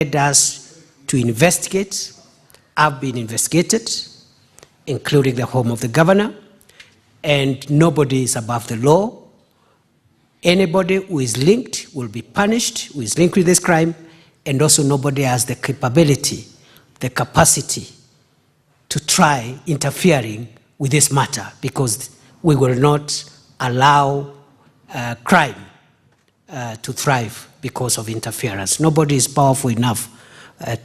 us to investigate, have been investigated, including the home of the governor, and nobody is above the law. Anybody who is linked will be punished, who is linked with this crime, and also nobody has the capability, the capacity to try interfering with this matter, because we will not allow crime to thrive because of interference. Nobody is powerful enough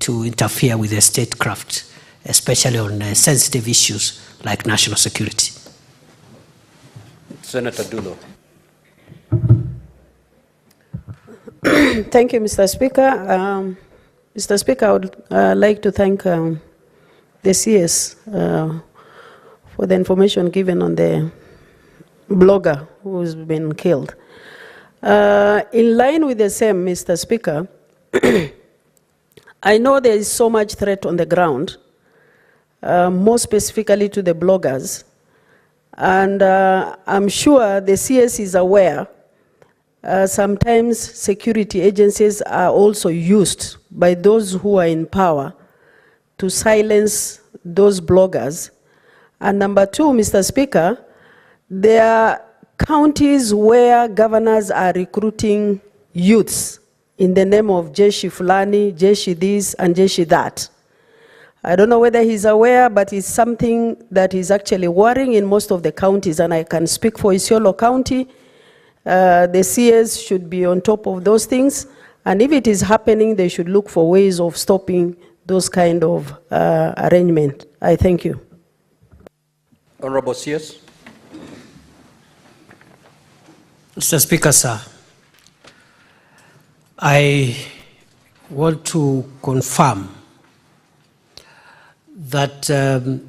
to interfere with the statecraft, especially on sensitive issues like national security. Senator Dulo. Thank you, Mr. Speaker. Mr. Speaker, I would like to thank the CS for the information given on the blogger who's been killed. In line with the same, Mr. Speaker, I know there is so much threat on the ground, more specifically to the bloggers, and I'm sure the CS is aware sometimes security agencies are also used by those who are in power to silence those bloggers. And number two, Mr. Speaker, there are counties where governors are recruiting youths in the name of Jeshi Fulani, Jeshi this, and Jeshi that. I don't know whether he's aware, but it's something that is actually worrying in most of the counties, and I can speak for Isiolo County. The CS should be on top of those things, and if it is happening, they should look for ways of stopping those kind of arrangement. I thank you. Honorable CS. Mr. Speaker, sir, I want to confirm that the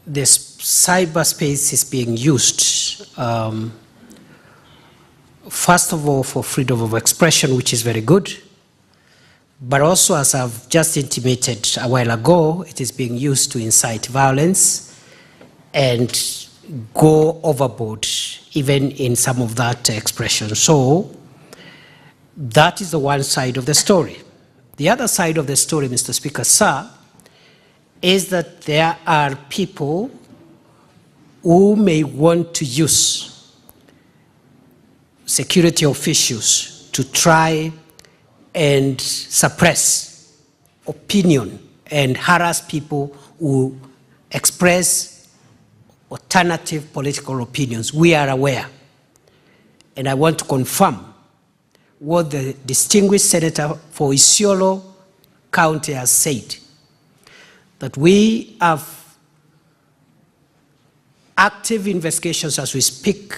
cyberspace is being used, first of all, for freedom of expression, which is very good, but also, as I've just intimated a while ago, it is being used to incite violence and go overboard, even in some of that expression. So that is the one side of the story. The other side of the story, Mr. Speaker, sir, is that there are people who may want to use security officials to try and suppress opinion and harass people who express alternative political opinions. We are aware, and I want to confirm what the distinguished senator for Isiolo County has said, that we have active investigations as we speak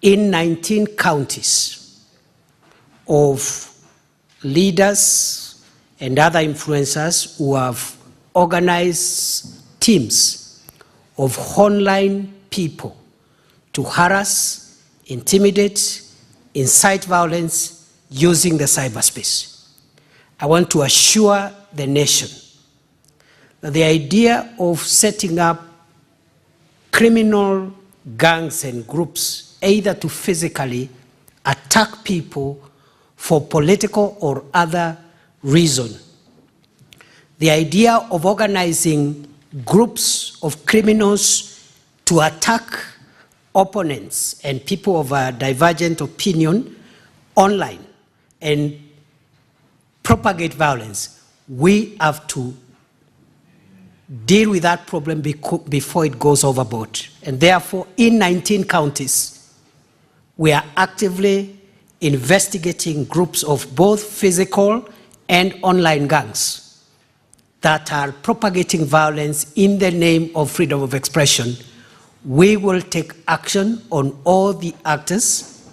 in 19 counties of leaders and other influencers who have organized teams of online people to harass, intimidate, incite violence using the cyberspace. I want to assure the nation that the idea of setting up criminal gangs and groups, either to physically attack people for political or other reason, the idea of organizing groups of criminals to attack opponents and people of a divergent opinion online and propagate violence, we have to deal with that problem before it goes overboard. And therefore, in 19 counties, we are actively investigating groups of both physical and online gangs that are propagating violence in the name of freedom of expression. We will take action on all the actors,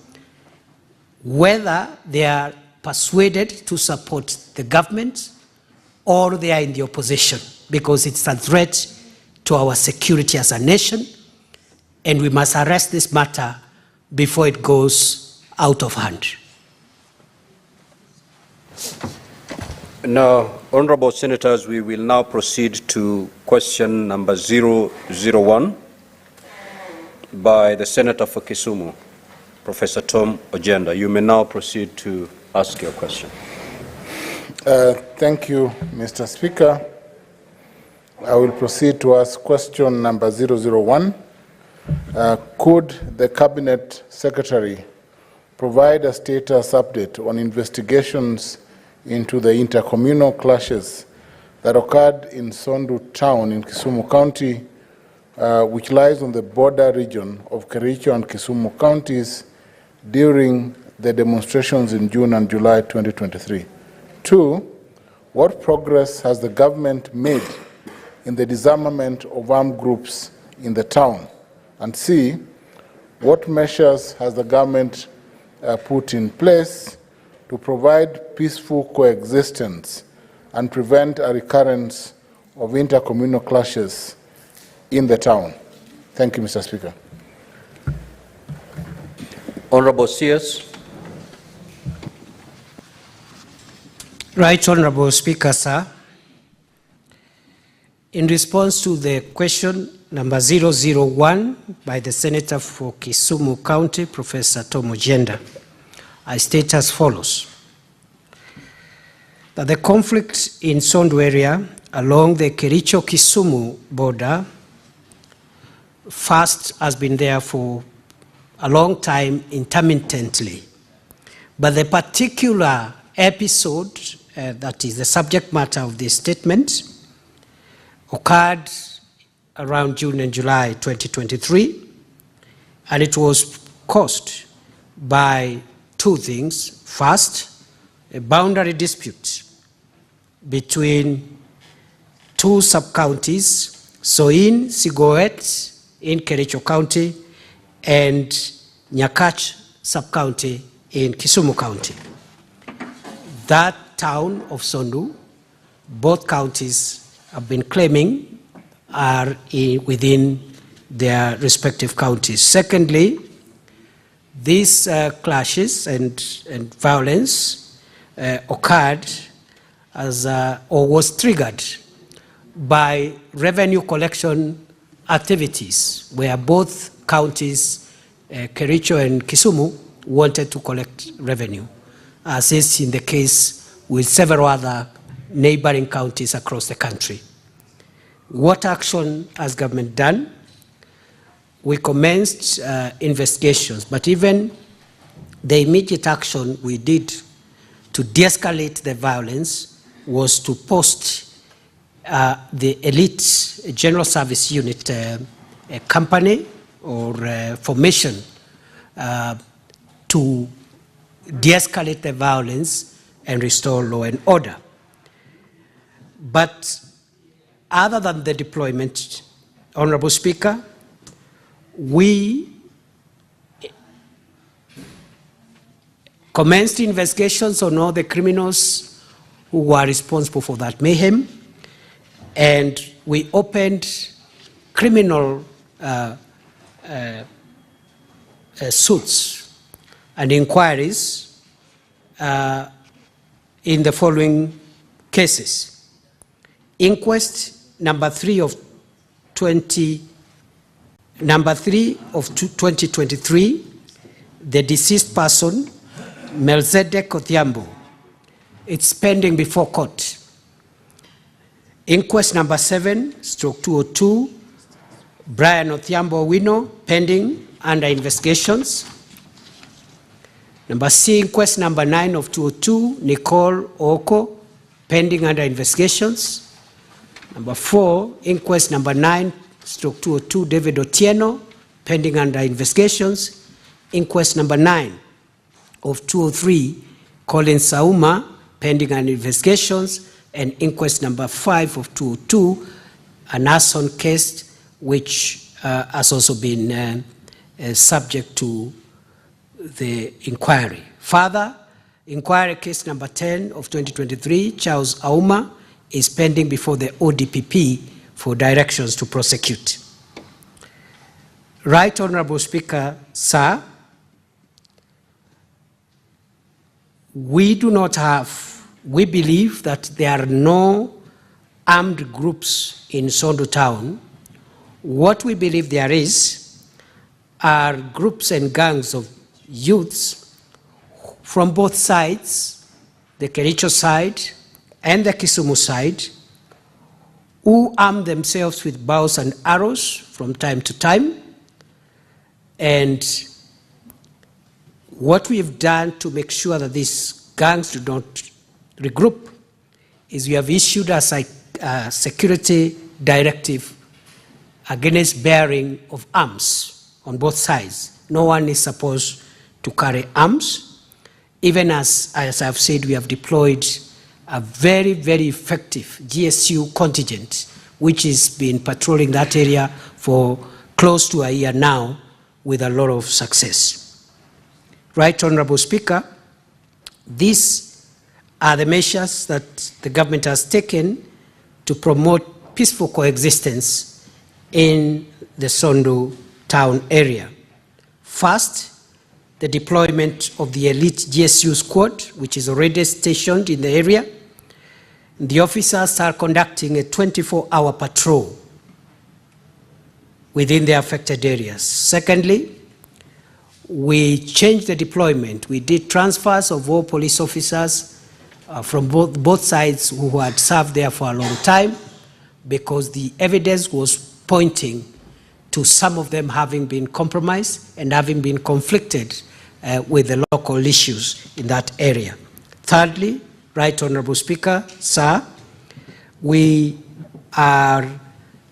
whether they are persuaded to support the government or they are in the opposition, because it's a threat to our security as a nation, and we must arrest this matter before it goes out of hand. Now, honorable senators, we will now proceed to question number 001 by the Senator for Kisumu, Professor Tom Ojenda. You may now proceed to ask your question. Thank you, Mr. Speaker. I will proceed to ask question number 001. Could the Cabinet Secretary provide a status update on investigations into the intercommunal clashes that occurred in Sondu town in Kisumu County, which lies on the border region of Kericho and Kisumu counties during the demonstrations in June and July 2023? 2, what progress has the government made in the disarmament of armed groups in the town? And C, what measures has the government put in place to provide peaceful coexistence and prevent a recurrence of intercommunal clashes in the town? Thank you, Mr. Speaker. Honorable Sears. Right, Honorable Speaker, sir. In response to the question number 001 by the Senator for Kisumu County, Professor Tom Ojenda, I state as follows: that the conflict in Sondu area along the Kericho-Kisumu border first has been there for a long time intermittently. But the particular episode that is the subject matter of this statement occurred around June and July 2023, and it was caused by two things. First, a boundary dispute between two sub-counties, Soin, Sigoet in Kericho County, and Nyakach sub-county in Kisumu County. That town of Sondu, both counties have been claiming are within their respective counties. Secondly, these clashes and violence occurred as or was triggered by revenue collection activities where both counties, Kericho and Kisumu, wanted to collect revenue, as is in the case with several other neighboring counties across the country. What action has government done? We commenced investigations, but even the immediate action we did to de-escalate the violence was to post the elite general service unit company or formation to de-escalate the violence and restore law and order. But other than the deployment, Honorable Speaker, we commenced investigations on all the criminals who were responsible for that mayhem, and we opened criminal suits and inquiries in the following cases. Inquest number 3 of 2023, the deceased person, Melzedek Odhiambo. It's pending before court. Inquest number 7/202, Brian Odhiambo Wino, pending under investigations. Number C, inquest number 9 of 202, Nicole Oko, pending under investigations. Number 4, inquest number 9/202, David Otieno, pending under investigations. Inquest number 9 of 203, Colin Sauma, pending under investigations. And inquest number 5 of 202, an arson case, which has also been subject to the inquiry. Further, inquiry case number 10 of 2023, Charles Auma, is pending before the ODPP for directions to prosecute. Right Honorable Speaker, sir, we believe that there are no armed groups in Sondu town. What we believe there are groups and gangs of youths from both sides, the Kericho side and the Kisumu side, who arm themselves with bows and arrows from time to time. And what we've done to make sure that these gangs do not regroup is we have issued a security directive against bearing of arms on both sides. No one is supposed to carry arms. Even as I've said, we have deployed a very, very effective GSU contingent, which has been patrolling that area for close to a year now with a lot of success. Right, Honorable Speaker, these are the measures that the government has taken to promote peaceful coexistence in the Sondu town area. First, the deployment of the elite GSU squad, which is already stationed in the area. The officers are conducting a 24-hour patrol within the affected areas. Secondly, we changed the deployment. We did transfers of all police officers from both sides who had served there for a long time, because the evidence was pointing to some of them having been compromised and having been conflicted with the local issues in that area. Thirdly, Right Honorable Speaker, sir, we are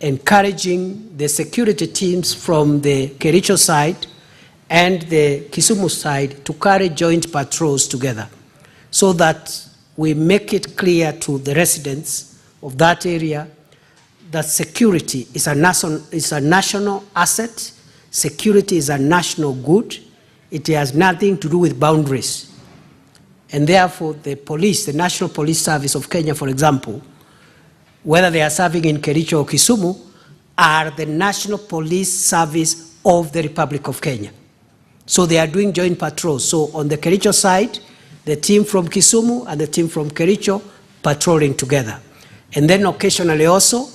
encouraging the security teams from the Kericho side and the Kisumu side to carry joint patrols together, so that we make it clear to the residents of that area that security is a national asset, security is a national good, it has nothing to do with boundaries. And therefore, the police, the National Police Service of Kenya, for example, whether they are serving in Kericho or Kisumu, are the National Police Service of the Republic of Kenya. So they are doing joint patrols. So on the Kericho side, the team from Kisumu and the team from Kericho patrolling together. And then occasionally also,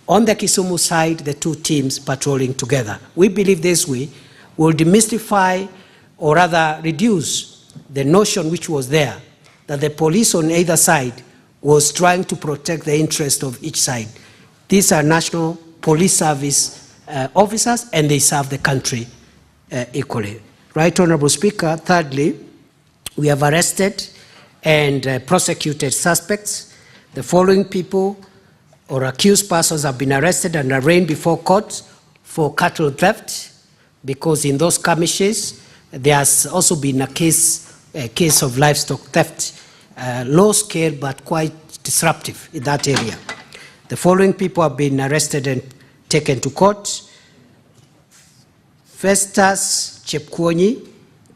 on the Kisumu side, the two teams patrolling together. We believe this way will demystify, or rather reduce, the notion which was there, that the police on either side was trying to protect the interest of each side. These are National Police Service officers, and they serve the country equally. Right, Honorable Speaker, thirdly, we have arrested and prosecuted suspects. The following people or accused persons have been arrested and arraigned before court for cattle theft, because in those skirmishes, there has also been a case of livestock theft, low scale but quite disruptive in that area. The following people have been arrested and taken to court: Festus Chepkwonyi,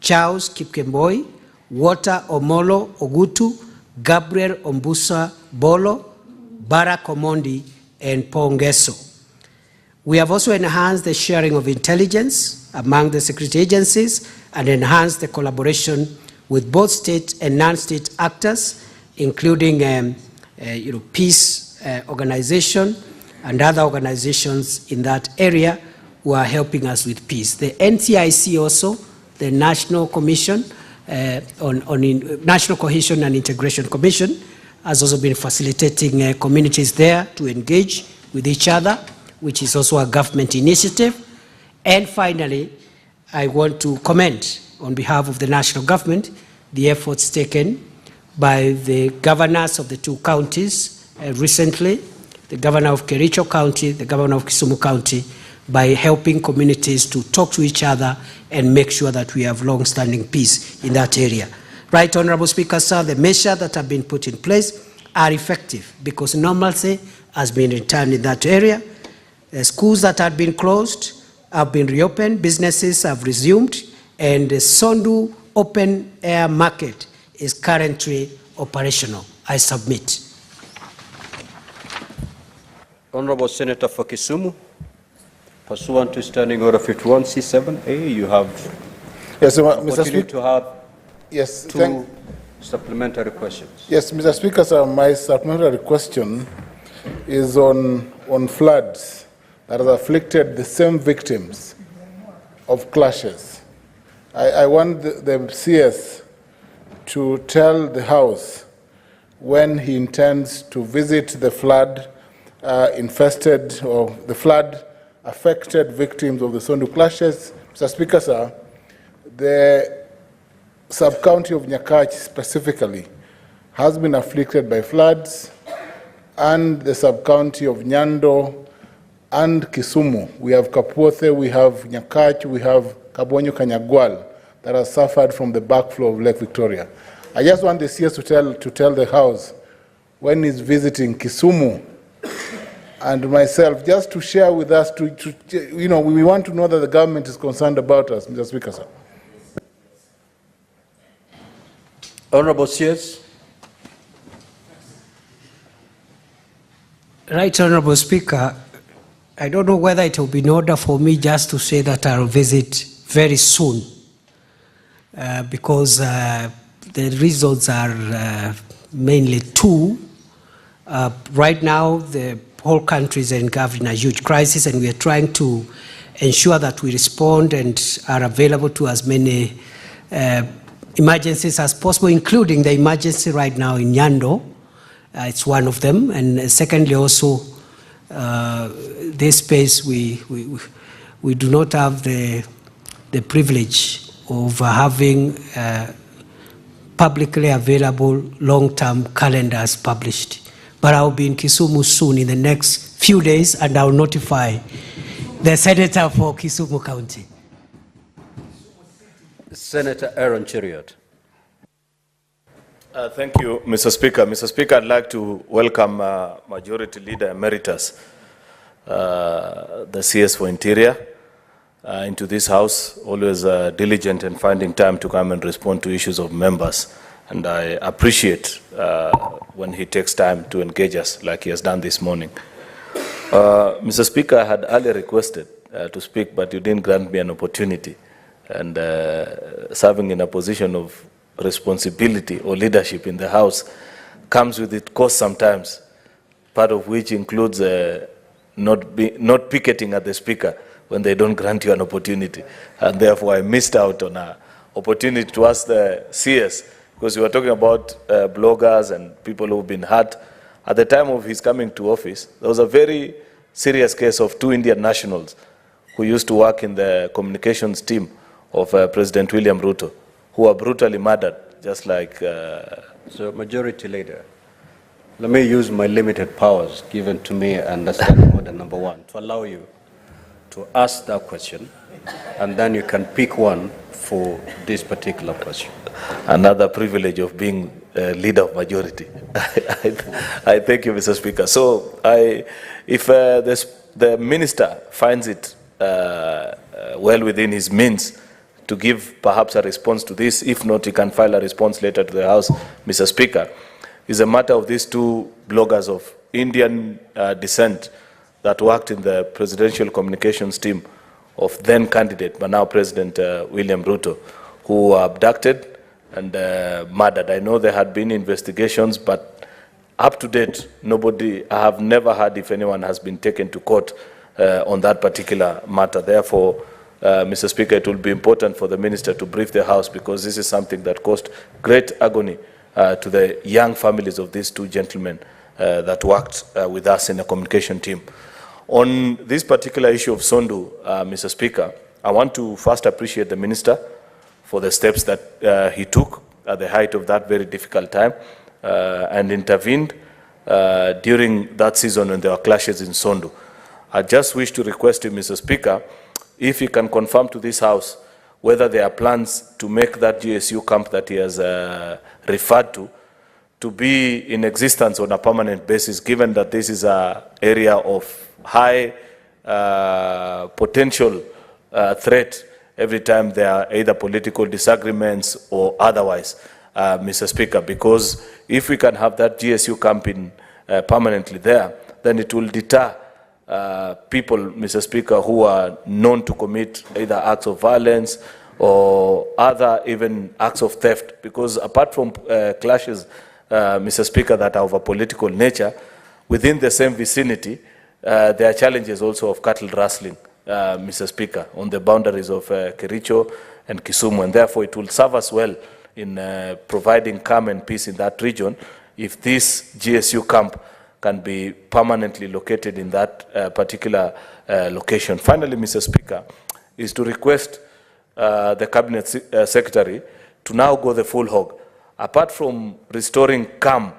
Charles Kipkemboi, Walter Omolo Ogutu, Gabriel Ombusa Bolo, Barak Omondi, and Pongeso. We have also enhanced the sharing of intelligence among the security agencies and enhanced the collaboration with both state and non-state actors, including peace organization and other organizations in that area who are helping us with peace. The NCIC also, the National Commission National Cohesion and Integration Commission, has also been facilitating communities there to engage with each other, which is also a government initiative. And finally, I want to commend, on behalf of the national government, the efforts taken by the governors of the two counties recently, the governor of Kericho County, the governor of Kisumu County, by helping communities to talk to each other and make sure that we have long-standing peace in that area. Right, Honorable Speaker, sir, the measures that have been put in place are effective because normalcy has been returned in that area. The schools that had been closed have been reopened, businesses have resumed, and the Sondu open air market is currently operational. I submit. Honorable Senator for Kisumu, pursuant to Standing Order 51C7A, you have Mr. Speaker, to have two supplementary questions. Yes, Mr. Speaker, sir, my supplementary question is on floods that have afflicted the same victims of clashes. I want the CS to tell the House when he intends to visit the flood-infested or the flood-affected victims of the Sondu clashes. Mr. Speaker, sir, the sub-county of Nyakach specifically has been afflicted by floods, and the sub-county of Nyando and Kisumu. We have Kapuothe, we have Nyakach, we have Kabonyo Kanyagwal that has suffered from the backflow of Lake Victoria. I just want the CS to tell the House when he's visiting Kisumu and myself, just to share with us, we want to know that the government is concerned about us, Mr. Speaker, sir. Honorable CS. Right, Honorable Speaker, I don't know whether it will be in order for me just to say that I'll visit very soon, because the reasons are mainly two. Right now, the whole country is engulfed in a huge crisis, and we are trying to ensure that we respond and are available to as many emergencies as possible, including the emergency right now in Nyando. It's one of them. And secondly, also, this space, we do not have the privilege of having publicly available long-term calendars published. But I'll be in Kisumu soon in the next few days, and I'll notify the Senator for Kisumu County. Senator Aaron Cheriot. Thank you, Mr. Speaker. Mr. Speaker, I'd like to welcome Majority Leader Emeritus, the CS for Interior, into this House, always diligent in finding time to come and respond to issues of members. And I appreciate when he takes time to engage us like he has done this morning. Mr. Speaker, I had earlier requested to speak, but you didn't grant me an opportunity. And serving in a position of responsibility or leadership in the House comes with its cost sometimes, part of which includes not picketing at the Speaker when they don't grant you an opportunity. And therefore, I missed out on an opportunity to ask the CS, because we were talking about bloggers and people who've been hurt. At the time of his coming to office, there was a very serious case of 2 Indian nationals who used to work in the communications team of President William Ruto, who were brutally murdered, just like... So, Majority Leader, let me use my limited powers given to me under Standing Order number 1 to allow you to ask that question, and then you can pick one for this particular question. Another privilege of being leader of majority. I thank you, Mr. Speaker. So, if the minister finds it well within his means to give perhaps a response to this, if not, he can file a response later to the House, Mr. Speaker, is a matter of these 2 bloggers of Indian descent that worked in the presidential communications team of then candidate, but now President William Ruto, who were abducted and murdered. I know there had been investigations, but up to date, I have never heard if anyone has been taken to court on that particular matter. Therefore, Mr. Speaker, it will be important for the minister to brief the House, because this is something that caused great agony to the young families of these 2 gentlemen that worked with us in the communication team. On this particular issue of Sondu, Mr. Speaker, I want to first appreciate the minister for the steps that he took at the height of that very difficult time and intervened during that season when there were clashes in Sondu. I just wish to request him, Mr. Speaker, if he can confirm to this House whether there are plans to make that GSU camp that he has referred to be in existence on a permanent basis, given that this is an area of high potential threat every time there are either political disagreements or otherwise, Mr. Speaker, because if we can have that GSU camp in permanently there, then it will deter people, Mr. Speaker, who are known to commit either acts of violence or other even acts of theft, because apart from clashes, Mr. Speaker, that are of a political nature, within the same vicinity, there are challenges also of cattle rustling, Mr. Speaker, on the boundaries of Kericho and Kisumu, and therefore it will serve us well in providing calm and peace in that region, if this GSU camp can be permanently located in that particular location. Finally, Mr. Speaker, is to request the Cabinet Secretary to now go the full hog. Apart from restoring calm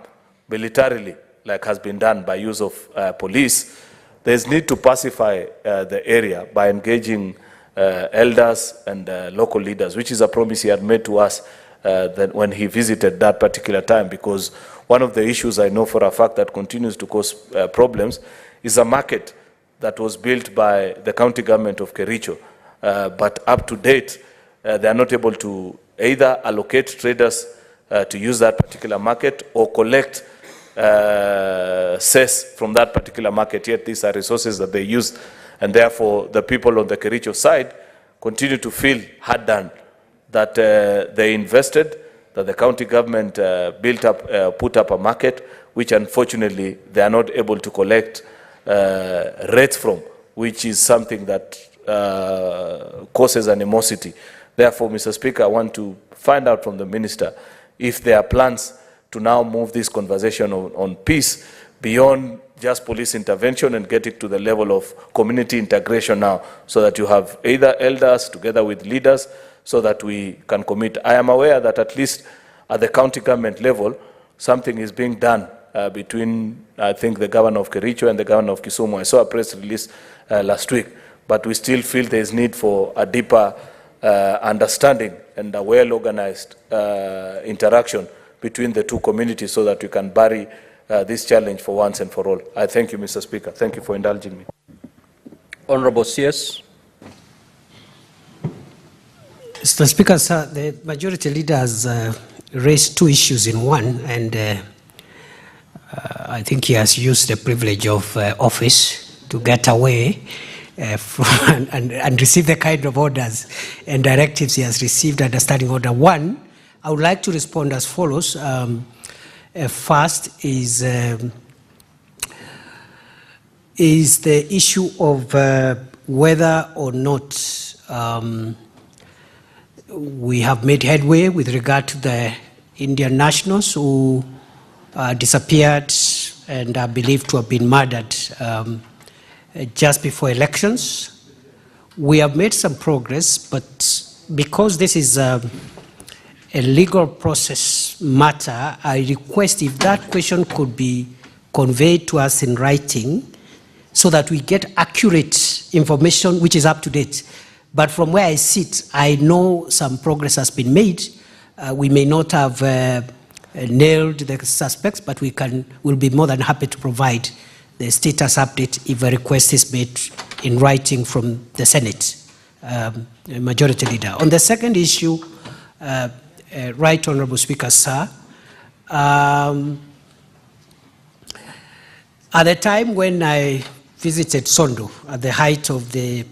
militarily, like has been done by use of police, there's need to pacify the area by engaging elders and local leaders, which is a promise he had made to us when he visited that particular time, because one of the issues I know for a fact that continues to cause problems is a market that was built by the county government of Kericho, but up to date, they are not able to either allocate traders to use that particular market or collect cess from that particular market, yet these are resources that they use, and therefore the people on the Kericho side continue to feel hard done that they invested, that the county government put up a market, which unfortunately they are not able to collect rates from, which is something that causes animosity. Therefore, Mr. Speaker, I want to find out from the Minister if there are plans to now move this conversation on peace beyond just police intervention and get it to the level of community integration now, so that you have either elders together with leaders so that we can commit. I am aware that at least at the county government level, something is being done between, I think, the governor of Kericho and the governor of Kisumu. I saw a press release last week, but we still feel there is need for a deeper understanding and a well-organized interaction between the two communities so that we can bury this challenge for once and for all. I thank you, Mr. Speaker. Thank you for indulging me. Honorable CS. Mr. Speaker, sir, the majority leader has raised two issues in one, and I think he has used the privilege of office to get away from and receive the kind of orders and directives he has received under Standing Order 1. I would like to respond as follows. First is the issue of whether or not we have made headway with regard to the Indian nationals who disappeared and are believed to have been murdered just before elections. We have made some progress, but because this is a legal process matter, I request if that question could be conveyed to us in writing so that we get accurate information which is up to date. But from where I sit, I know some progress has been made. We may not have nailed the suspects, but we'll be more than happy to provide the status update if a request is made in writing from the Senate, Majority Leader. On the second issue, Right Honourable Speaker, sir, at the time when I visited Sondo at the height of the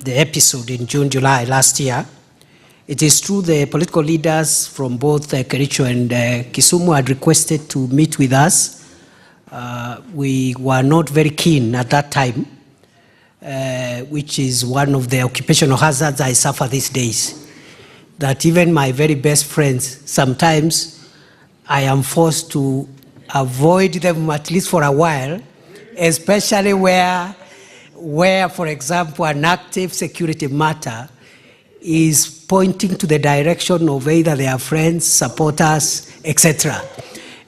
episode in June, July last year, it is true the political leaders from both Kericho and Kisumu had requested to meet with us. We were not very keen at that time, which is one of the occupational hazards I suffer these days. That even my very best friends, sometimes I am forced to avoid them at least for a while, especially where for example, an active security matter is pointing to the direction of either their friends, supporters, etc.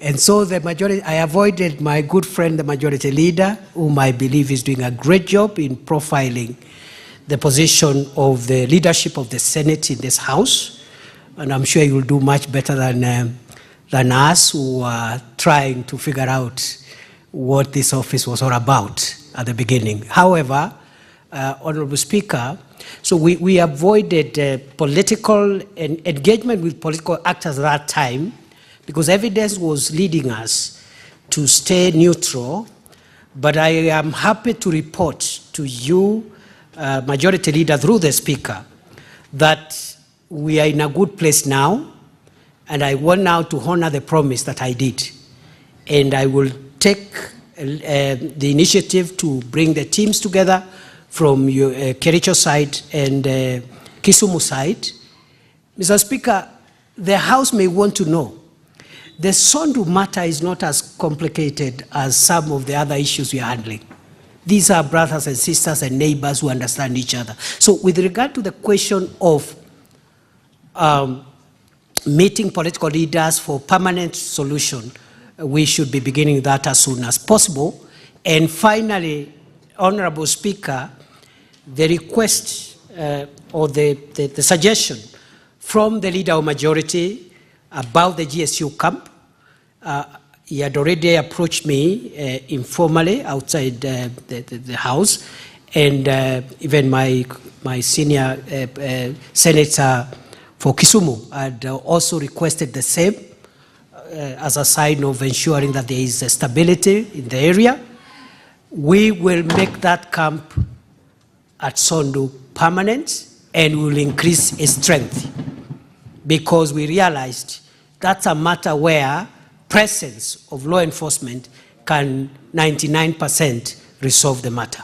And so I avoided my good friend, the Majority Leader, whom I believe is doing a great job in profiling the position of the leadership of the Senate in this House. And I'm sure he will do much better than us who are trying to figure out what this office was all about at the beginning. However, Honourable Speaker, so we avoided political engagement with political actors at that time because evidence was leading us to stay neutral. But I am happy to report to you, Majority Leader, through the Speaker, that we are in a good place now, and I want now to honor the promise that I did. And I will take the initiative to bring the teams together from your Kericho side and Kisumu side. Mr. Speaker, the House may want to know The Sondu matter is not as complicated as some of the other issues we are handling. These are brothers and sisters and neighbors who understand each other. So with regard to the question of meeting political leaders for permanent solution, we should be beginning that as soon as possible. And finally, Honorable Speaker, the request or the suggestion from the Leader of Majority about the GSU camp, he had already approached me informally outside the House, and even my senior Senator for Kisumu had also requested the same as a sign of ensuring that there is stability in the area. We will make that camp at Sondu permanent, and we will increase its strength, because we realized that's a matter where presence of law enforcement can 99% resolve the matter.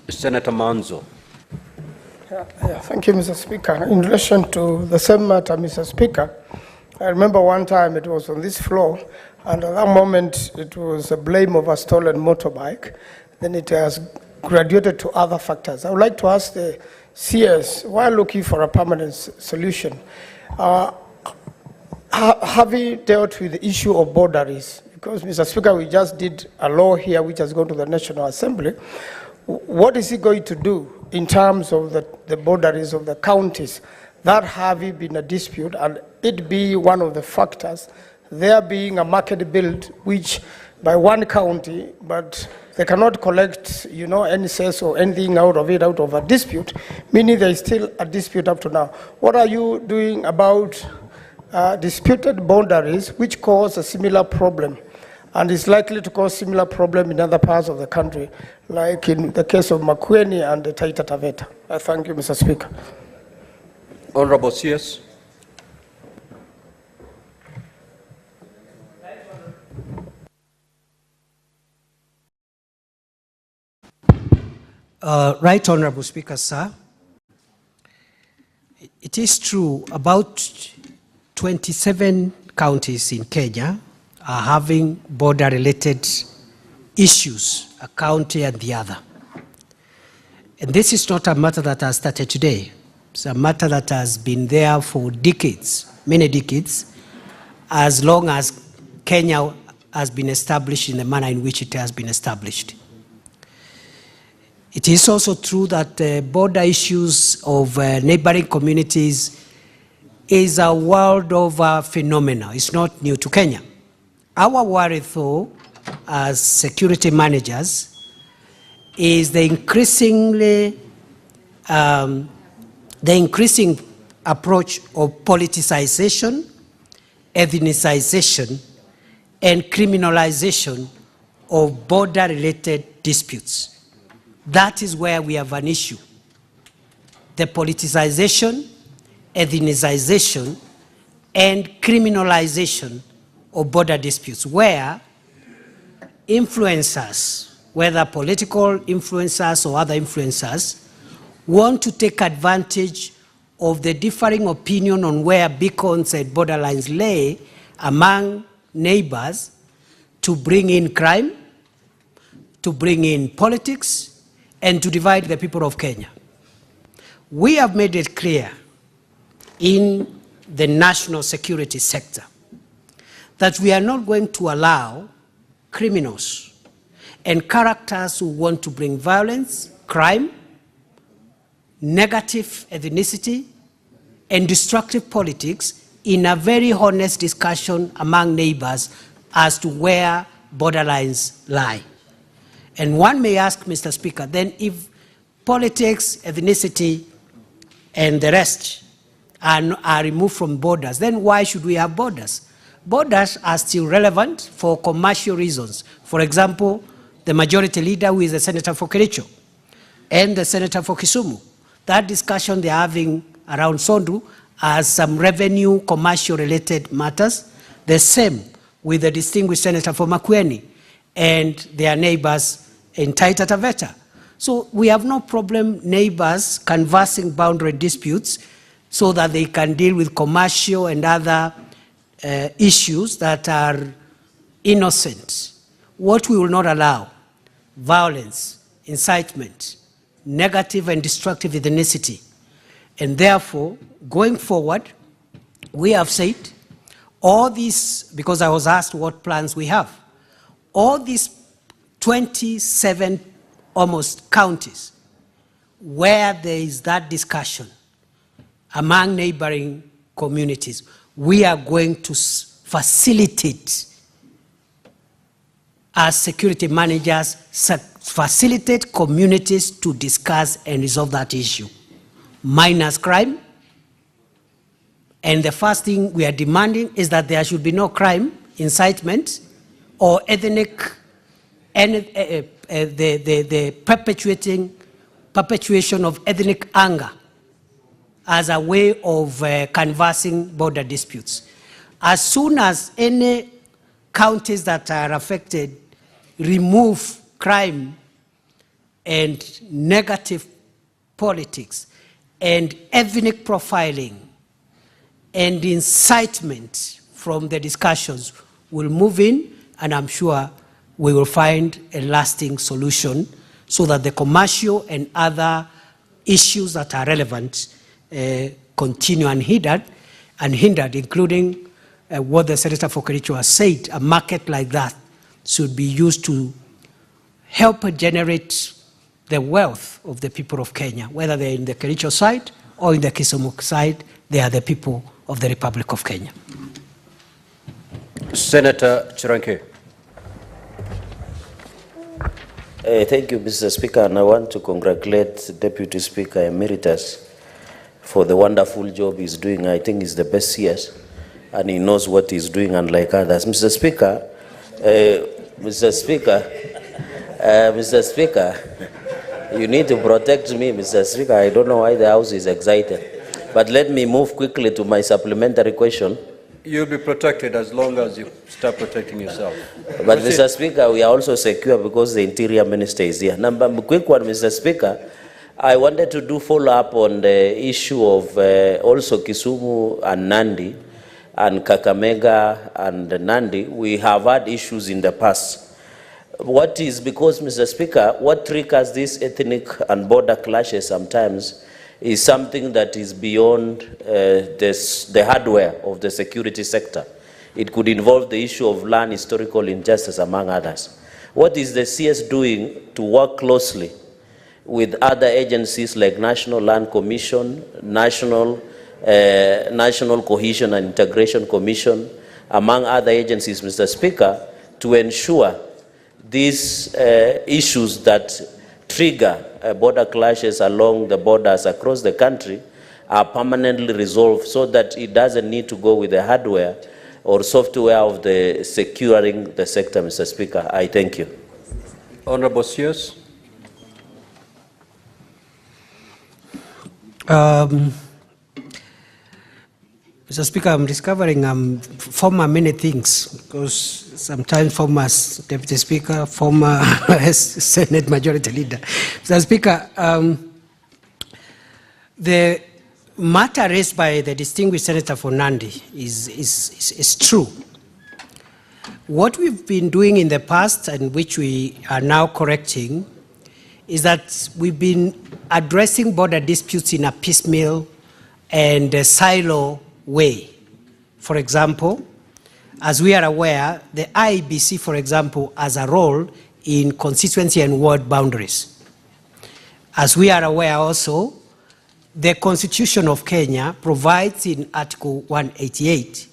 Senator Manzo. Thank you, Mr. Speaker. In relation to the same matter, Mr. Speaker, I remember one time it was on this floor, and at that moment it was a blame of a stolen motorbike. Then it has graduated to other factors. I would like to ask the CS, while looking for a permanent solution, have you dealt with the issue of boundaries? Because, Mr. Speaker, we just did a law here which has gone to the National Assembly. What is it going to do in terms of the boundaries of the counties that have been a dispute, and it be one of the factors, there being a market build which by one county, but they cannot collect, any cess or anything out of a dispute, meaning there is still a dispute up to now. What are you doing about disputed boundaries which cause a similar problem, and is likely to cause similar problem in other parts of the country, like in the case of Makueni and Taita Taveta? I thank you, Mr. Speaker. Honorable CS. Right, Honorable Speaker, sir. It is true, about 27 counties in Kenya are having border-related issues, a county and the other. And this is not a matter that has started today. It's a matter that has been there for decades, many decades, as long as Kenya has been established in the manner in which it has been established. It is also true that border issues of neighboring communities is a world over phenomenon. It's not new to Kenya. Our worry, though, as security managers, is the increasing approach of politicization, ethnicization, and criminalization of border-related disputes. That is where we have an issue. The politicization, ethnicization, and criminalization of border disputes, where influencers, whether political influencers or other influencers, want to take advantage of the differing opinion on where beacons and borderlines lay among neighbors to bring in crime, to bring in politics, and to divide the people of Kenya. We have made it clear in the national security sector that we are not going to allow criminals and characters who want to bring violence, crime, negative ethnicity, and destructive politics in a very honest discussion among neighbors as to where borderlines lie. And one may ask, Mr. Speaker, then if politics, ethnicity, and the rest are removed from borders, then why should we have borders? Borders are still relevant for commercial reasons. For example, the majority leader, who is the senator for Kericho, and the senator for Kisumu, that discussion they're having around Sondu has some revenue, commercial-related matters. The same with the distinguished senator for Makueni and their neighbors in Taita Taveta. So we have no problem neighbors canvassing boundary disputes. so that they can deal with commercial and other issues that are innocent. What we will not allow: violence, incitement, negative and destructive ethnicity. And therefore, going forward, we have said all these, because I was asked what plans we have, all these 27 almost counties where there is that discussion among neighboring communities, we are going to facilitate, as security managers, facilitate communities to discuss and resolve that issue. Minus crime. And the first thing we are demanding is that there should be no crime, incitement, or ethnic, the perpetuation of ethnic anger as a way of canvassing border disputes. As soon as any counties that are affected remove crime and negative politics and ethnic profiling and incitement from the discussions, will move in, and I'm sure we will find a lasting solution so that the commercial and other issues that are relevant continue unhindered, including what the Senator for Kericho has said. A market like that should be used to help generate the wealth of the people of Kenya, whether they're in the Kericho side or in the Kisumu side. They are the people of the Republic of Kenya. Senator Chiranke. Thank you, Mr. Speaker, and I want to congratulate Deputy Speaker Emeritus for the wonderful job he's doing. I think he's the best CS, and he knows what he's doing, unlike others. Mr. Speaker, Mr. Speaker, you need to protect me, Mr. Speaker. I don't know why the House is excited. But let me move quickly to my supplementary question. You'll be protected as long as you start protecting yourself. But Mr. Speaker, we are also secure because the Interior Minister is here. Quick one, Mr. Speaker. I wanted to do follow-up on the issue of also Kisumu and Nandi and Kakamega and Nandi. We have had issues in the past. What is, because, Mr. Speaker, what triggers these ethnic and border clashes sometimes is something that is beyond the hardware of the security sector. It could involve the issue of land historical injustice, among others. What is the CS doing to work closely with other agencies like National Land Commission, National Cohesion and Integration Commission, among other agencies, Mr. Speaker, to ensure these issues that trigger border clashes along the borders across the country are permanently resolved, so that it doesn't need to go with the hardware or software of the securing the sector, Mr. Speaker? I thank you. Honorable Sears. Mr. Speaker, I'm discovering former many things, because sometimes former Deputy Speaker, former Senate Majority Leader. Mr. Speaker, the matter raised by the distinguished Senator for Nandi is true. What we've been doing in the past, and which we are now correcting, is that we've been addressing border disputes in a piecemeal and a silo way. For example, as we are aware, the IEBC, for example, has a role in constituency and ward boundaries. As we are aware also, the Constitution of Kenya provides in Article 188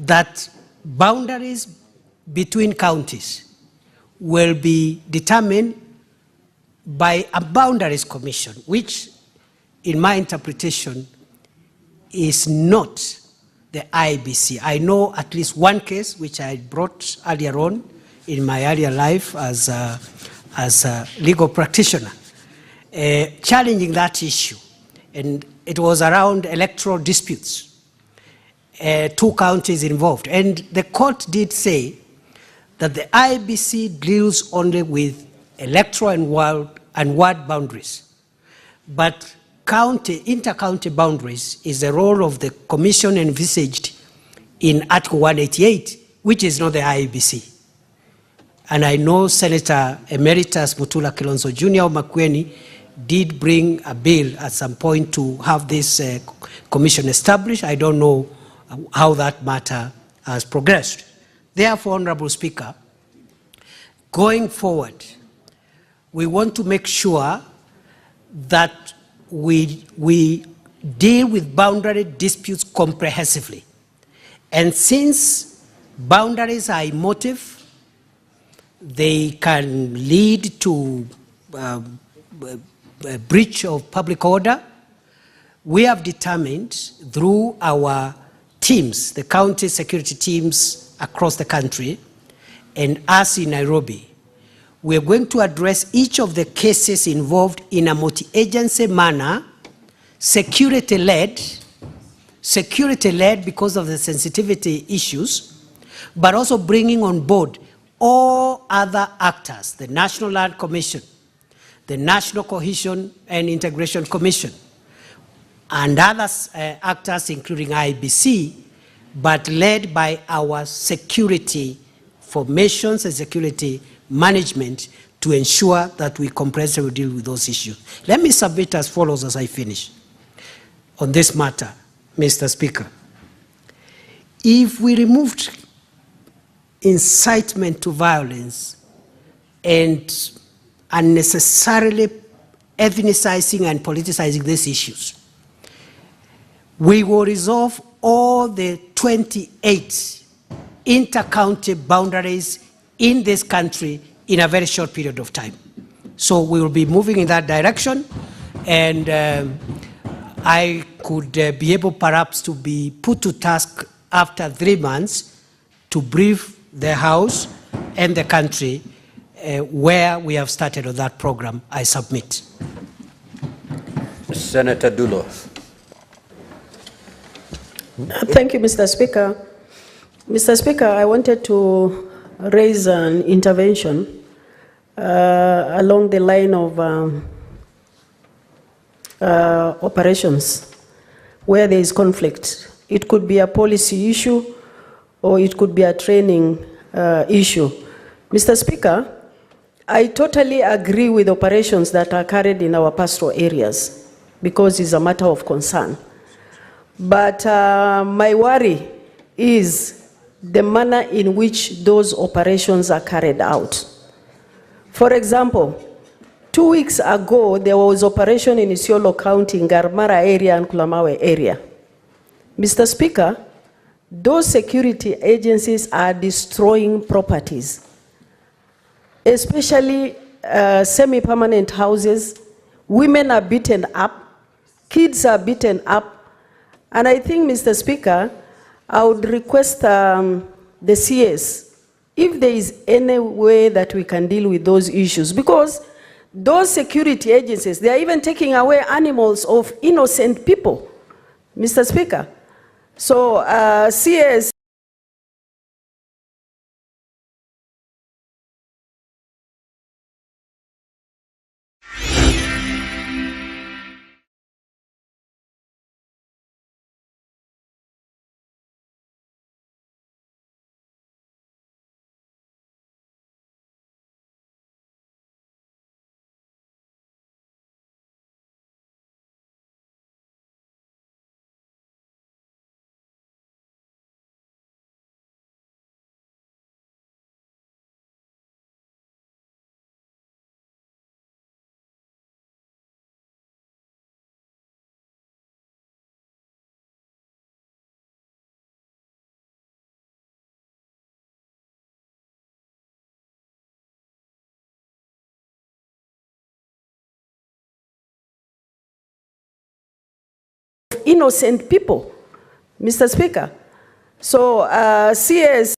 that boundaries between counties will be determined by a boundaries commission, which, in my interpretation, is not the IBC. I know at least one case which I brought earlier on in my earlier life as a legal practitioner, challenging that issue. And it was around electoral disputes, 2 counties involved. And the court did say that the IBC deals only with electoral and ward boundaries. But inter-county boundaries is the role of the commission envisaged in Article 188, which is not the IEBC. And I know Senator Emeritus Mutula Kilonzo Jr. of Makueni did bring a bill at some point to have this commission established. I don't know how that matter has progressed. Therefore, Honorable Speaker, going forward, we want to make sure that we deal with boundary disputes comprehensively. And since boundaries are emotive, they can lead to a breach of public order, we have determined through our teams, the county security teams across the country, and us in Nairobi, we are going to address each of the cases involved in a multi-agency manner, security-led because of the sensitivity issues, but also bringing on board all other actors, the National Land Commission, the National Cohesion and Integration Commission, and other actors including IBC, but led by our security formations and security management to ensure that we comprehensively deal with those issues. Let me submit as follows as I finish on this matter, Mr. Speaker. If we removed incitement to violence and unnecessarily ethnicizing and politicizing these issues, we will resolve all the 28 inter-county boundaries in this country in a very short period of time. So we will be moving in that direction, and I could be able perhaps to be put to task after 3 months to brief the House and the country where we have started on that program. I submit. Senator Dulo. Thank you, Mr. Speaker. Mr. Speaker, I wanted to raise an intervention along the line of operations where there is conflict. It could be a policy issue or it could be a training issue. Mr. Speaker, I totally agree with operations that are carried in our pastoral areas because it's a matter of concern. But my worry is the manner in which those operations are carried out. For example, 2 weeks ago, there was operation in Isiolo County, in Garmara area and Kulamawe area. Mr. Speaker, those security agencies are destroying properties, especially semi-permanent houses. Women are beaten up, kids are beaten up, and I think, Mr. Speaker, I would request the CS, if there is any way that we can deal with those issues, because those security agencies, they are even taking away animals of innocent people, Mr. Speaker. So CS innocent people, Mr. Speaker. So CS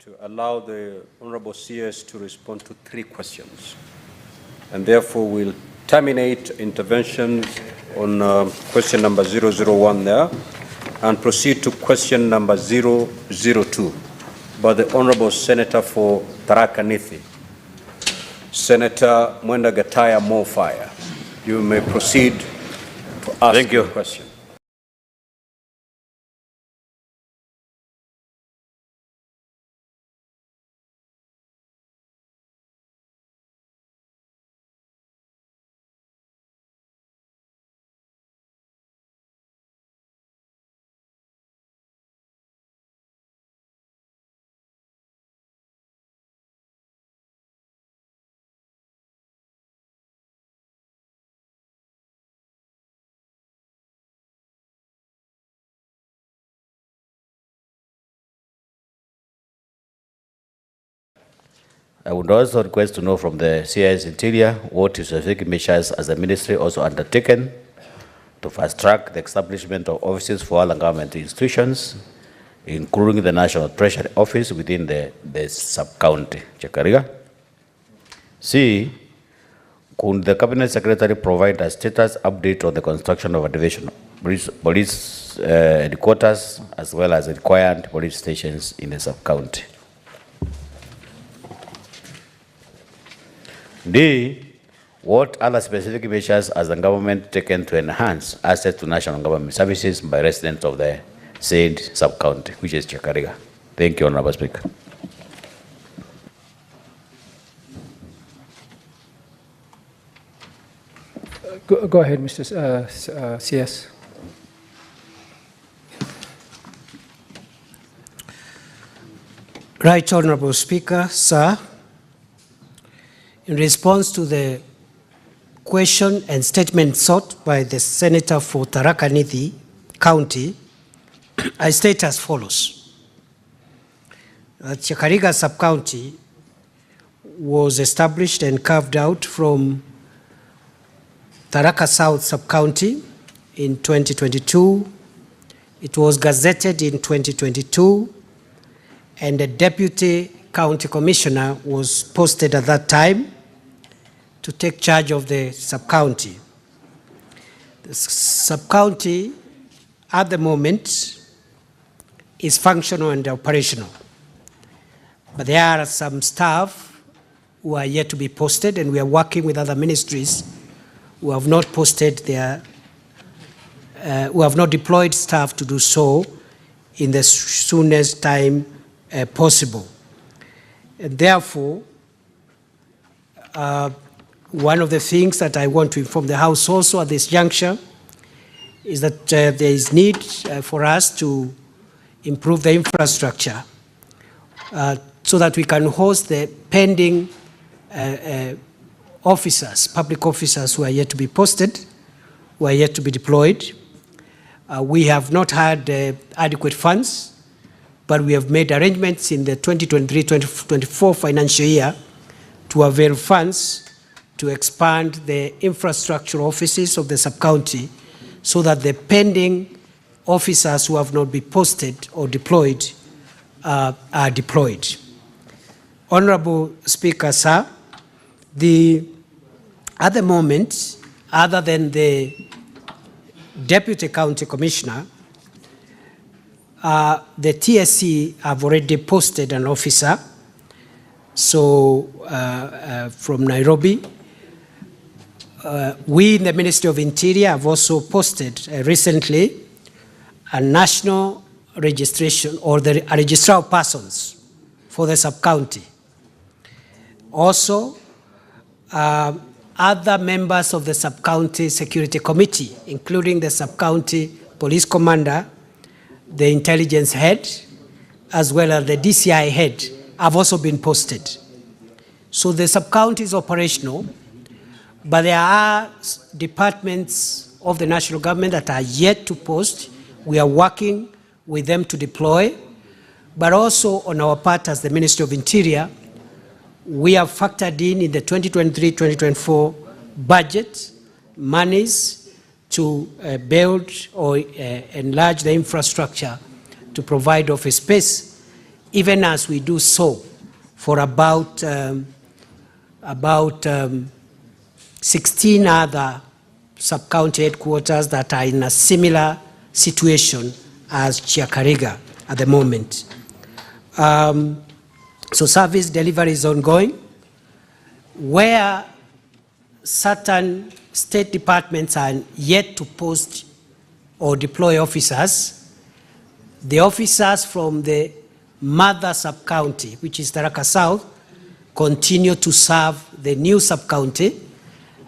to allow the Honorable CS to respond to 3 questions. And therefore, we'll terminate intervention on question number 001 there and proceed to question number 002 by the Honorable Senator for Tharaka Nithi, Senator Mwenda Gataya Mofire. You may proceed to ask your question. I would also request to know from the CIS Interior what specific measures has the ministry also undertaken to fast-track the establishment of offices for all government institutions, including the National Treasury Office within the sub-county. Chekariga. C, could the Cabinet Secretary provide a status update on the construction of a division police headquarters as well as required police stations in the sub-county? D, what other specific measures has the government taken to enhance access to national government services by residents of the said sub-county, which is Chekariga? Thank you, Honorable Speaker. Go ahead, Mr. CS. Right, Honorable Speaker, sir. In response to the question and statement sought by the Senator for Tharaka Nithi County, I state as follows. Chekariga sub-county was established and carved out from Tharaka South sub-county in 2022. It was gazetted in 2022, and a deputy county commissioner was posted at that time to take charge of the sub-county. The sub-county at the moment is functional and operational, but there are some staff who are yet to be posted, and we are working with other ministries who have not posted their, who have not deployed staff to do so in the soonest time possible. And therefore, one of the things that I want to inform the House also at this juncture is that there is need for us to improve the infrastructure so that we can host the pending officers, public officers who are yet to be posted, who are yet to be deployed. We have not had adequate funds, but we have made arrangements in the 2023-2024 financial year to avail funds to expand the infrastructure offices of the sub-county so that the pending officers who have not been posted or deployed are deployed. Honorable Speaker, sir, at the moment, other than the Deputy County Commissioner, the TSC have already posted an officer, so from Nairobi. We in the Ministry of Interior have also posted recently a national registration or the registrar of persons for the sub-county. Also, other members of the sub-county security committee, including the sub-county police commander, the intelligence head, as well as the DCI head, have also been posted. So the sub-county is operational, but there are departments of the national government that are yet to post. We are working with them to deploy, but also on our part as the Ministry of Interior, we have factored in the 2023-2024 budget monies to build or enlarge the infrastructure to provide office space even as we do so for about 16 other sub-county headquarters that are in a similar situation as Chiakariga at the moment. So service delivery is ongoing. Where certain state departments are yet to post or deploy officers, the officers from the mother sub-county, which is Tharaka South, continue to serve the new sub-county.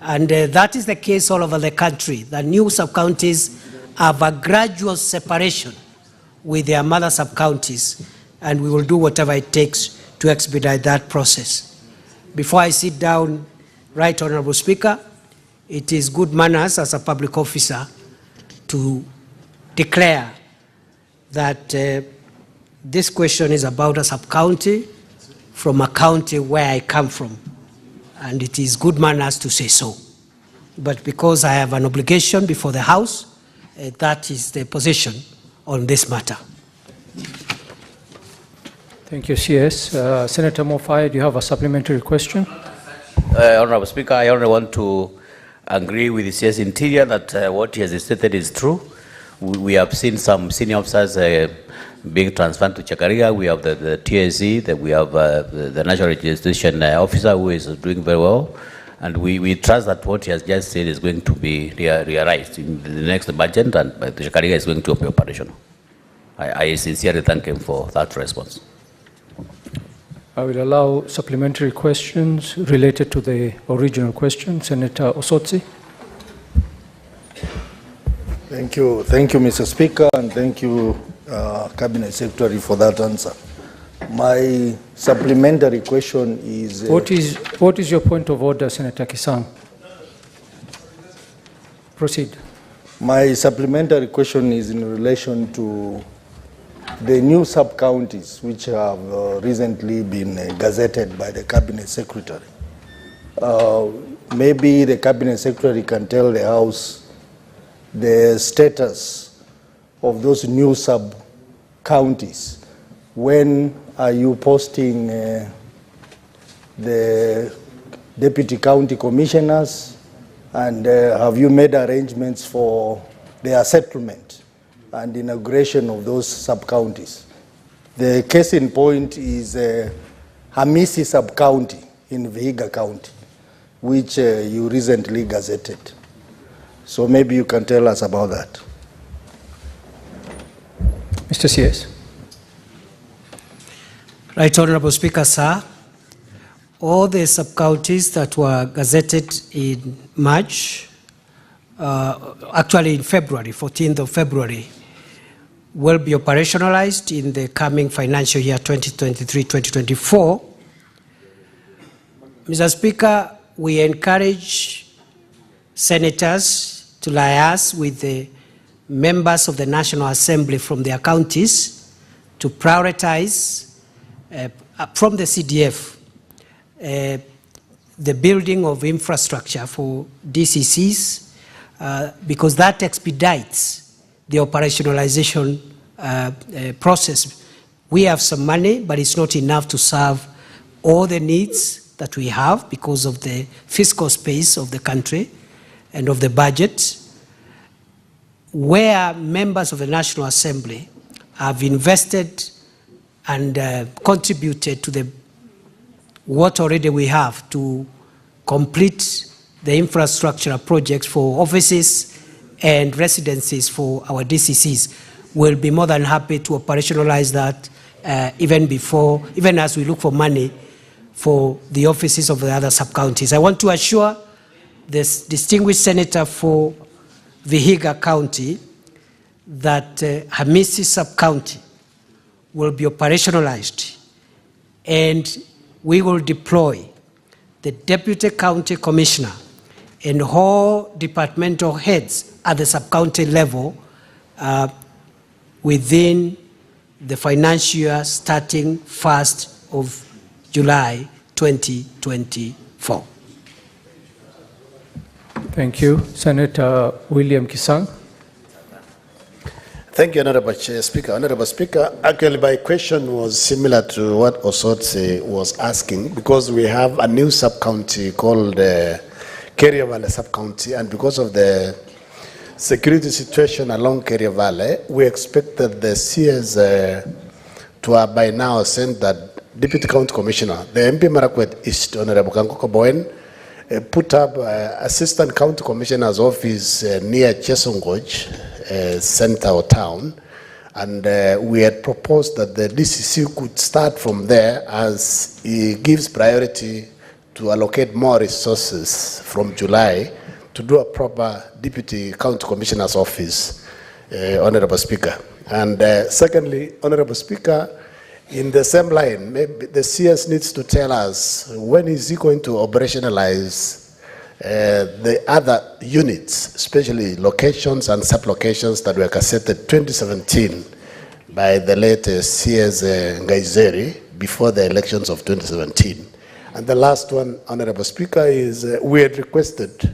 And that is the case all over the country. The new sub-counties have a gradual separation with their mother sub-counties, and we will do whatever it takes to expedite that process. Before I sit down, Right Honorable Speaker, it is good manners as a public officer to declare that this question is about a sub-county from a county where I come from, and it is good manners to say so. But because I have an obligation before the House, that is the position on this matter. Thank you, CS. Senator Mofai, do you have a supplementary question? Honorable Speaker, I only want to agree with the CS Interior that what he has stated is true. We have seen some senior officers being transferred to Chakariga. We have the TSC, we have the National Registration Officer who is doing very well. And we trust that what he has just said is going to be realized in the next budget, and the Chakariga is going to be operational. I sincerely thank him for that response. I will allow supplementary questions related to the original question. Senator Osotsi. Thank you, Mr. Speaker, and thank you, Cabinet Secretary, for that answer. My supplementary question is... What is your point of order, Senator Kisang? Proceed. My supplementary question is in relation to the new sub-counties which have recently been gazetted by the Cabinet Secretary. Maybe the Cabinet Secretary can tell the House the status of those new sub-counties. When are you posting the deputy county commissioners, and have you made arrangements for their settlement and inauguration of those sub-counties? The case in point is Hamisi sub-county in Vihiga County, which you recently gazetted. So maybe you can tell us about that. Mr. CS. Right Honorable Speaker, sir. All the sub-counties that were gazetted in March, actually in February, 14th of February, will be operationalized in the coming financial year 2023-2024. Mr. Speaker, we encourage senators to liaise with the members of the National Assembly from their counties to prioritize from the CDF the building of infrastructure for DCCs because that expedites the operationalization process. We have some money, but it's not enough to serve all the needs that we have because of the fiscal space of the country and of the budget. Where members of the National Assembly have invested and contributed to what already we have to complete the infrastructure projects for offices and residencies for our DCCs. We'll be more than happy to operationalize that even as we look for money for the offices of the other sub-counties. I want to assure this distinguished senator for Vihiga County that Hamisi sub-county will be operationalized, and we will deploy the deputy county commissioner and all departmental heads at the sub-county level within the financial year starting 1st of July 2024. Thank you. Senator William Kisang. Thank you, Honorable Speaker. Honorable Speaker, actually my question was similar to what Osotsi was asking, because we have a new sub-county called Keria Valley sub-county, and because of the security situation along Keria Valley, we expect that the CS to have by now sent that Deputy County Commissioner, the MP Marakwet East, Honorable Kankoko Bowen, put up Assistant County Commissioner's office near Chesongoj center or town, and we had proposed that the DCC could start from there, as he gives priority to allocate more resources from July to do a proper Deputy County Commissioner's office, Honorable Speaker. And secondly, Honorable Speaker, in the same line, maybe the CS needs to tell us when is he going to operationalize the other units, especially locations and sub-locations that were cassetted 2017 by the late CS Ngaizeri before the elections of 2017. And the last one, Honorable Speaker, is we had requested,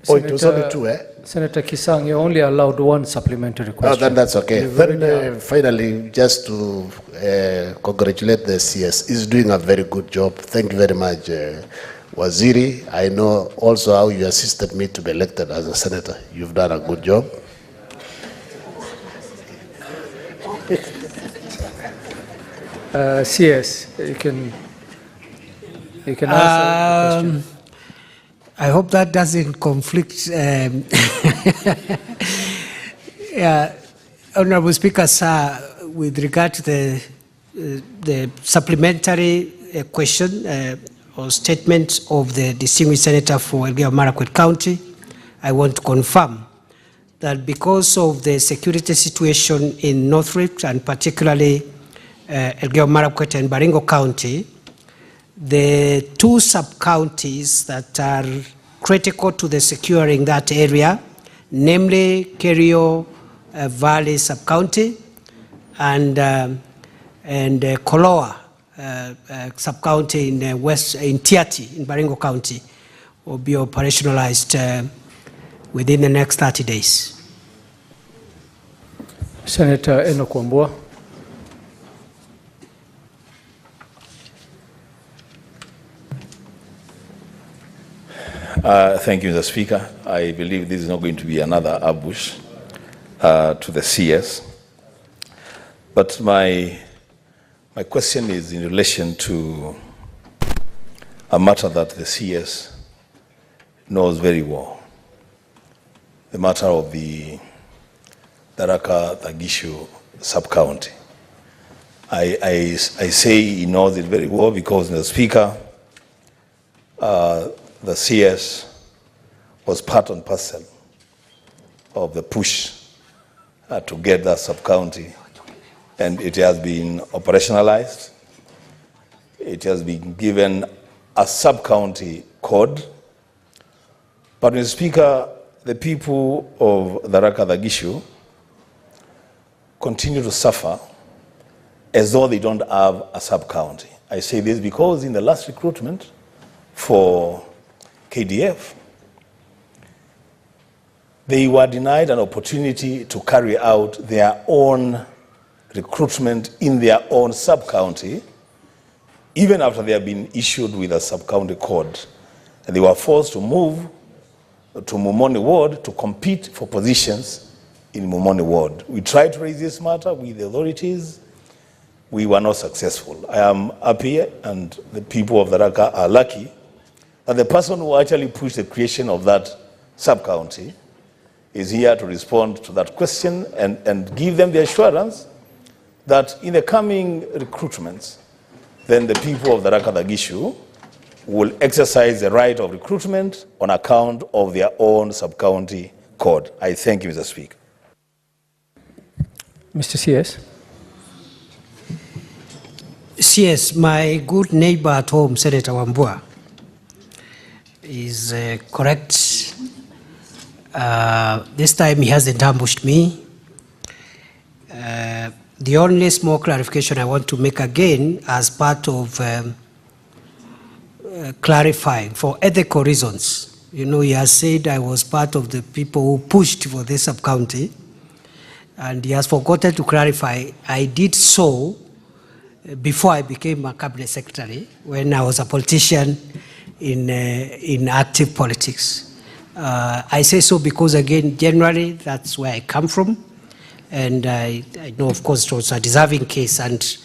it was only two, Senator Kisang, you're only allowed one supplementary question. Oh, then that's okay. Then finally, just to congratulate the CS, he's doing a very good job. Thank you very much, Waziri. I know also how you assisted me to be elected as a senator. You've done a good job. CS, you can answer the question. I hope that doesn't conflict. Yeah, Honorable Speaker, sir, with regard to the supplementary question or statement of the distinguished senator for Elgeyo Marakwet County, I want to confirm that because of the security situation in North Rift and particularly Elgeyo Marakwet and Baringo County, the two sub-counties that are critical to the securing that area, namely Kerio Valley sub-county and Koloa sub-county in Tiati in Baringo County, will be operationalized within the next 30 days. Senator Enoch Wambua. Thank you, Mr. Speaker. I believe this is not going to be another ambush to the CS. But my question is in relation to a matter that the CS knows very well, the matter of the Tharaka-Tagishu sub-county. I say he knows it very well because, Mr. Speaker, the CS was part and parcel of the push to get that sub-county, and it has been operationalized. It has been given a sub-county code. But, Mr. Speaker, the people of Tharaka-Tagishu continue to suffer as though they don't have a sub-county. I say this because in the last recruitment for KDF, they were denied an opportunity to carry out their own recruitment in their own sub-county, even after they have been issued with a sub-county code. And they were forced to move to Mumoni Ward to compete for positions in Mumoni Ward. We tried to raise this matter with the authorities. We were not successful. I am happy, and the people of Tharaka are lucky, that the person who actually pushed the creation of that sub-county is here to respond to that question and give them the assurance that in the coming recruitments, then the people of Tharaka-Tagishu will exercise the right of recruitment on account of their own sub-county code. I thank you, Mr. Speaker. Mr. CS. CS, my good neighbor at home, Senator Wambua, is correct. This time he hasn't ambushed me. The only small clarification I want to make again as part of clarifying for ethical reasons. You know, he has said I was part of the people who pushed for this sub-county. and he has forgotten to clarify, I did so before I became a cabinet secretary, when I was a politician in active politics. I say so because, again, generally, that's where I come from. And I know, of course, it was a deserving case. And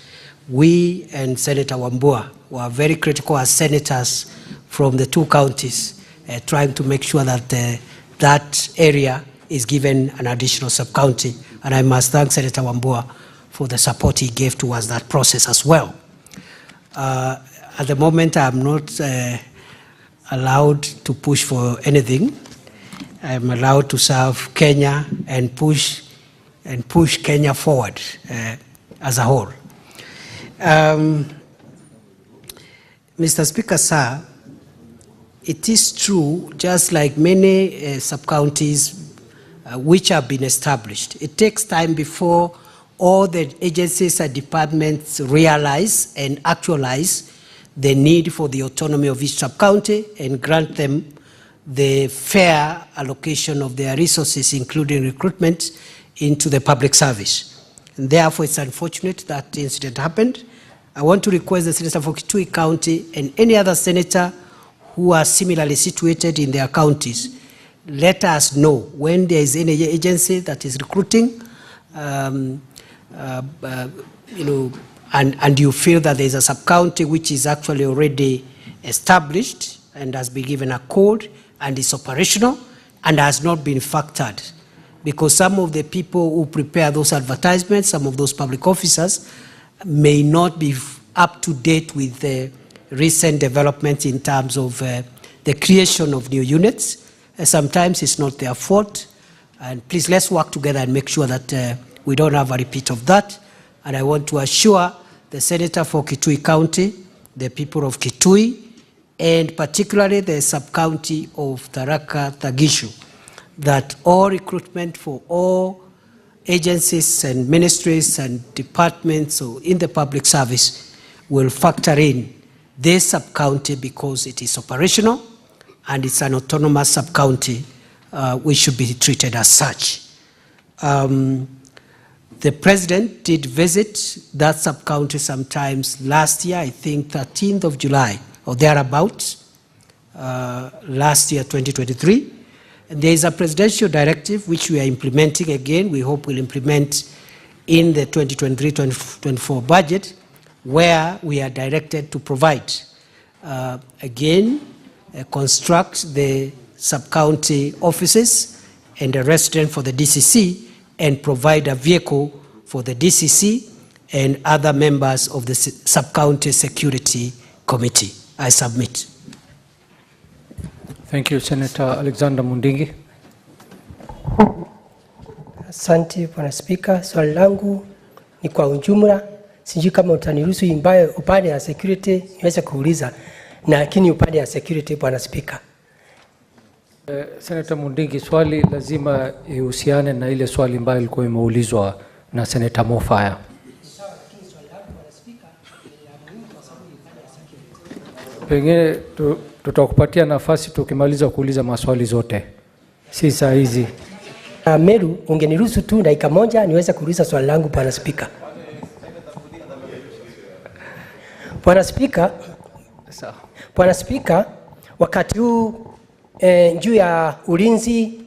we and Senator Wambua were very critical as senators from the two counties, trying to make sure that that area is given an additional sub-county. And I must thank Senator Wambua for the support he gave towards that process as well. At the moment, I'm not allowed to push for anything. I'm allowed to serve Kenya and push Kenya forward as a whole. Mr. Speaker, sir, it is true, just like many sub-counties which have been established, it takes time before all the agencies and departments realize and actualize the need for the autonomy of each sub-county and grant them the fair allocation of their resources, including recruitment, into the public service. And therefore, it's unfortunate that the incident happened. I want to request the Senator for Kitui County and any other senator who are similarly situated in their counties, let us know when there is any agency that is recruiting, and you feel that there is a sub-county which is actually already established and has been given a code and is operational and has not been factored. Because some of the people who prepare those advertisements, some of those public officers, may not be up to date with the recent developments in terms of the creation of new units. Sometimes it's not their fault. And please, let's work together and make sure that we don't have a repeat of that. And I want to assure the Senator for Kitui County, the people of Kitui, and particularly the sub-county of Tharaka Tagishu, that all recruitment for all agencies and ministries and departments or in the public service will factor in this sub-county because it is operational and it's an autonomous sub-county. We should be treated as such. The President did visit that sub-county sometimes last year, I think 13th of July or thereabouts, last year, 2023. And there is a presidential directive which we are implementing again, we hope we'll implement in the 2023-2024 budget, where we are directed to provide, construct the sub-county offices and a resident for the DCC and provide a vehicle for the DCC and other members of the sub-county security committee. I submit. Thank you, Senator Alexander Mundingi. Asante, Bwana Spika. Swali langu ni kwa ujumla. Sijui kama utaniruhusu imbaye upande ya security niweze kuuliza, lakini upande ya security, Bwana Spika. Senator Mundingi, swali lazima ihusiane na ile swali ambayo ilikuwa imeulizwa na Senator Mofaya. Pengine tutakupatia nafasi tukimaliza kuuliza maswali zote. Si saa hizi. Meru, ungeniruhusu tu dakika moja niweze kuuliza swali langu, Bwana Spika. Bwana Spika, Bwana Spika, wakati huu juu ya ulinzi,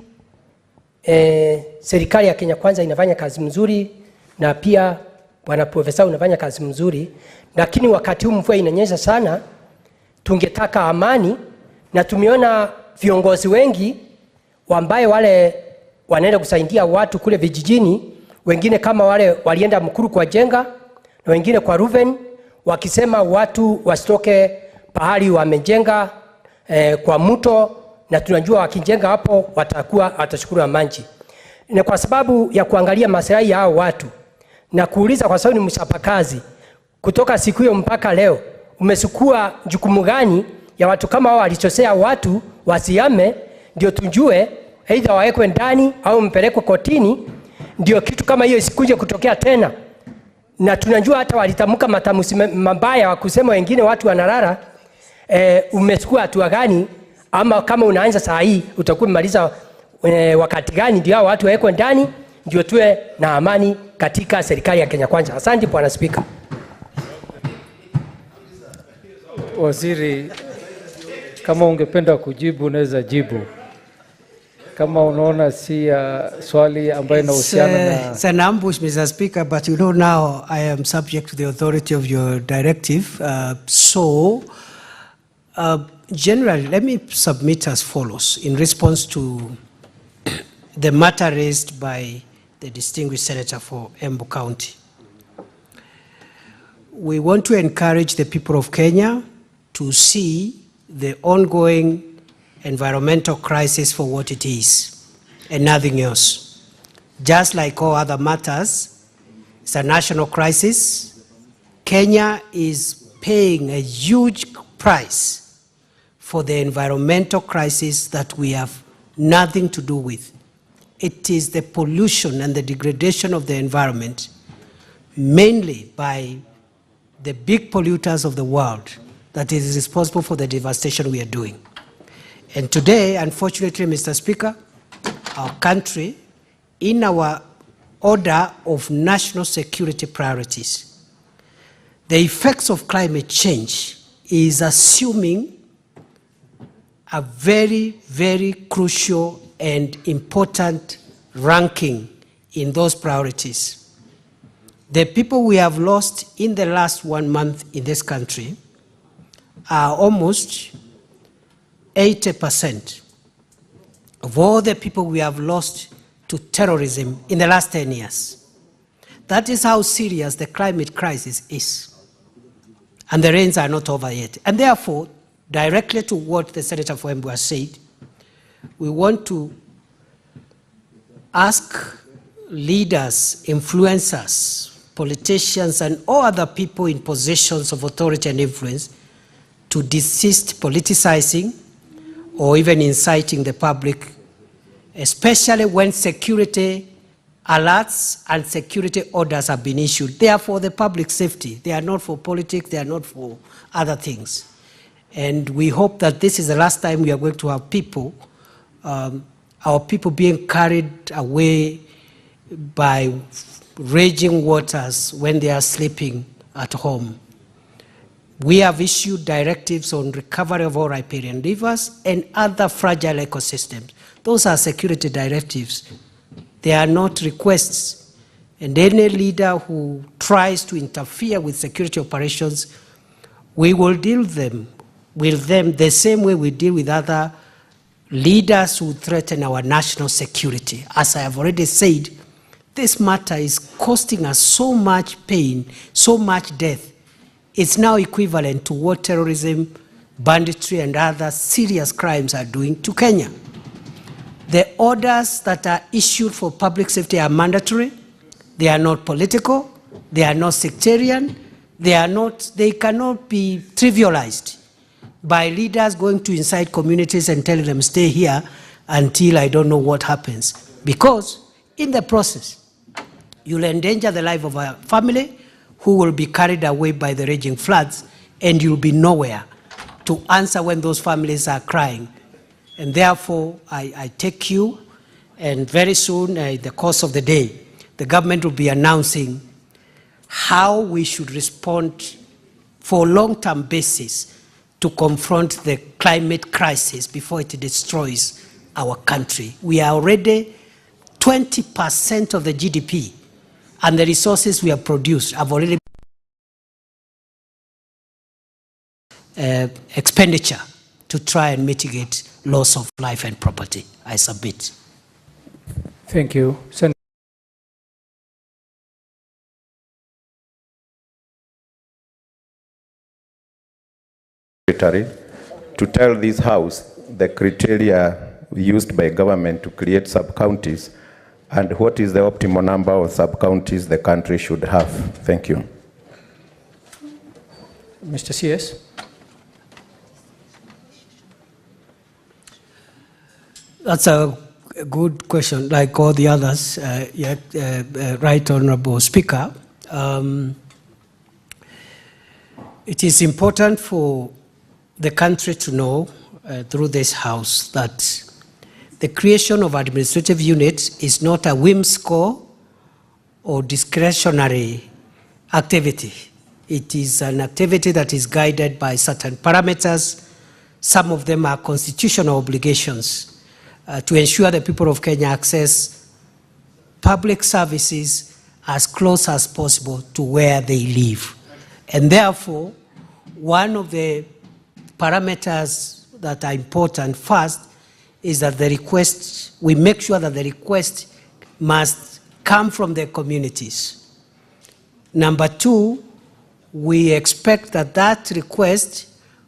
serikali ya Kenya Kwanza inafanya kazi mzuri na pia Bwana Profesa unafanya kazi mzuri, lakini wakati huu mvua inanyesha sana, tungetaka amani, na tumeona viongozi wengi ambaye wale wanaenda kusaidia watu kule vijijini, wengine kama wale walienda Mkuru kwa Jenga na wengine kwa Ruven, wakisema watu wasitoke pahali wamejenga kwa mto, na tunajua wakijenga hapo watashukuru maji. Na kwa sababu ya kuangalia maslahi ya hao watu na kuuliza, kwa sababu ni mchapakazi, kutoka siku hiyo mpaka leo umesukua jukumu gani ya watu kama hao walichosea watu wasiame, ndio tujue aidha wawekwe ndani au mpelekwe kotini, ndio kitu kama hiyo isikuje kutokea tena. Na tunajua hata walitamka matamuzi mabaya wa kusema wengine watu wanalala. Umesukua hatua gani, ama kama unaanza saa hii utakuwa umaliza wakati gani ndio watu wawekwe ndani, ndio tuwe na amani katika serikali ya Kenya Kwanza. Asante Bwana Spika. Waziri, kama ungependa kujibu unaweza jibu. Kama unaona si swali ambayo inahusiana na... It's an ambush, Mr. Speaker, but you know now I am subject to the authority of your directive. Generally, let me submit as follows in response to the matter raised by the distinguished senator for Embu County. We want to encourage the people of Kenya to see the ongoing environmental crisis for what it is and nothing else. Just like all other matters, it's a national crisis. Kenya is paying a huge price for the environmental crisis that we have nothing to do with. It is the pollution and the degradation of the environment, mainly by the big polluters of the world, that is responsible for the devastation we are doing. And today, unfortunately, Mr. Speaker, our country, in our order of national security priorities, the effects of climate change is assuming a very, very crucial and important ranking in those priorities. The people we have lost in the last 1 month in this country are almost 80% of all the people we have lost to terrorism in the last 10 years. That is how serious the climate crisis is. And the rains are not over yet. And therefore, directly to what the Senator for Embu has said, we want to ask leaders, influencers, politicians, and all other people in positions of authority and influence to desist politicizing or even inciting the public, especially when security alerts and security orders have been issued. They are for the public safety. They are not for politics. They are not for other things. And we hope that this is the last time we are going to have people, our people being carried away by raging waters when they are sleeping at home. We have issued directives on recovery of all riparian rivers and other fragile ecosystems. Those are security directives. They are not requests. And any leader who tries to interfere with security operations, we will deal with them the same way we deal with other leaders who threaten our national security. As I have already said, this matter is costing us so much pain, so much death. It's now equivalent to what terrorism, banditry, and other serious crimes are doing to Kenya. The orders that are issued for public safety are mandatory. They are not political. They are not sectarian. They cannot be trivialized by leaders going to inside communities and telling them, stay here until I don't know what happens. Because in the process, you'll endanger the life of a family who will be carried away by the raging floods, and you'll be nowhere to answer when those families are crying. And therefore, I take you, and very soon, in the course of the day, the government will be announcing how we should respond for a long-term basis to confront the climate crisis before it destroys our country. We are already 20% of the GDP, and the resources we have produced have already expenditure to try and mitigate loss of life and property. I submit. Thank you. To tell this House the criteria used by government to create sub-counties and what is the optimal number of sub-counties the country should have. Thank you. Mr. CS. That's a good question, like all the others. Right Honorable Speaker. It is important for the country to know through this House that the creation of administrative units is not a whimsical or discretionary activity. It is an activity that is guided by certain parameters. Some of them are constitutional obligations to ensure the people of Kenya access public services as close as possible to where they live. And therefore, one of the parameters that are important first is that the request, we make sure that the request must come from the communities. Number two, we expect that that request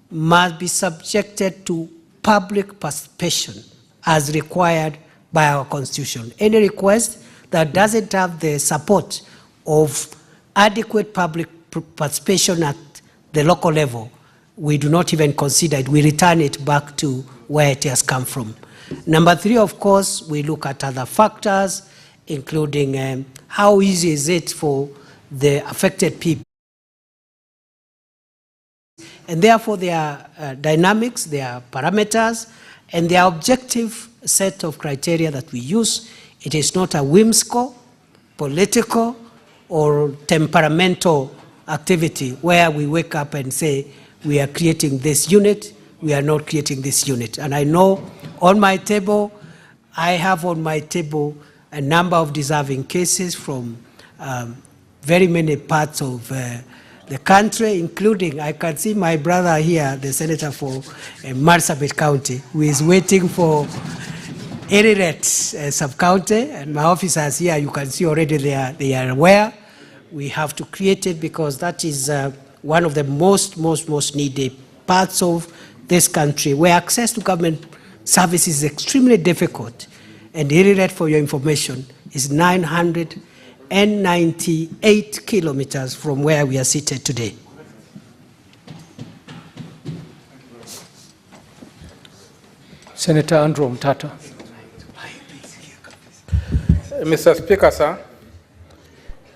must be subjected to public participation as required by our constitution. Any request that doesn't have the support of adequate public participation at the local level, we do not even consider it. We return it back to where it has come from. Number three, of course, we look at other factors, including how easy is it for the affected people. And therefore, there are dynamics, there are parameters, and there are objective set of criteria that we use. It is not a whimsical, political, or temperamental activity where we wake up and say, we are creating this unit, we are not creating this unit. And I know on my table, I have on my table a number of deserving cases from very many parts of the country, including, I can see my brother here, the senator for Marsabit County, who is waiting for Eriret sub-county, and my officers here, you can see already they are aware. We have to create it because that is one of the most needed parts of this country where access to government services is extremely difficult. And Eriret, for your information, is 998 kilometers from where we are seated today. Senator Andrew Mtata. Mr. Speaker, sir,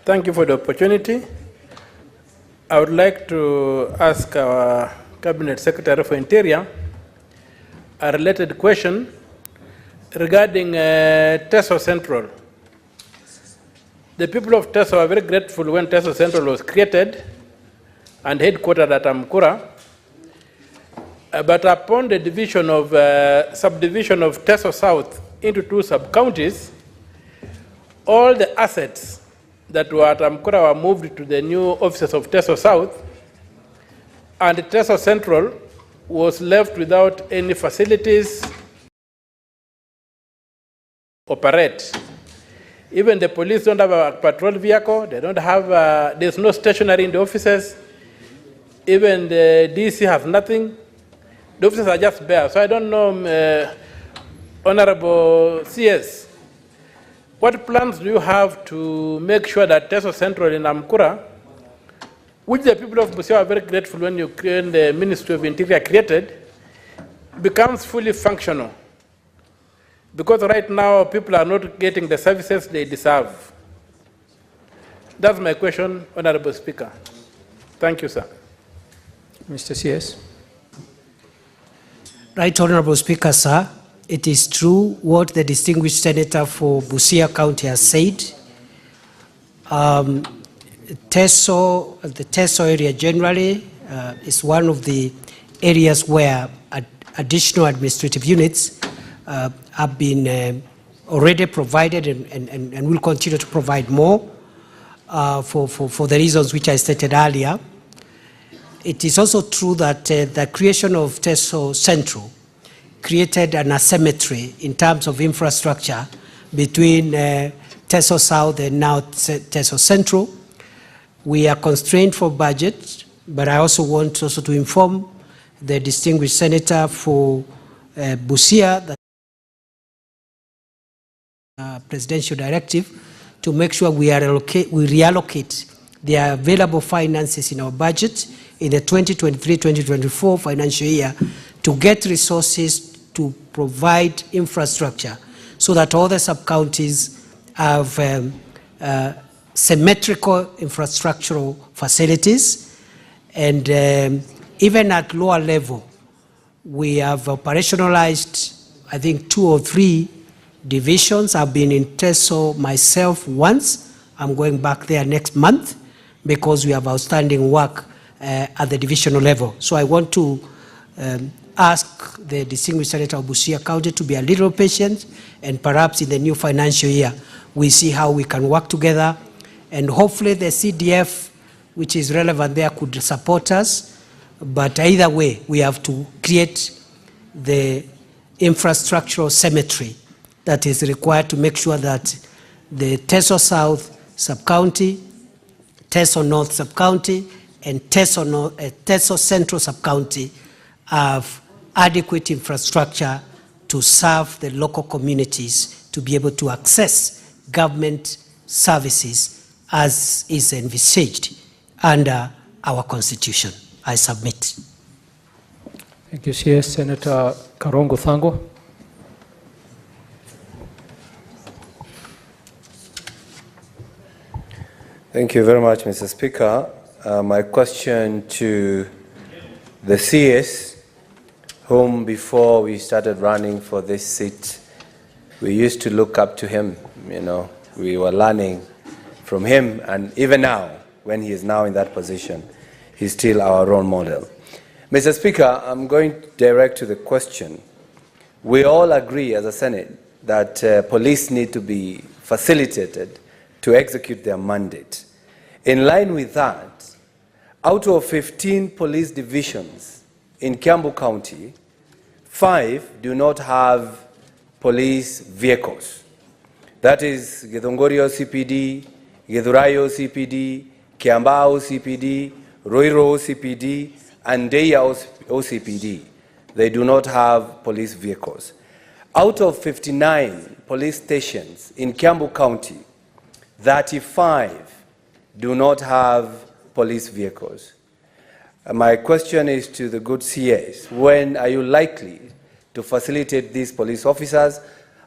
thank you for the opportunity. I would like to ask our Cabinet Secretary for Interior a related question regarding Teso Central. The people of Teso are very grateful when Teso Central was created and headquartered at Amkura. But upon the division of subdivision of Teso South into 2 sub-counties, all the assets that were at Amkura were moved to the new offices of Teso South, and Teso Central was left without any facilities operate. Even the police don't have a patrol vehicle, they don't have, there's no stationery in the offices. Even the DC has nothing. The offices are just bare. So I don't know, Honorable CS, what plans do you have to make sure that Teso Central in Amkura, which the people of Busia are very grateful when you create the Ministry of Interior created, becomes fully functional? Because right now people are not getting the services they deserve. That's my question, Honorable Speaker. Thank you, sir. Mr. CS. Right, Honorable Speaker, sir. It is true what the distinguished senator for Busia County has said. The Teso area generally is one of the areas where additional administrative units have been already provided and will continue to provide more for the reasons which I stated earlier. It is also true that the creation of Teso Central created an asymmetry in terms of infrastructure between Teso South and now Teso Central. We are constrained for budget, but I also want also to inform the distinguished senator for Busia that presidential directive to make sure we reallocate the available finances in our budget in the 2023-2024 financial year to get resources to provide infrastructure so that all the sub-counties have symmetrical infrastructural facilities. And even at lower level, we have operationalized I think 2 or 3 divisions. I've been in Teso myself once. I'm going back there next month because we have outstanding work at the divisional level. So I want to ask the distinguished Senator of Busia County to be a little patient, and perhaps in the new financial year, we see how we can work together, and hopefully the CDF, which is relevant there, could support us. But either way, we have to create the infrastructural symmetry that is required to make sure that the Teso South Sub-County, Teso North Sub-County, and Teso Central Sub-County have adequate infrastructure to serve the local communities to be able to access government services as is envisaged under our Constitution. I submit. Thank you, CS. Senator Karongo Thango. Thank you very much, Mr. Speaker. My question to the CS, whom before we started running for this seat, we used to look up to him. You know, we were learning from him, and even now, when he is now in that position, he's still our role model. Mr. Speaker, I'm going direct to the question. We all agree as a Senate that police need to be facilitated to execute their mandate. In line with that, out of 15 police divisions in Kiambu County, 5 do not have police vehicles. That is Githongorio CPD, Githurayo CPD, Kiambao CPD, Roiro CPD, and Deya OCPD. They do not have police vehicles. Out of 59 police stations in Kiambu County, 35 do not have police vehicles. My question is to the good CS, when are you likely to facilitate these police officers,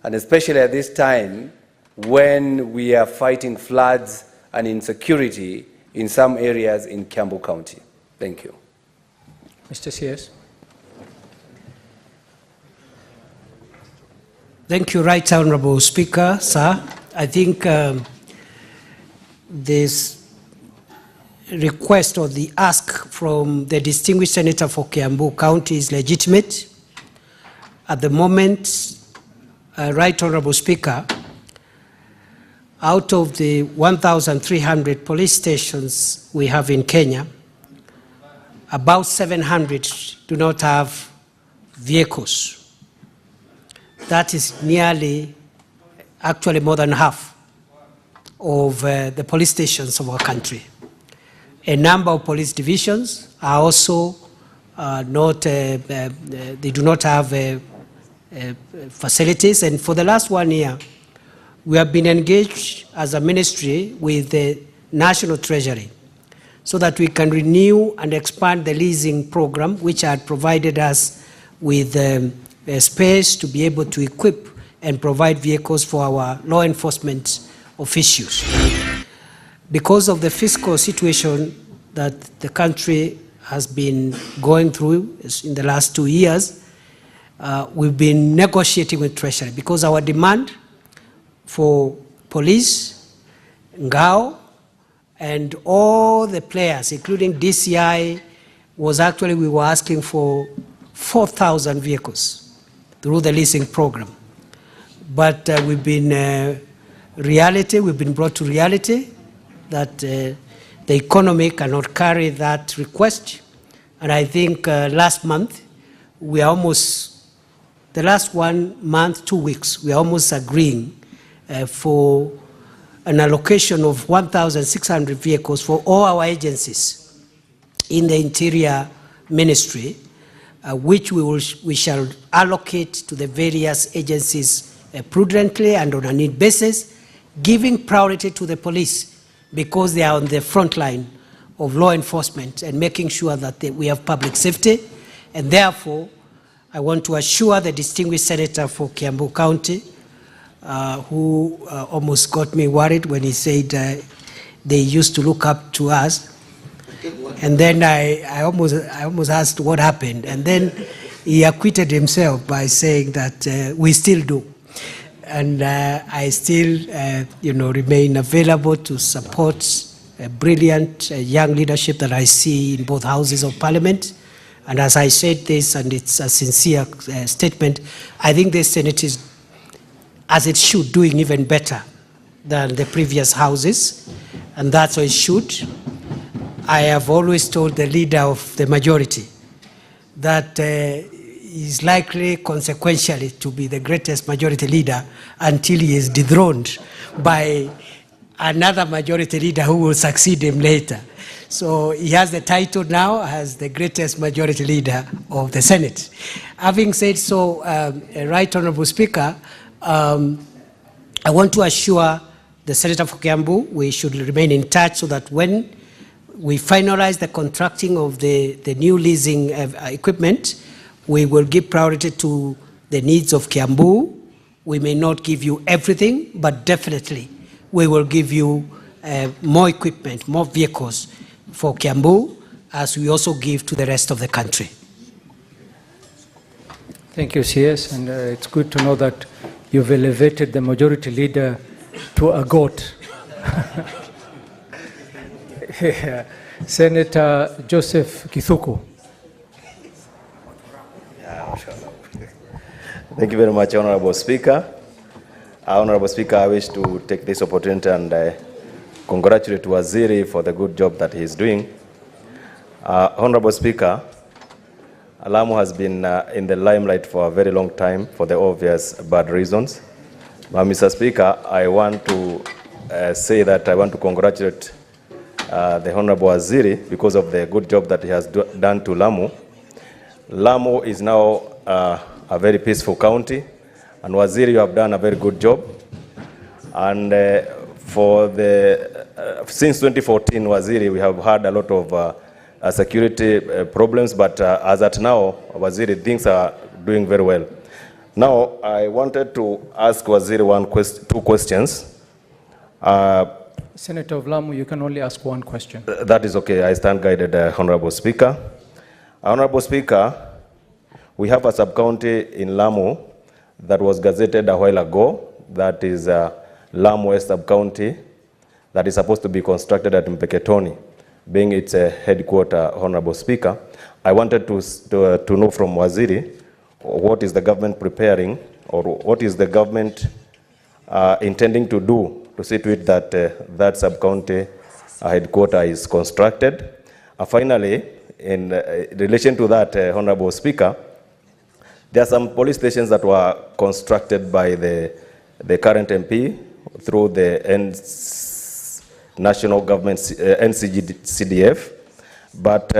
and especially at this time when we are fighting floods and insecurity in some areas in Kiambu County? Thank you. Mr. CS. Thank you, Right Honorable Speaker, sir. I think this request or the ask from the distinguished senator for Kiambu County is legitimate. At the moment, Right Honorable Speaker, out of the 1,300 police stations we have in Kenya, about 700 do not have vehicles. That is nearly, actually more than half of the police stations of our country. A number of police divisions are also they do not have facilities. And for the last 1 year, we have been engaged as a ministry with the National Treasury so that we can renew and expand the leasing program, which had provided us with space to be able to equip and provide vehicles for our law enforcement officials. Because of the fiscal situation that the country has been going through in the last 2 years, we've been negotiating with Treasury because our demand for police, Ngao, and all the players, including DCI, was actually we were asking for 4,000 vehicles through the leasing program. But we've been brought to reality that the economy cannot carry that request. And I think last month, we are almost, the last 1 month, 2 weeks, we are almost agreeing for an allocation of 1,600 vehicles for all our agencies in the Interior Ministry, which we shall allocate to the various agencies prudently and on a need basis, giving priority to the police because they are on the front line of law enforcement and making sure that we have public safety. And therefore, I want to assure the distinguished senator for Kiambu County, who almost got me worried when he said they used to look up to us. And then I almost asked what happened. And then he acquitted himself by saying that we still do. And I still, remain available to support a brilliant young leadership that I see in both houses of parliament. And as I said this, and it's a sincere statement, I think the Senate is, as it should, doing even better than the previous houses, and that's what it should. I have always told the leader of the majority that he's likely, consequentially, to be the greatest majority leader until he is dethroned by another majority leader who will succeed him later. So he has the title now as the greatest majority leader of the Senate. Having said so, Right Honorable Speaker, I want to assure the Senator for Kiambu we should remain in touch so that when we finalize the contracting of the new leasing equipment, we will give priority to the needs of Kiambu. We may not give you everything, but definitely we will give you more equipment, more vehicles for Kiambu, as we also give to the rest of the country. Thank you, CS, and it's good to know that you've elevated the majority leader to a goat. Yeah. Senator Joseph Kithuku. Thank you very much, Honorable Speaker. Honorable Speaker, I wish to take this opportunity and congratulate Waziri for the good job that he is doing. Honorable Speaker, Lamu has been in the limelight for a very long time for the obvious bad reasons. But Mr. Speaker, I want to say that I want to congratulate the Honorable Waziri because of the good job that he has done to Lamu. Lamu is now a very peaceful county, and Waziri, you have done a very good job. And for the since 2014, Waziri, we have had a lot of security problems, but as at now, Waziri, things are doing very well. Now, I wanted to ask Waziri two questions. Senator of Lamu, you can only ask one question. That is okay. I stand guided, Honorable Speaker. Honorable Speaker, we have a sub-county in Lamu that was gazetted a while ago. That is Lamu West sub-county that is supposed to be constructed at Mpeketoni, being its headquarter, Honorable Speaker. I wanted to know from Waziri, what is the government preparing, or what is the government intending to do to see to it that that sub-county headquarter is constructed. Finally, in relation to that, Honorable Speaker, there are some police stations that were constructed by the current MP through the national government, NCDF, but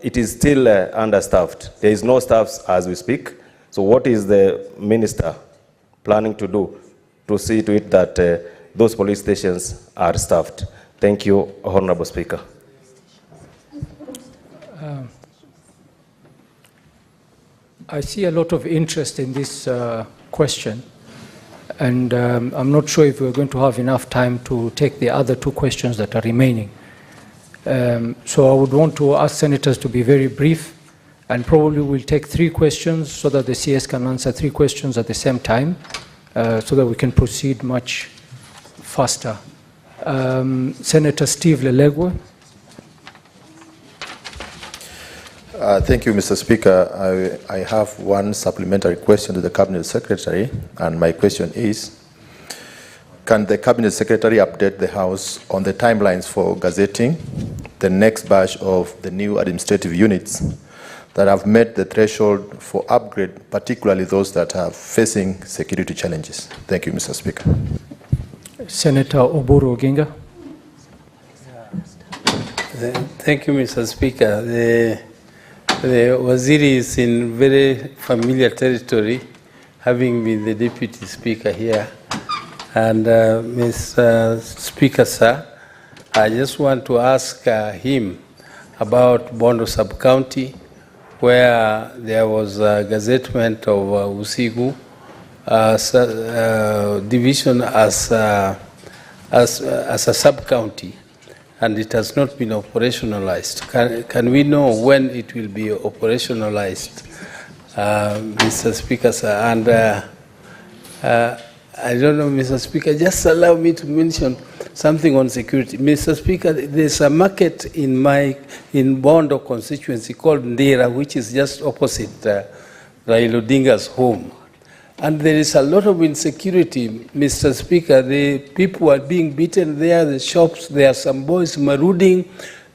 it is still understaffed. There is no staff as we speak. So what is the minister planning to do to see to it that those police stations are staffed? Thank you, Honorable Speaker. I see a lot of interest in this question, and I'm not sure if we're going to have enough time to take the other two questions that are remaining. So I would want to ask senators to be very brief, and probably we'll take 3 questions so that the CS can answer 3 questions at the same time, so that we can proceed much faster. Senator Steve Lelegwe. Thank you, Mr. Speaker. I have one supplementary question to the Cabinet Secretary, and my question is, can the Cabinet Secretary update the House on the timelines for gazetting the next batch of the new administrative units that have met the threshold for upgrade, particularly those that are facing security challenges? Thank you, Mr. Speaker. Senator Oburu Oginga. Thank you, Mr. Speaker. The Waziri is in very familiar territory, having been the Deputy Speaker here. And Mr. Speaker, sir, I just want to ask him about Bondo Sub-County, where there was a gazettement of Usigu division as a sub-county. and it has not been operationalized. Can we know when it will be operationalized, Mr. Speaker, sir? And I don't know, Mr. Speaker, just allow me to mention something on security. Mr. Speaker, there's a market in Bondo constituency called Ndera, which is just opposite Raila Odinga's home. And there is a lot of insecurity, Mr. Speaker. The people are being beaten there, the shops, there are some boys marauding,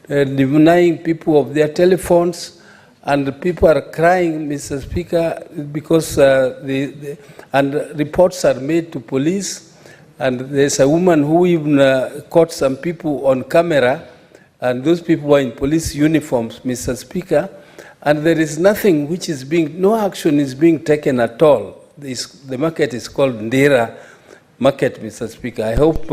denying people of their telephones, and people are crying, Mr. Speaker, because and reports are made to police, and there's a woman who even caught some people on camera, and those people were in police uniforms, Mr. Speaker, and there is nothing which is no action is being taken at all. The market is called Ndera Market, Mr. Speaker. I hope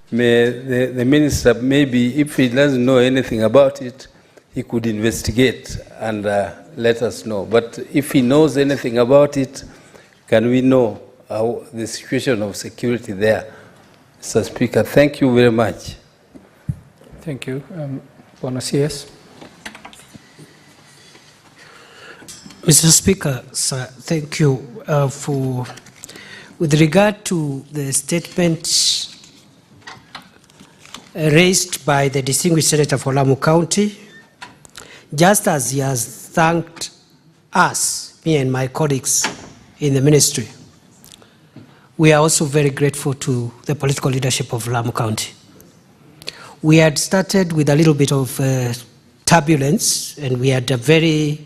the minister, maybe if he doesn't know anything about it, he could investigate and let us know. But if he knows anything about it, can we know the situation of security there? Mr. Speaker, thank you very much. Thank you. Bwana CS. Mr. Speaker, sir, thank you with regard to the statement raised by the distinguished senator for Lamu County. Just as he has thanked us, me and my colleagues in the ministry, we are also very grateful to the political leadership of Lamu County. We had started with a little bit of turbulence, and we had a very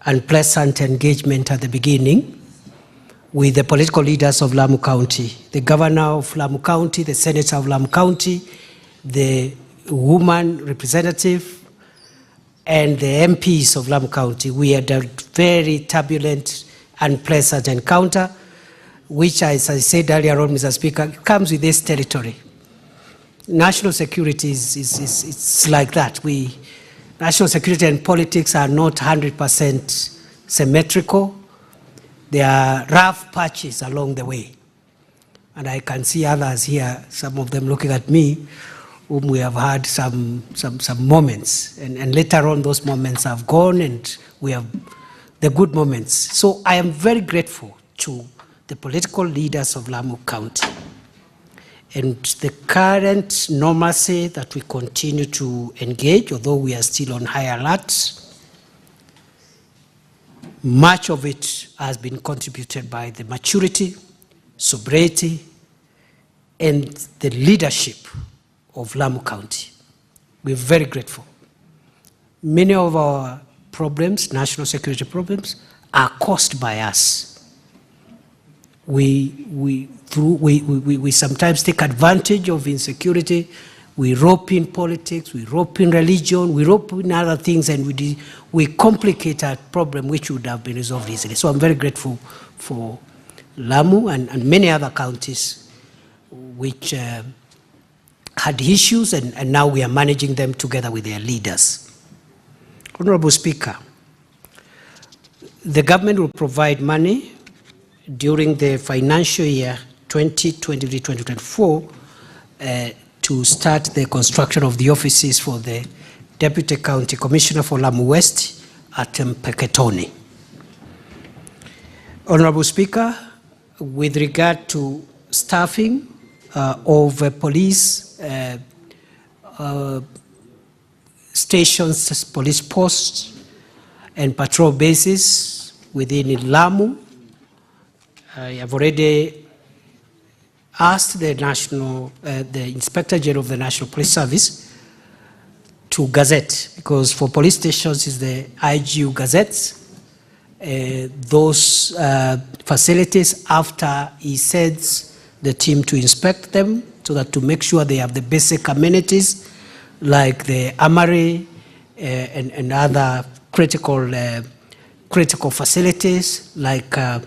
unpleasant engagement at the beginning with the political leaders of Lamu County, the governor of Lamu County, the senator of Lamu County, the woman representative, and the MPs of Lamu County. We had a very turbulent, unpleasant encounter, which, as I said earlier on, Mr. Speaker, comes with this territory. National security it's like that. National security and politics are not 100% symmetrical. There are rough patches along the way. And I can see others here, some of them looking at me, whom we have had some moments. And later on, those moments have gone, and we have the good moments. So I am very grateful to the political leaders of Lamu County. And the current normalcy that we continue to engage, although we are still on high alert, much of it has been contributed by the maturity, sobriety, and the leadership of Lamu County. We're very grateful. Many of our problems, national security problems, are caused by us. We sometimes take advantage of insecurity. We rope in politics, we rope in religion, we rope in other things, and we complicate a problem which would have been resolved easily. So I'm very grateful for Lamu and many other counties which had issues, and now we are managing them together with their leaders. Honorable Speaker, the government will provide money during the financial year 2023-2024 to start the construction of the offices for the Deputy County Commissioner for Lamu West at Mpeketoni. Honorable Speaker, with regard to staffing of police stations, police posts, and patrol bases within Lamu, I have already asked the Inspector General of the National Police Service to gazette, because for police stations is the IGU gazettes, those facilities after he sends the team to inspect them, so that to make sure they have the basic amenities like the armory and other critical facilities like a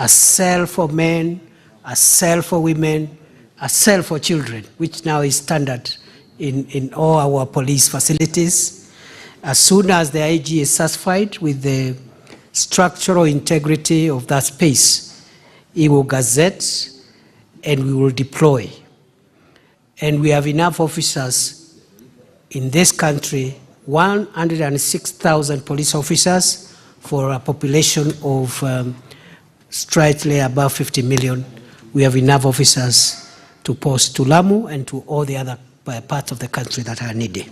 cell for men, a cell for women, a cell for children, which now is standard in all our police facilities. As soon as the IG is satisfied with the structural integrity of that space, he will gazette and we will deploy. And we have enough officers in this country 106,000 police officers for a population of slightly above 50 million. We have enough officers to post to Lamu and to all the other parts of the country that are needy.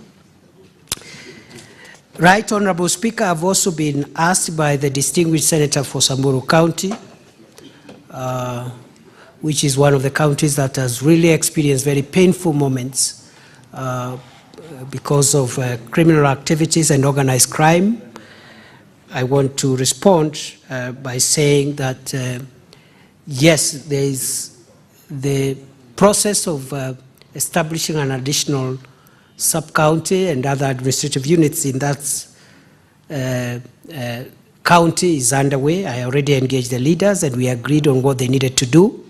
Right Honorable Speaker, I've also been asked by the distinguished Senator for Samburu County, which is one of the counties that has really experienced very painful moments because of criminal activities and organized crime. I want to respond by saying that yes, there is the process of establishing an additional sub-county and other administrative units in that county is underway. I already engaged the leaders and we agreed on what they needed to do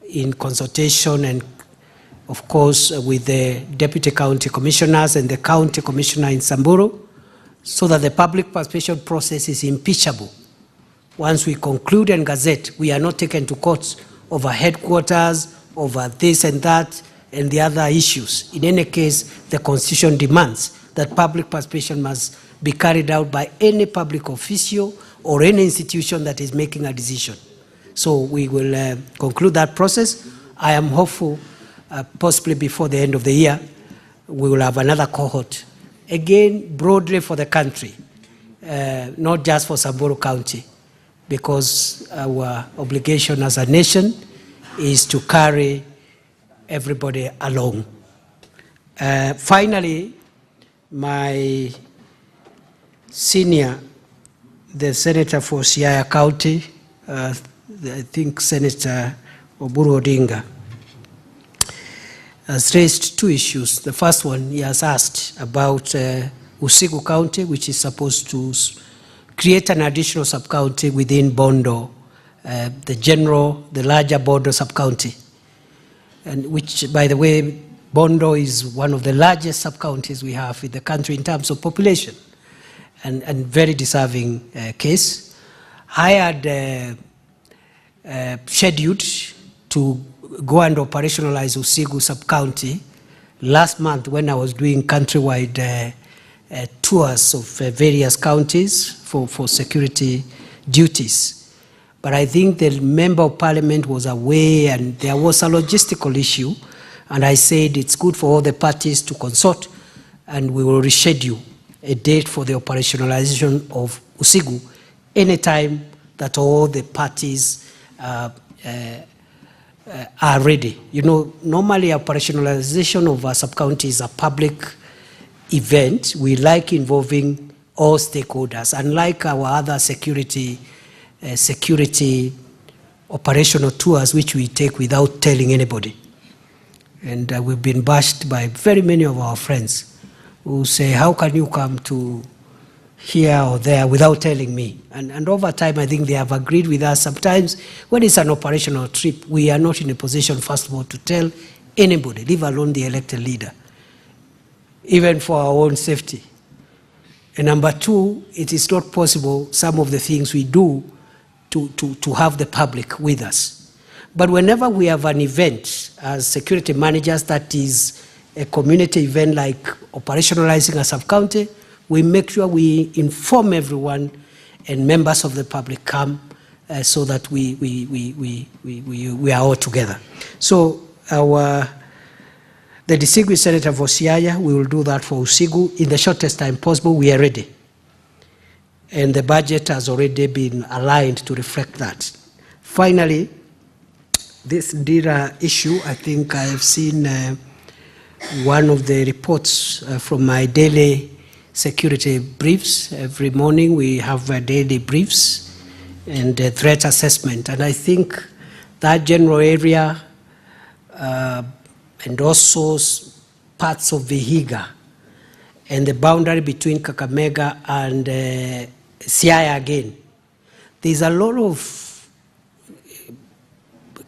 in consultation and of course with the deputy county commissioners and the county commissioner in Samburu, so that the public participation process is impeachable. Once we conclude and gazette, we are not taken to courts over headquarters, over this and that, and the other issues. In any case, the Constitution demands that public participation must be carried out by any public official or any institution that is making a decision. So we will conclude that process. I am hopeful, possibly before the end of the year, we will have another cohort, again, broadly for the country, not just for Samburu County, because our obligation as a nation is to carry everybody along. Finally, my senior, the Senator for Siaya County, I think Senator Oburu Odinga, has raised two issues. The first one, he has asked about Usigu County, which is supposed to create an additional sub-county within Bondo, the larger Bondo sub-county, and which, by the way, Bondo is one of the largest sub-counties we have in the country in terms of population, and very deserving case. I had scheduled to go and operationalize Usigu sub-county last month when I was doing countrywide tours of various counties for security duties. But I think the Member of Parliament was away and there was a logistical issue, and I said it's good for all the parties to consult and we will reschedule a date for the operationalization of Usigu anytime that all the parties are ready. You know, normally operationalization of a sub-county is a public event. We like involving all stakeholders, unlike our other security operational tours which we take without telling anybody. And we've been bashed by very many of our friends who say, how can you come to here or there without telling me? And over time, I think they have agreed with us. Sometimes when it's an operational trip, we are not in a position, first of all, to tell anybody, leave alone the elected leader, even for our own safety. And number two, it is not possible, some of the things we do, to have the public with us. But whenever we have an event as security managers that is a community event like operationalizing a sub-county, we make sure we inform everyone and members of the public come so that we are all together. So the distinguished Senator for Siaya, we will do that for Usigu in the shortest time possible. We are ready. And the budget has already been aligned to reflect that. Finally, this DIRA issue, I think I have seen one of the reports from my daily security briefs. Every morning we have daily briefs and threat assessment. And I think that general area and also parts of Vihiga and the boundary between Kakamega and Siaya again, there's a lot of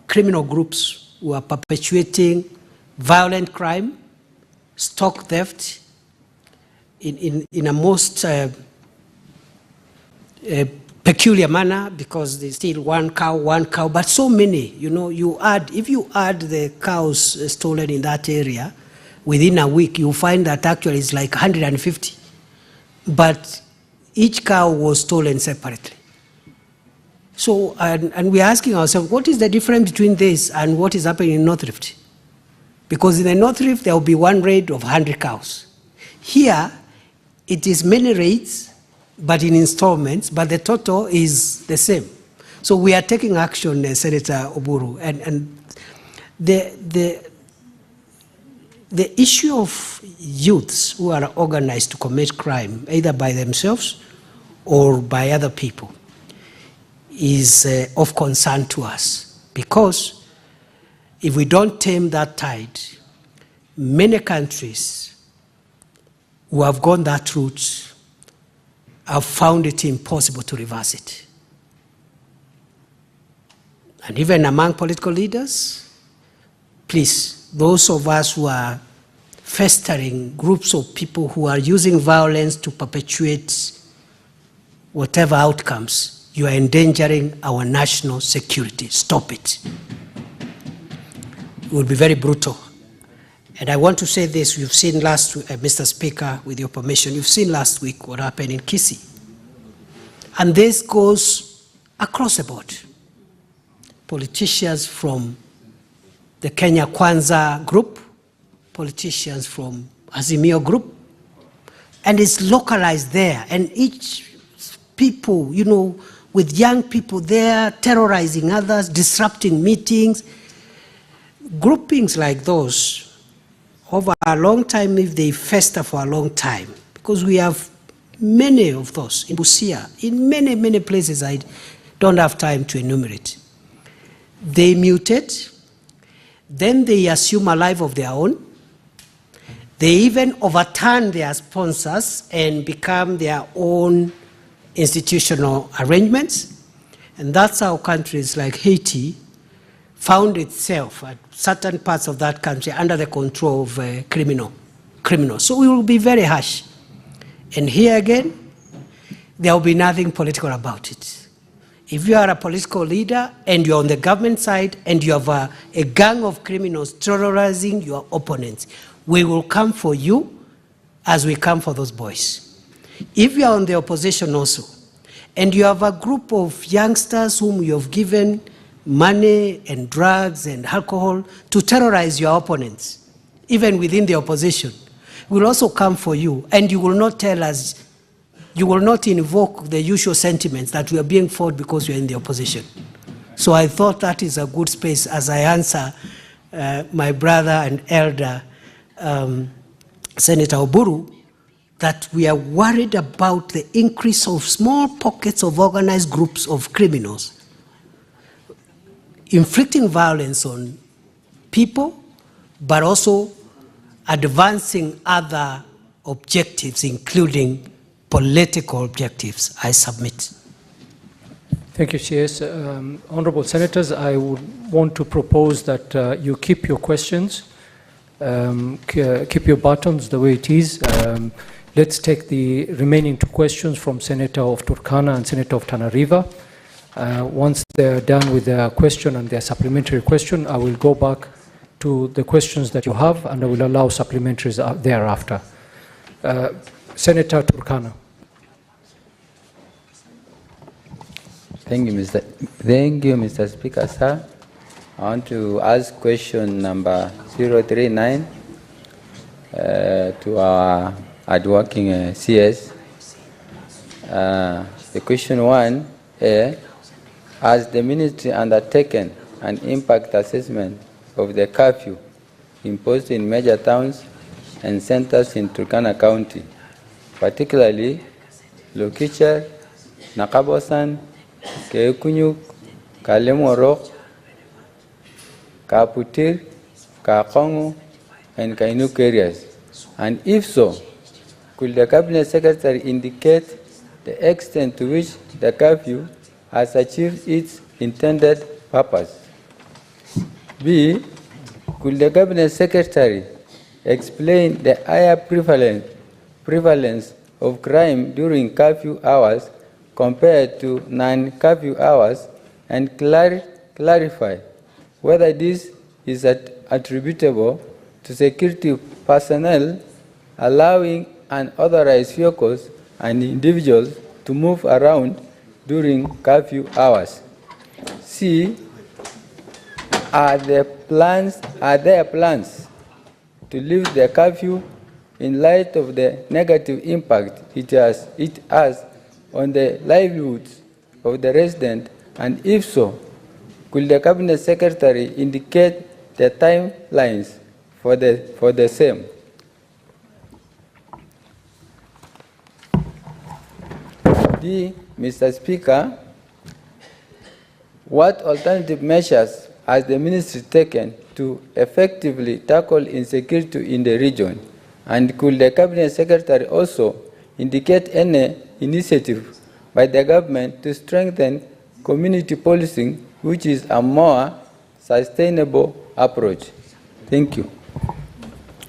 criminal groups who are perpetuating violent crime, stock theft, in a most peculiar manner, because they steal one cow, but so many, you know, if you add the cows stolen in that area, within a week, you'll find that actually it's like 150. But each cow was stolen separately. So, and we're asking ourselves, what is the difference between this and what is happening in North Rift? Because in the North Rift, there will be one raid of 100 cows. Here, it is many raids, but in installments, but the total is the same. So we are taking action, Senator Oburu, and the issue of youths who are organized to commit crime, either by themselves or by other people, is of concern to us, because if we don't tame that tide, many countries who have gone that route have found it impossible to reverse it. And even among political leaders, please, those of us who are festering groups of people who are using violence to perpetuate whatever outcomes, you are endangering our national security. Stop it. It will be very brutal. And I want to say this, you've seen last week, Mr. Speaker, with your permission, you've seen last week what happened in Kisii. And this goes across the board. Politicians from the Kenya Kwanza group, politicians from Azimio group, and it's localized there. And each people, you know, with young people there, terrorizing others, disrupting meetings, groupings like those, over a long time, if they fester for a long time, because we have many of those in Busia, in many, many places I don't have time to enumerate. They mutate, then they assume a life of their own. They even overturn their sponsors and become their own institutional arrangements. And that's how countries like Haiti found itself at certain parts of that country under the control of criminals. So we will be very harsh. And here again, there will be nothing political about it. If you are a political leader and you're on the government side and you have a gang of criminals terrorizing your opponents, we will come for you as we come for those boys. If you are on the opposition also, and you have a group of youngsters whom you have given money and drugs and alcohol to terrorize your opponents, even within the opposition, we'll also come for you, and you will not tell us, you will not invoke the usual sentiments that we are being fought because we are in the opposition. So I thought that is a good space as I answer my brother and elder, Senator Oburu, that we are worried about the increase of small pockets of organized groups of criminals inflicting violence on people, but also advancing other objectives, including political objectives. I submit. Thank you, CS. Honorable Senators, I would want to propose that you keep your questions, keep your buttons the way it is. Let's take the remaining two questions from Senator of Turkana and Senator of Tana River. Once they're done with their question and their supplementary question, I will go back to the questions that you have, and I will allow supplementaries thereafter. Senator Turkana. Thank you, Mr. Speaker, sir. I want to ask question number 039 to our hardworking CS. The question 1A, has the ministry undertaken an impact assessment of the curfew imposed in major towns and centers in Turkana County, particularly Lokicher, Nakabosan, Kekunyuk, Kalemorok, Kaputir, Kakongo, and Kainuk areas? And if so, could the Cabinet Secretary indicate the extent to which the curfew has achieved its intended purpose? B, could the Cabinet Secretary explain the higher prevalence of crime during curfew hours compared to non-curfew hours, and clarify whether this is attributable to security personnel, allowing unauthorized vehicles and individuals to move around during curfew hours. C, are there plans to lift the curfew in light of the negative impact it has on the livelihoods of the residents, and if so, could the Cabinet Secretary indicate the timelines for the same? D, Mr. Speaker, what alternative measures has the ministry taken to effectively tackle insecurity in the region? And could the Cabinet Secretary also indicate any initiative by the government to strengthen community policing, which is a more sustainable approach? Thank you.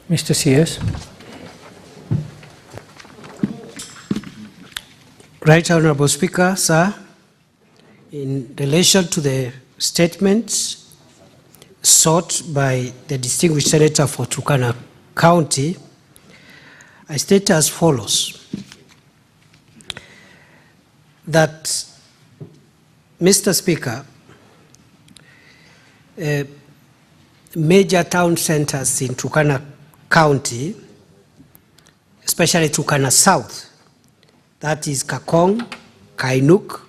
Mr. CS. Right Honorable Speaker, sir, in relation to the statements sought by the distinguished senator for Turkana County, I state as follows, that, Mr. Speaker, major town centers in Turkana County, especially Turkana South, that is Kakong, Kainuk,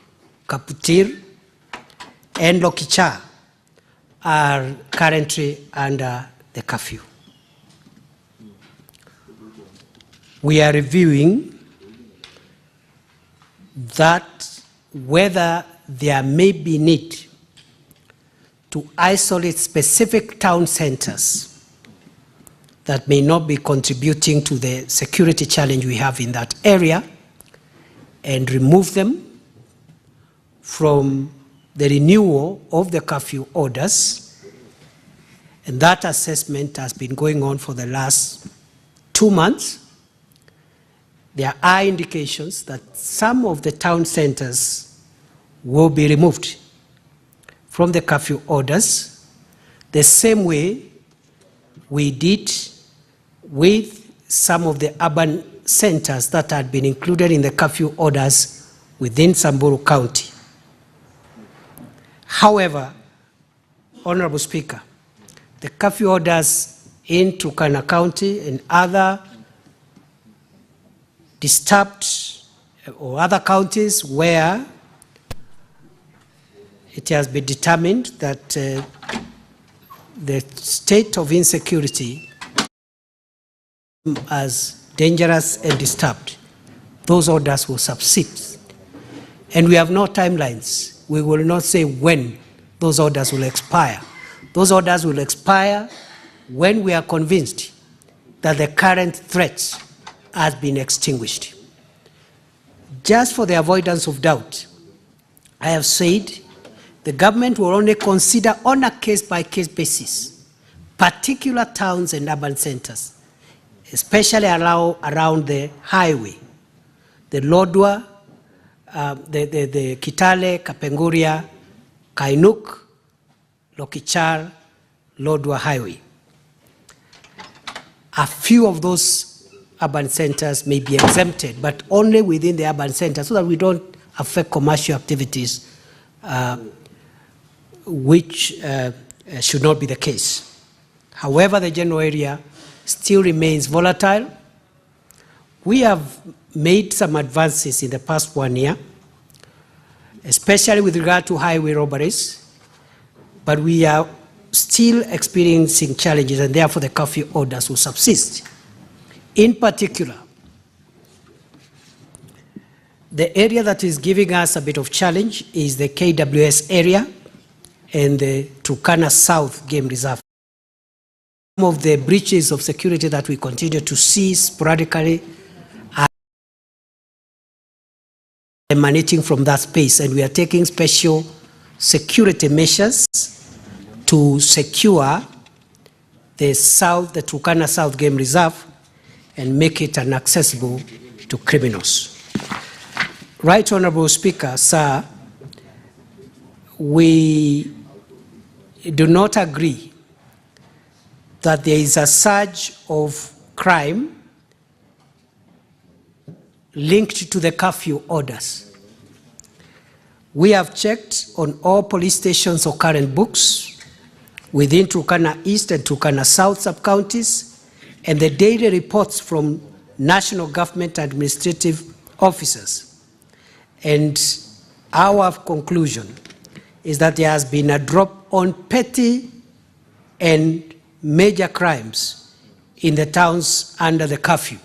Kaputir, and Lokichar, are currently under the curfew. We are reviewing that whether there may be need to isolate specific town centers that may not be contributing to the security challenge we have in that area and remove them from the renewal of the curfew orders. And that assessment has been going on for the last 2 months. There are indications that some of the town centers will be removed from the curfew orders, the same way we did with some of the urban centers that had been included in the curfew orders within Samburu County. However, Honorable Speaker, the curfew orders in Turkana County and other disturbed or other counties where it has been determined that the state of insecurity as dangerous and disturbed, those orders will subsist. And we have no timelines. We will not say when those orders will expire. Those orders will expire when we are convinced that the current threat has been extinguished. Just for the avoidance of doubt, I have said the government will only consider on a case-by-case basis particular towns and urban centers, especially around the highway, the Lodwar, the Kitale, Kapenguria, Kainuk, Lokichar, Lodwar Highway. A few of those urban centers may be exempted, but only within the urban center so that we don't affect commercial activities, which should not be the case. However, the general area still remains volatile. We have made some advances in the past 1 year, especially with regard to highway robberies, but we are still experiencing challenges, and therefore the curfew orders will subsist. In particular, the area that is giving us a bit of challenge is the KWS area and the Turkana South Game Reserve. Some of the breaches of security that we continue to see sporadically are emanating from that space, and we are taking special security measures to secure the Turkana South Game Reserve and make it inaccessible to criminals. Right Honorable Speaker, sir, we do not agree that there is a surge of crime linked to the curfew orders. We have checked on all police stations or current books within Turkana East and Turkana South sub-counties, and the daily reports from national government administrative officers. And our conclusion is that there has been a drop on petty and major crimes in the towns under the curfew.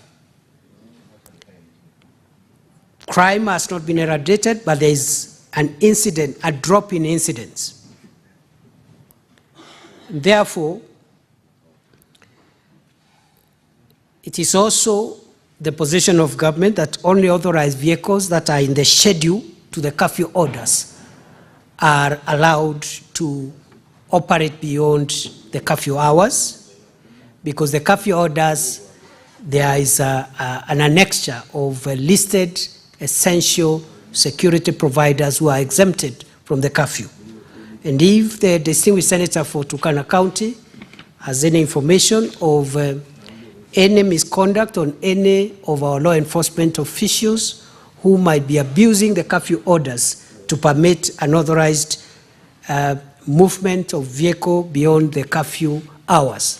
Crime has not been eradicated, but there is an incident, a drop in incidents. Therefore, it is also the position of government that only authorized vehicles that are in the schedule to the curfew orders are allowed to operate beyond the curfew hours, because the curfew orders, there is an annexure of listed essential security providers who are exempted from the curfew. And if the distinguished senator for Turkana County has any information of any misconduct on any of our law enforcement officials who might be abusing the curfew orders to permit unauthorized movement of vehicle beyond the curfew hours,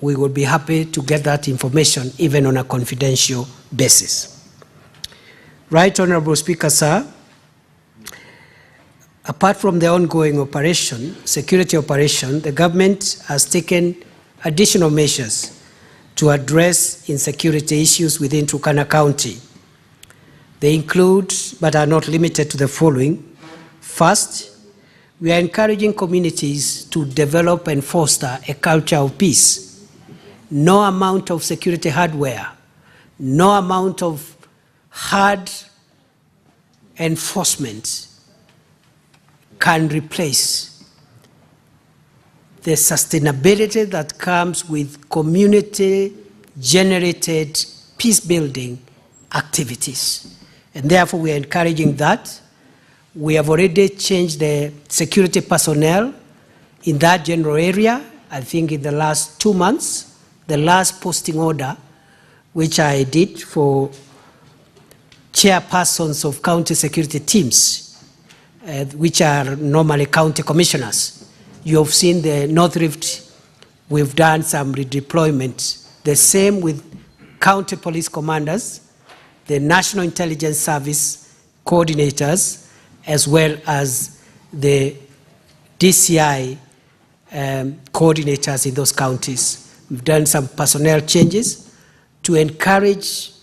we will be happy to get that information even on a confidential basis. Right, Honorable Speaker, sir, apart from the ongoing operation, security operation, the government has taken additional measures to address insecurity issues within Turkana County. They include, but are not limited to, the following. First, we are encouraging communities to develop and foster a culture of peace. No amount of security hardware, no amount of hard enforcement can replace the sustainability that comes with community-generated peace-building activities. And therefore, we are encouraging that. We have already changed the security personnel in that general area. I think in the last 2 months, the last posting order, which I did for chairpersons of county security teams, which are normally county commissioners. You have seen the North Rift, we've done some redeployment. The same with county police commanders, the National Intelligence Service coordinators, as well as the DCI coordinators in those counties. We've done some personnel changes to encourage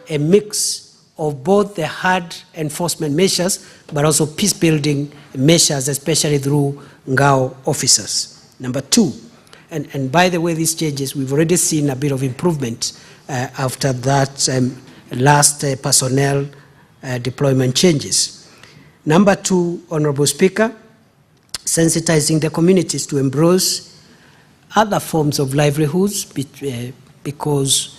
a mix of both the hard enforcement measures, but also peace-building measures, especially through Ngao officers. Number two, and by the way, these changes, we've already seen a bit of improvement after that last personnel deployment changes. Number two, Honorable Speaker, sensitizing the communities to embrace other forms of livelihoods, because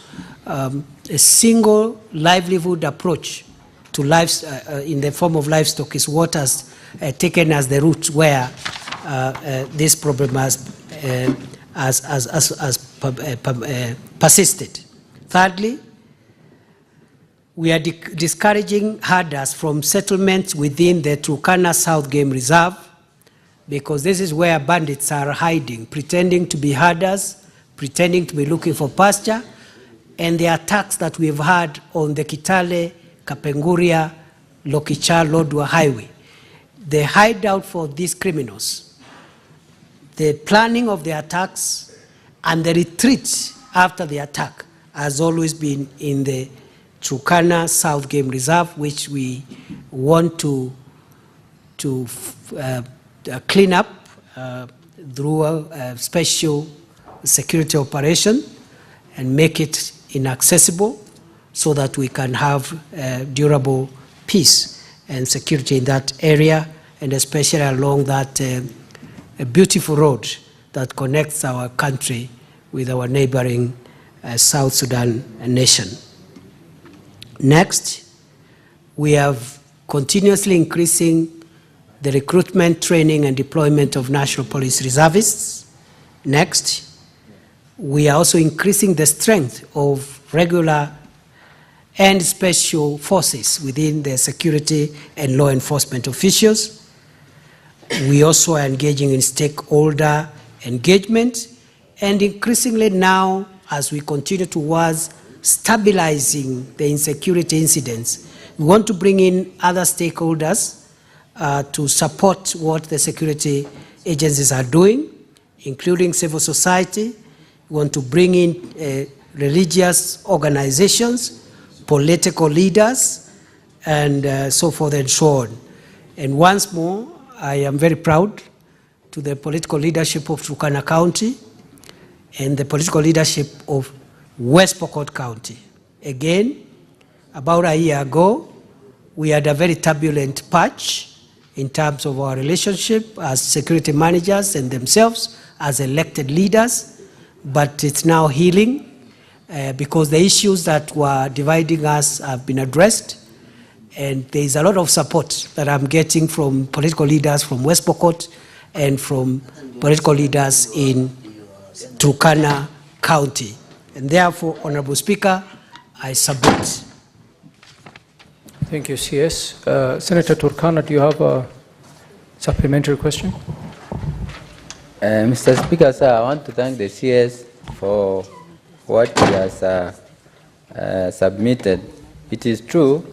a single livelihood approach to lives in the form of livestock is what has taken as the route where this problem has persisted. Thirdly, we are discouraging herders from settlements within the Turkana South Game Reserve, because this is where bandits are hiding, pretending to be herders, pretending to be looking for pasture, and the attacks that we've had on the Kitale, Kapenguria, Lokicha, Lodwar Highway. The hideout for these criminals, the planning of the attacks, and the retreat after the attack has always been in the Turkana South Game Reserve, which we want to clean up through a special security operation and make it inaccessible so that we can have durable peace and security in that area, and especially along that a beautiful road that connects our country with our neighboring South Sudan nation. Next, we have continuously increasing the recruitment, training, and deployment of national police reservists. Next, we are also increasing the strength of regular and special forces within the security and law enforcement officials. We also are engaging in stakeholder engagement, and increasingly now, as we continue towards stabilizing the insecurity incidents, we want to bring in other stakeholders to support what the security agencies are doing, including civil society. We want to bring in religious organizations, political leaders, and so forth and so on. And once more, I am very proud to the political leadership of Turkana County and the political leadership of West Pokot County. Again, about a year ago, we had a very turbulent patch in terms of our relationship as security managers and themselves as elected leaders, but it's now healing because the issues that were dividing us have been addressed, and there is a lot of support that I'm getting from political leaders from West Pokot and from political leaders in Turkana County. And therefore, Honorable Speaker, I submit. Thank you, CS. Senator Turkana, do you have a supplementary question? Mr. Speaker, sir, I want to thank the CS for what he has submitted. It is true,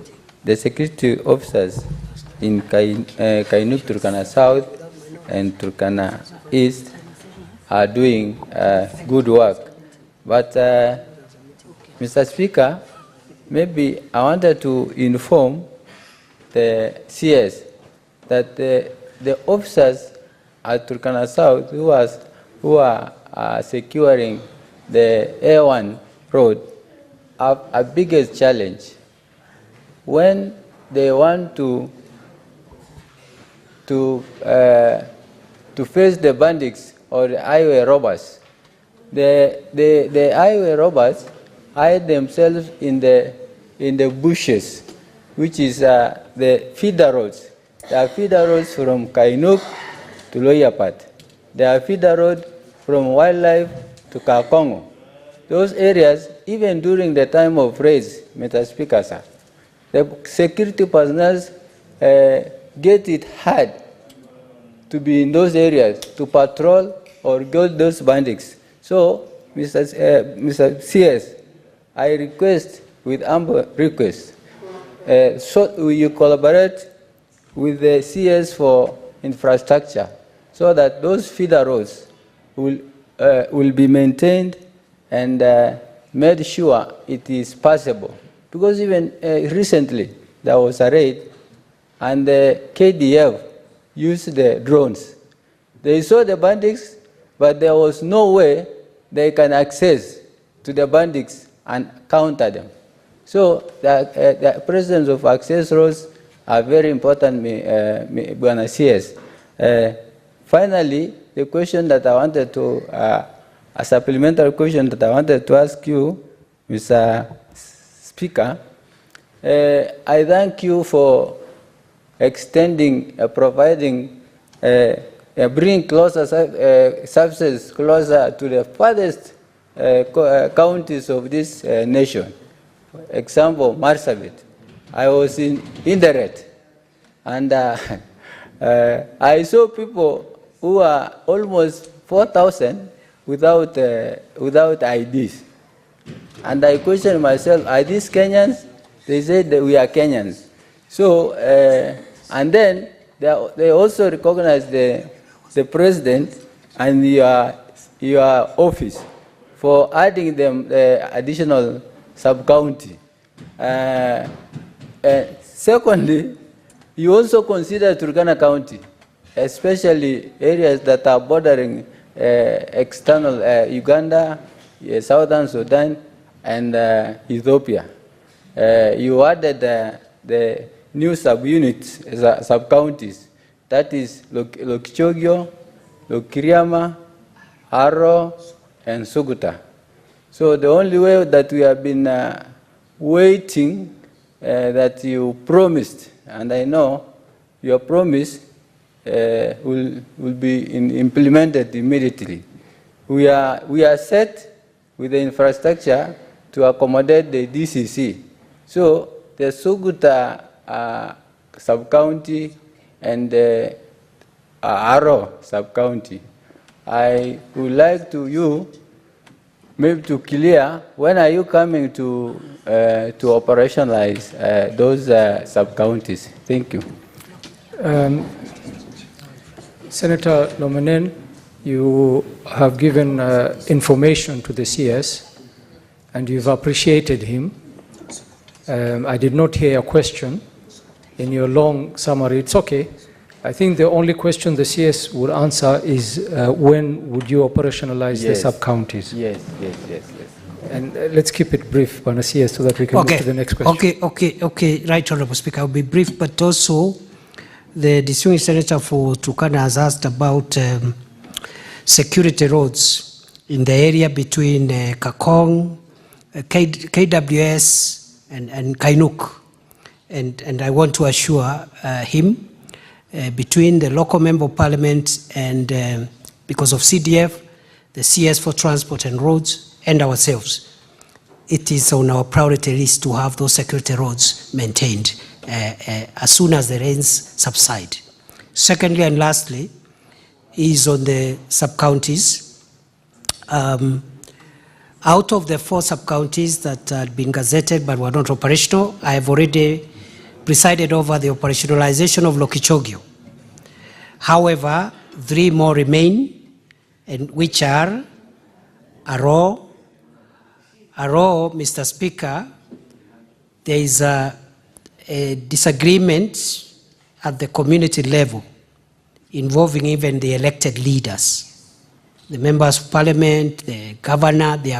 the security officers in Kainuk, Turkana South and Turkana East are doing good work. But, Mr. Speaker, maybe I wanted to inform the CS that the officers at Turkana South who are securing the A1 road have a biggest challenge. When they want to face the bandits or the highway robbers, the highway robbers hide themselves in the bushes, which is the feeder roads. There are feeder roads from Kainuk to Loyapat. There are feeder roads from Wildlife to Kakongo. Those areas, even during the time of raids, Mr. Speaker, sir, the security personnel get it hard to be in those areas, to patrol or get those bandits. So, Mr. CS, I request, with humble request, so you collaborate with the CS for infrastructure so that those feeder roads will be maintained and made sure it is passable. Because even recently, there was a raid and the KDF used the drones. They saw the bandits, but there was no way they can access to the bandits and counter them. So the presence of access roads are very important, Bwana CS. Finally, the question that I wanted to, a supplementary question that I wanted to ask you, Mr. Speaker, I thank you for extending, providing, bringing closer services closer to the farthest counties of this nation. Example, Marsabit. I was in Inderet, and I saw people who are almost 4,000 without IDs. And I questioned myself, are these Kenyans? They said that we are Kenyans. So, and then they also recognize the president and your office for adding them the additional sub-county. Secondly, you also consider Turkana County, especially areas that are bordering external Uganda, Southern Sudan, and Ethiopia. You added the new sub-units, sub-counties, that is Lokchogyo, Lokiriama, Aro, and Suguta. So the only way that we have been waiting that you promised, and I know your promise will be implemented immediately. We are set with the infrastructure to accommodate the DCC. So the Suguta sub-county and the Aro sub-county, I would like you maybe to clear, when are you coming to operationalize those sub-counties? Thank you. Senator Lomanen, you have given information to the CS and you've appreciated him. I did not hear a question in your long summary. It's okay. I think the only question the CS would answer is when would you operationalize the sub-counties? Yes. And let's keep it brief, Bwana CS, so that we can move to the next question. Okay. Right, Honorable Speaker, I'll be brief, but also the distinguished senator for Turkana has asked about security roads in the area between Kakong, KWS, and Kainuk. And I want to assure him, between the local member of parliament and because of CDF, the CS for transport and roads, and ourselves, it is on our priority list to have those security roads maintained as soon as the rains subside. Secondly and lastly is on the sub-counties. Out of the 4 sub-counties that had been gazetted but were not operational, I have already presided over the operationalization of Lokichogio. However, 3 more remain, and which are Aro, Mr. Speaker, there is a disagreement at the community level involving even the elected leaders. The members of parliament, the governor, the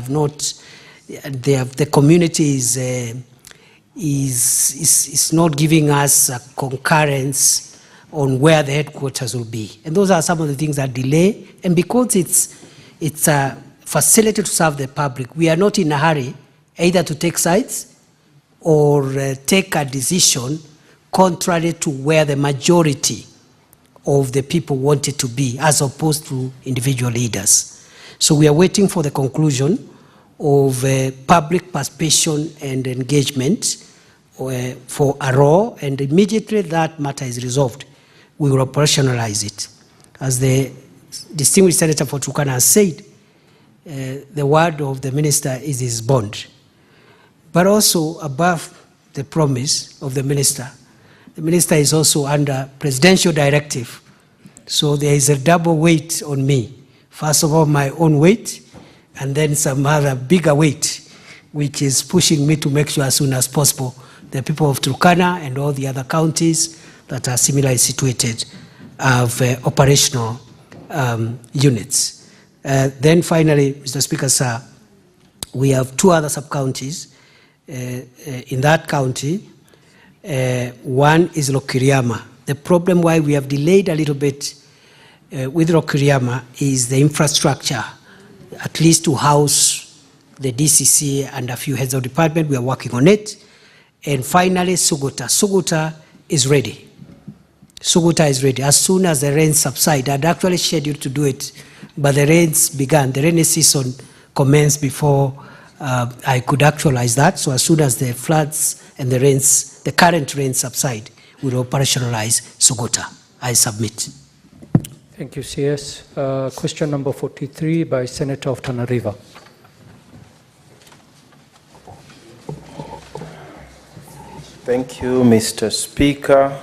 community is not giving us a concurrence on where the headquarters will be. And those are some of the things that delay. And because it's a facility to serve the public, we are not in a hurry either to take sides or take a decision contrary to where the majority of the people want it to be, as opposed to individual leaders. So we are waiting for the conclusion of public participation and engagement for Aro, and immediately that matter is resolved, we will operationalize it. As the distinguished senator for Turkana has said, the word of the minister is his bond. But also above the promise of the minister is also under presidential directive. So there is a double weight on me. First of all, my own weight, and then some other bigger weight, which is pushing me to make sure as soon as possible the people of Turkana and all the other counties that are similarly situated have operational units. Then finally, Mr. Speaker, sir, we have 2 other sub-counties in that county. One is Lokiriama. The problem why we have delayed a little bit with Lokiriama is the infrastructure, at least to house the DCC and a few heads of department. We are working on it. And finally, Suguta. Suguta is ready. Suguta is ready. As soon as the rains subside, I'd actually scheduled to do it, but the rains began. The rainy season commenced before I could actualize that. So as soon as the floods and the rains, the current rains subside, we'll operationalize Suguta. I submit. Thank you, CS. Question number 43 by Senator of Tana River. Thank you, Mr. Speaker.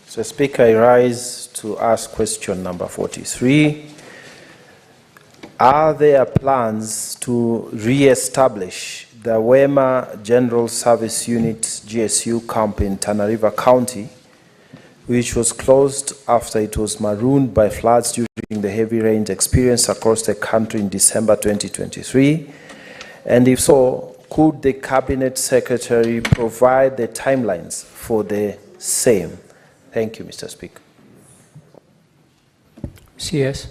Mr. Speaker, I rise to ask question number 43. Are there plans to re-establish the Wema General Service Unit GSU camp in Tana River County, which was closed after it was marooned by floods during the heavy rains experienced across the country in December 2023? And if so, could the Cabinet Secretary provide the timelines for the same? Thank you, Mr. Speaker. CS.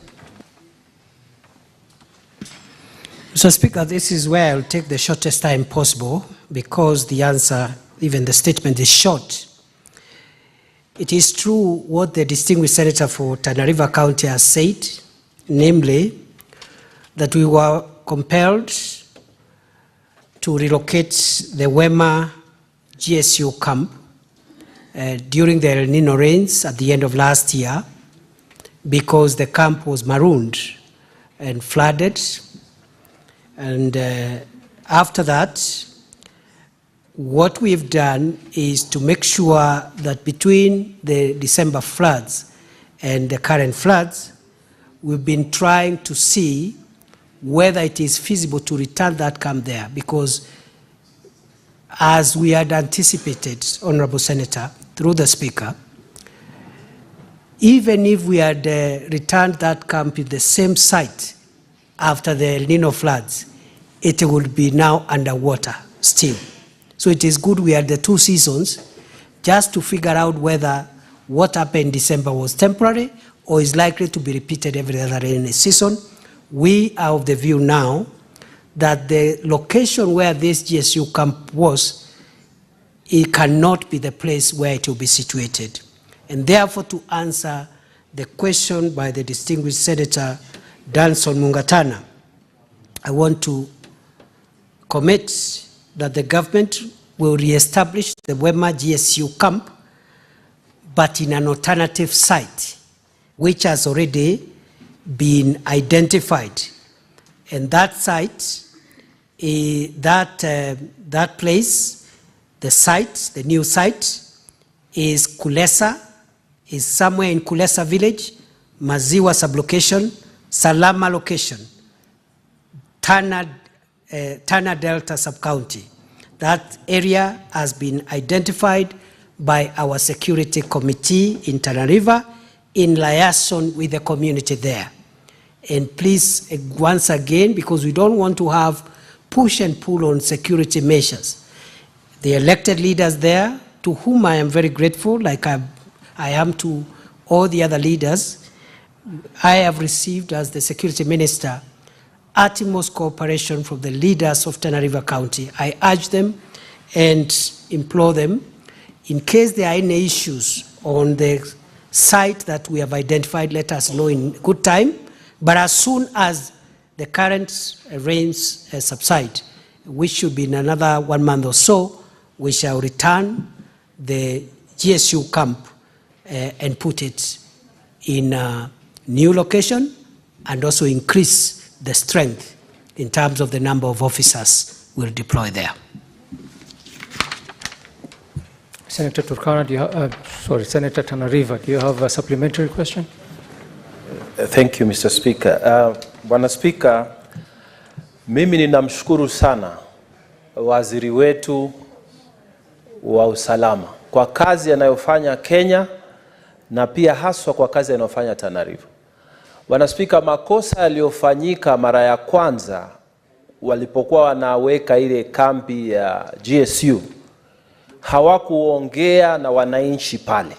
Mr. Speaker, this is where I'll take the shortest time possible, because the answer, even the statement, is short. It is true what the distinguished senator for Tana River County has said, namely that we were compelled to relocate the Wema GSU camp during the El Nino rains at the end of last year because the camp was marooned and flooded. And after that, what we've done is to make sure that between the December floods and the current floods, we've been trying to see whether it is feasible to return that camp there, because as we had anticipated, Honorable Senator, through the Speaker, even if we had returned that camp in the same site after the El Nino floods, it would be now underwater still. So it is good we had the 2 seasons just to figure out whether what happened in December was temporary or is likely to be repeated every other rainy season. We are of the view now that the location where this GSU camp was, it cannot be the place where it will be situated. And therefore, to answer the question by the distinguished Senator Danson Mungatana, I want to commit that the government will re-establish the Wema GSU camp, but in an alternative site, which has already been identified. And that site, that place, the site, the new site, is Kulesa, is somewhere in Kulesa village, Maziwa sublocation, Salama location, Tana Delta sub-county. That area has been identified by our security committee in Tana River in liaison with the community there. And please, once again, because we don't want to have push and pull on security measures, the elected leaders there, to whom I am very grateful, like I am to all the other leaders, I have received as the security minister utmost cooperation from the leaders of Tana River County. I urge them and implore them, in case there are any issues on the site that we have identified, let us know in good time. But as soon as the current rains subside, which should be in another 1 month or so, we shall return the GSU camp and put it in a new location and also increase the strength in terms of the number of officers we'll deploy there. Senator Turkana, do you have, Senator Tana River, do you have a supplementary question? Thank you, Mr. Speaker. Bwana Speaker, mimi ninamshukuru sana waziri wetu wa usalama kwa kazi anayofanya Kenya na pia haswa kwa kazi anayofanya Tana River. Bwana Speaker, makosa yaliyofanyika mara ya kwanza walipokuwa wanaweka ile kambi ya GSU, hawakuongea na wananchi pale.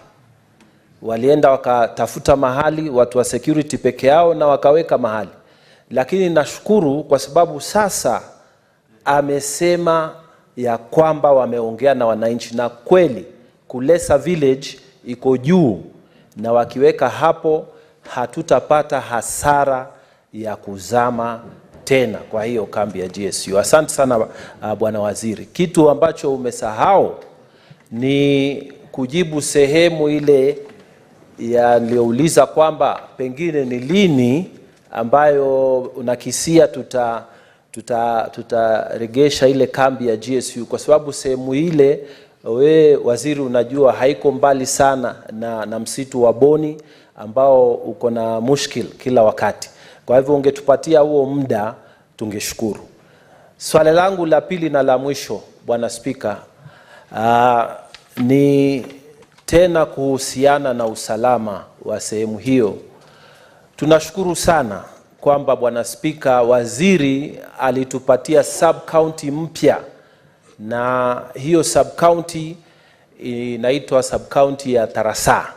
Walienda wakatafuta mahali, watu wa security peke yao, na wakaweka mahali. Lakini nashukuru kwa sababu sasa amesema ya kwamba wameongea na wananchi, na kweli Kulesa village iko juu, na wakiweka hapo hatutapata hasara ya kuzama tena kwa hiyo kambi ya GSU. Asante sana Bwana Waziri. Kitu ambacho umesahau ni kujibu sehemu ile yaliyouliza kwamba pengine ni lini ambayo unakisia tutaregesha ile kambi ya GSU, kwa sababu sehemu ile we waziri unajua haiko mbali sana na msitu wa Boni ambao uko na mushkil kila wakati. Kwa hivyo ungetupatia huo muda tungeshukuru. Swali langu la pili na la mwisho, Bwana Speaker, ni tena kuhusiana na usalama wa sehemu hiyo. Tunashukuru sana kwamba Bwana Speaker, waziri alitupatia sub-county mpya, na hiyo sub-county inaitwa sub-county ya Tarasa.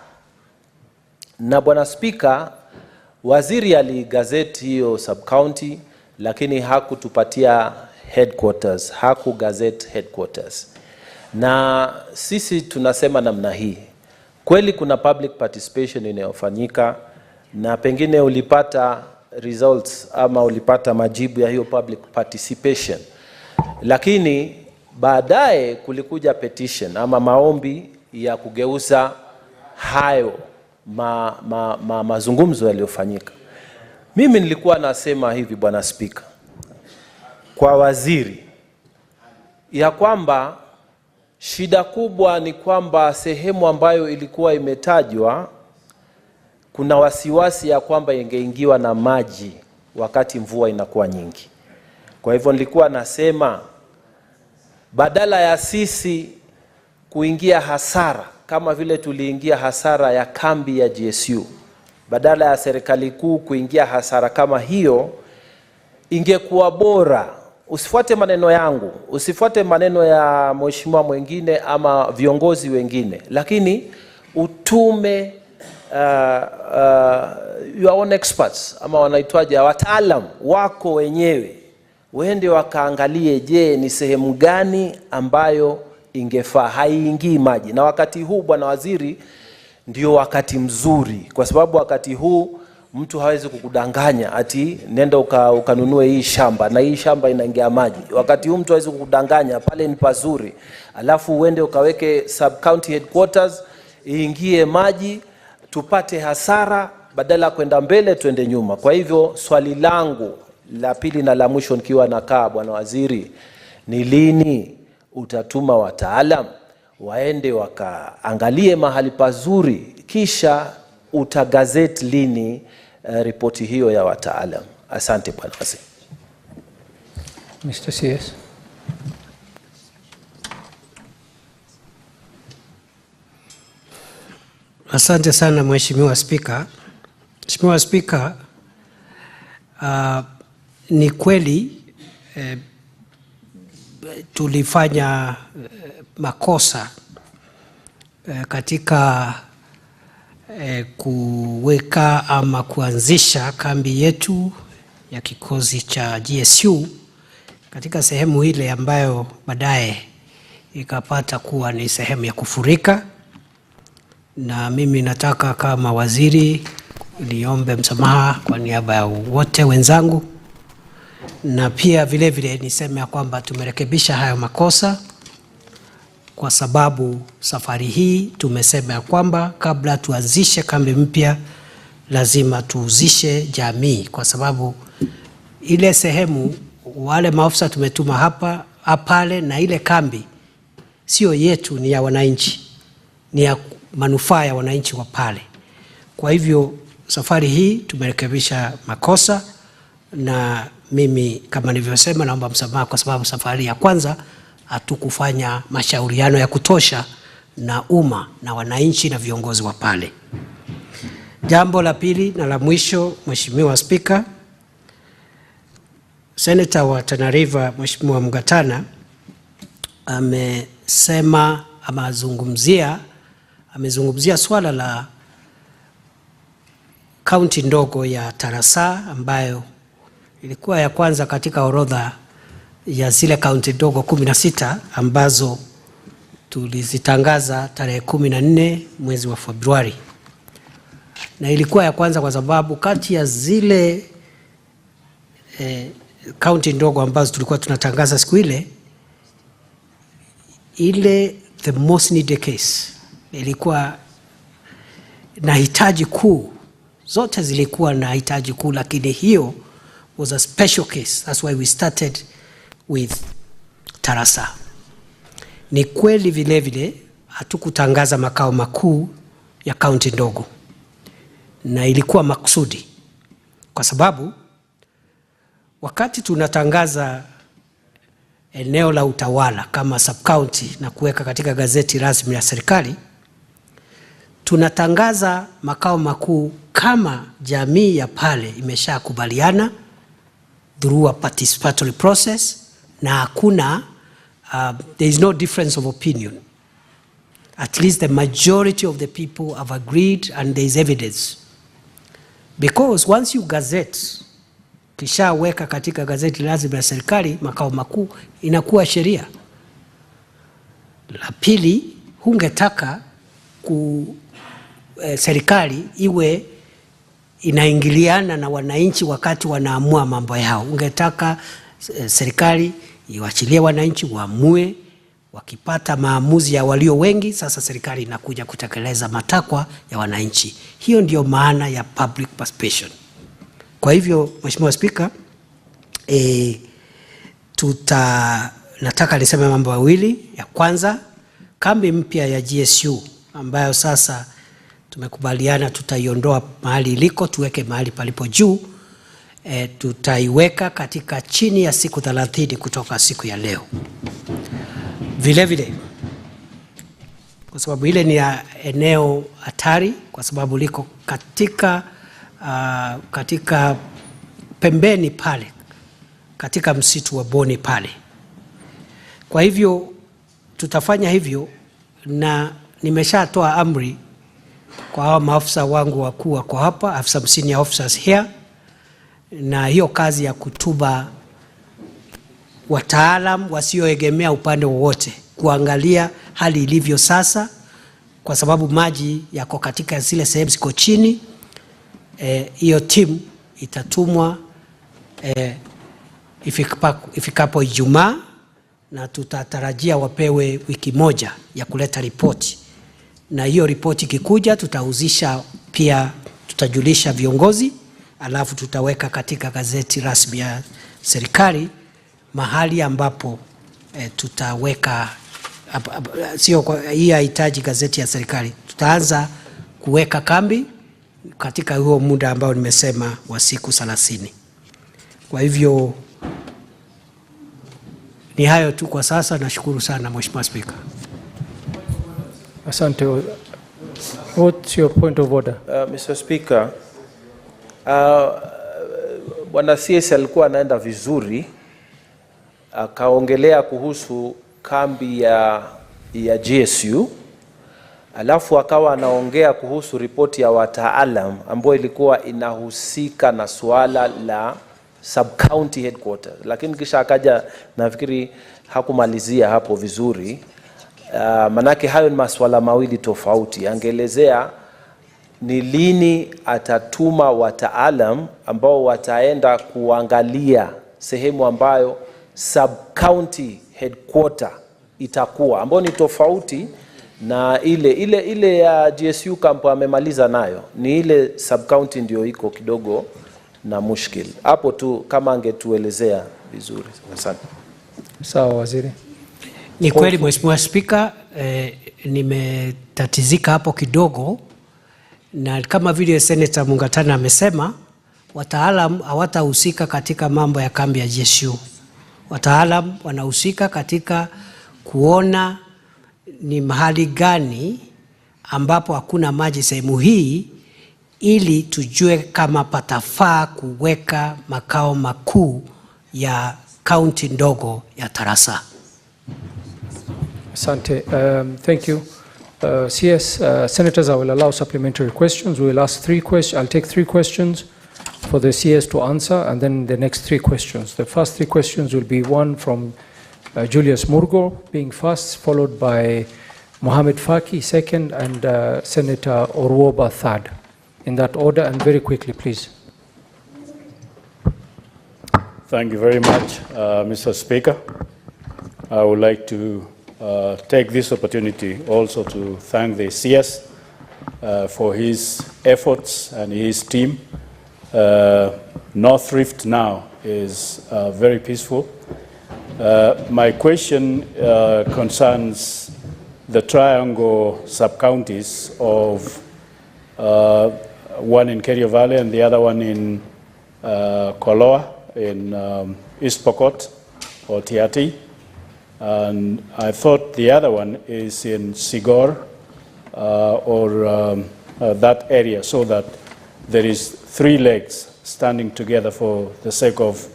Na Bwana Speaker, waziri aligazeti hiyo sub-county, lakini hakutupatia headquarters, hakugazeti headquarters. Na sisi tunasema namna hii kweli kuna public participation inayofanyika na pengine ulipata results ama ulipata majibu ya hiyo public participation, lakini baadaye kulikuja petition ama maombi ya kugeuza hayo mazungumzo yaliyofanyika. Mimi nilikuwa nasema hivi, Bwana Spika, kwa waziri, ya kwamba shida kubwa ni kwamba sehemu ambayo ilikuwa imetajwa kuna wasiwasi ya kwamba ingeingiwa na maji wakati mvua inakuwa nyingi. Kwa hivyo nilikuwa nasema badala ya sisi kuingia hasara kama vile tuliingia hasara ya kambi ya GSU, badala ya serikali kuu kuingia hasara kama hiyo, ingekuwa bora usifuate maneno yangu, usifuate maneno ya mheshimiwa mwingine ama viongozi wengine, lakini utume your own experts ama wanaitwaje, wataalam wako wenyewe, waende wakaangalie, je, ni sehemu gani ambayo ingefaa haiingii maji. Na wakati huu, Bwana Waziri, ndio wakati mzuri, kwa sababu wakati huu mtu hawezi kukudanganya ati nenda ukanunue hii shamba na hii shamba inaingia maji. Wakati huu mtu hawezi kukudanganya pale ni pazuri, alafu uende ukaweke sub county headquarters iingie maji, tupate hasara badala kwenda mbele tuende nyuma. Kwa hivyo swali langu la pili na la mwisho nikiwa nakaa, Bwana Waziri, ni lini utatuma wataalam waende wakaangalie mahali pazuri, kisha utagazeti lini ripoti hiyo ya wataalam? Asante Bwana Waziri. Mr. CS. Asante sana Mheshimiwa Spika. Mheshimiwa Spika, ni kweli tulifanya makosa katika kuweka ama kuanzisha kambi yetu ya kikosi cha GSU katika sehemu ile ambayo baadaye ikapata kuwa ni sehemu ya kufurika. Na mimi nataka kama waziri niombe msamaha kwa niaba ya wote wenzangu, na pia vile vile niseme ya kwamba tumerekebisha hayo makosa, kwa sababu safari hii tumesema ya kwamba kabla tuanzishe kambi mpya lazima tuuzishe jamii, kwa sababu ile sehemu wale maafisa tumetuma hapa pale na ile kambi sio yetu, ni ya wananchi, ni ya manufaa ya wananchi wa pale. Kwa hivyo safari hii tumerekebisha makosa, na mimi kama nilivyosema naomba msamaha kwa sababu safari ya kwanza hatukufanya mashauriano ya kutosha na umma na wananchi na viongozi wa pale. Jambo la pili na la mwisho, Mheshimiwa Spika, Senator wa Tana River Mheshimiwa Mgatana amezungumzia swala la kaunti ndogo ya Tarasa ambayo ilikuwa ya kwanza katika orodha ya zile kaunti ndogo 16 ambazo tulizitangaza tarehe 14 mwezi wa Februari. Na ilikuwa ya kwanza kwa sababu kati ya zile kaunti ndogo ambazo tulikuwa tunatangaza siku ile the most needed case ilikuwa na hitaji kuu, zote zilikuwa na hitaji kuu, lakini hiyo was a special case. That's why we started with Tarasa. Ni kweli vile vile hatukutangaza makao makuu ya kaunti ndogo, na ilikuwa makusudi, kwa sababu wakati tunatangaza eneo la utawala kama sub-county na kuweka katika gazeti rasmi ya serikali, tunatangaza makao makuu kama jamii ya pale imeshakubaliana through a participatory process, na hakuna there is no difference of opinion. At least the majority of the people have agreed and there is evidence. Because once you gazette, kisha weka katika gazeti lazima ya serikali makao makuu, inakuwa sheria. La pili, hungetaka serikali iwe inaingiliana na wananchi wakati wanaamua mambo yao. Ungetaka serikali iwachilie wananchi waamue, wakipata maamuzi ya walio wengi, sasa serikali inakuja kutekeleza matakwa ya wananchi. Hiyo ndio maana ya public participation. Kwa hivyo, Mheshimiwa Spika, nataka niseme mambo mawili. Ya kwanza, kambi mpya ya GSU ambayo sasa tumekubaliana tutaiondoa mahali iliko tuweke mahali palipo juu, tutaiweka katika chini ya siku 30 kutoka siku ya leo. Vile vile, kwa sababu ile ni eneo hatari, kwa sababu liko katika pembeni pale, katika msitu wa Boni pale. Kwa hivyo tutafanya hivyo, na nimeshatoa amri kwa hao maafisa wangu wakuu wako hapa, afisa senior officers here, na hiyo kazi ya kutuba wataalam wasioegemea upande wowote kuangalia hali ilivyo sasa, kwa sababu maji yako katika zile sehemu ziko chini. Hiyo timu itatumwa ifikapo Ijumaa, na tutatarajia wapewe wiki moja ya kuleta ripoti, na hiyo ripoti ikikuja tutauzisha pia, tutajulisha viongozi, alafu tutaweka katika gazeti rasmi ya serikali mahali ambapo tutaweka. Sio hii hahitaji gazeti ya serikali, tutaanza kuweka kambi katika huo muda ambao nimesema wa siku 30. Kwa hivyo ni hayo tu kwa sasa. Nashukuru sana Mheshimiwa Speaker. Asante. What's your point of order? Mr. Speaker, Bwana CS alikuwa anaenda vizuri, akaongelea kuhusu kambi ya GSU, alafu akawa anaongea kuhusu ripoti ya wataalam ambayo ilikuwa inahusika na suala la sub-county headquarters, lakini kisha akaja, nafikiri hakumalizia hapo vizuri. Manake hayo ni masuala mawili tofauti. Angeelezea ni lini atatuma wataalam ambao wataenda kuangalia sehemu ambayo sub-county headquarter itakuwa, ambayo ni tofauti na ile ya GSU camp amemaliza nayo. Ni ile sub-county ndio iko kidogo na mushkil. Hapo tu kama angetuelezea vizuri. Asante. Sawa waziri. Ni kweli Mheshimiwa Speaker, nimetatizika hapo kidogo, na kama vile Senator Mungatana amesema, wataalam hawatahusika katika mambo ya kambi ya GSU. Wataalam wanahusika katika kuona ni mahali gani ambapo hakuna maji sehemu hii, ili tujue kama patafaa kuweka makao makuu ya kaunti ndogo ya Tarasa. Asante. Thank you. CS, Senators, I will allow supplementary questions. We will ask 3 questions. I'll take 3 questions for the CS to answer, and then the next 3 questions. The first 3 questions will be one from Julius Murgo being first, followed by Mohamed Faki second, and Senator Orwoba third. In that order, and very quickly, please. Thank you very much, Mr. Speaker. I would like to take this opportunity also to thank the CS for his efforts and his team. North Rift now is very peaceful. My question concerns the triangle sub-counties of one in Kerio Valley and the other one in Koloa in East Pokot or Tiati. And I thought the other one is in Sigor or that area, so that there is 3 legs standing together for the sake of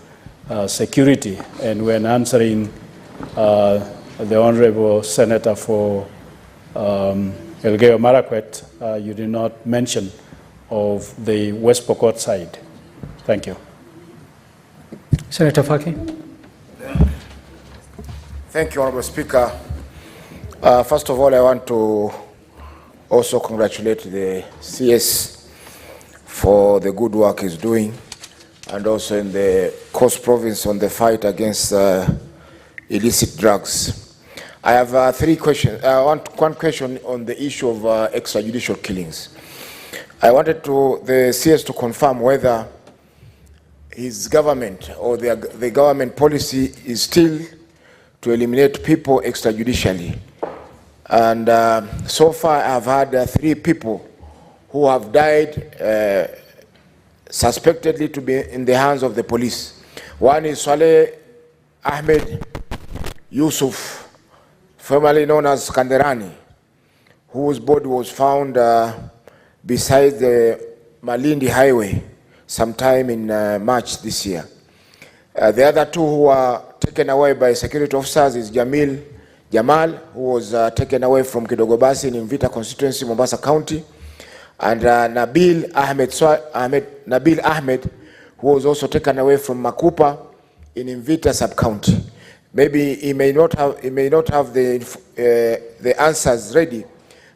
security. And when answering the Honorable Senator for Elgeyo Marakwet, you did not mention of the West Pokot side. Thank you. Senator Faki. Thank you, Honorable Speaker. First of all, I want to also congratulate the CS for the good work he's doing, and also in the Coast Province on the fight against illicit drugs. I have three questions. One question on the issue of extrajudicial killings. I wanted the CS to confirm whether his government or the government policy is still to eliminate people extrajudicially. And so far I've had 3 people who have died suspectedly to be in the hands of the police. One is Saleh Ahmed Yusuf, formerly known as Kanderani, whose body was found beside the Malindi Highway sometime in March this year. The other 2 who were taken away by security officers is Jamal, who was taken away from Kidogobasi in Mvita constituency, Mombasa County, and Nabil Ahmed, who was also taken away from Makupa in Mvita sub-county. Maybe he may not have the answers ready,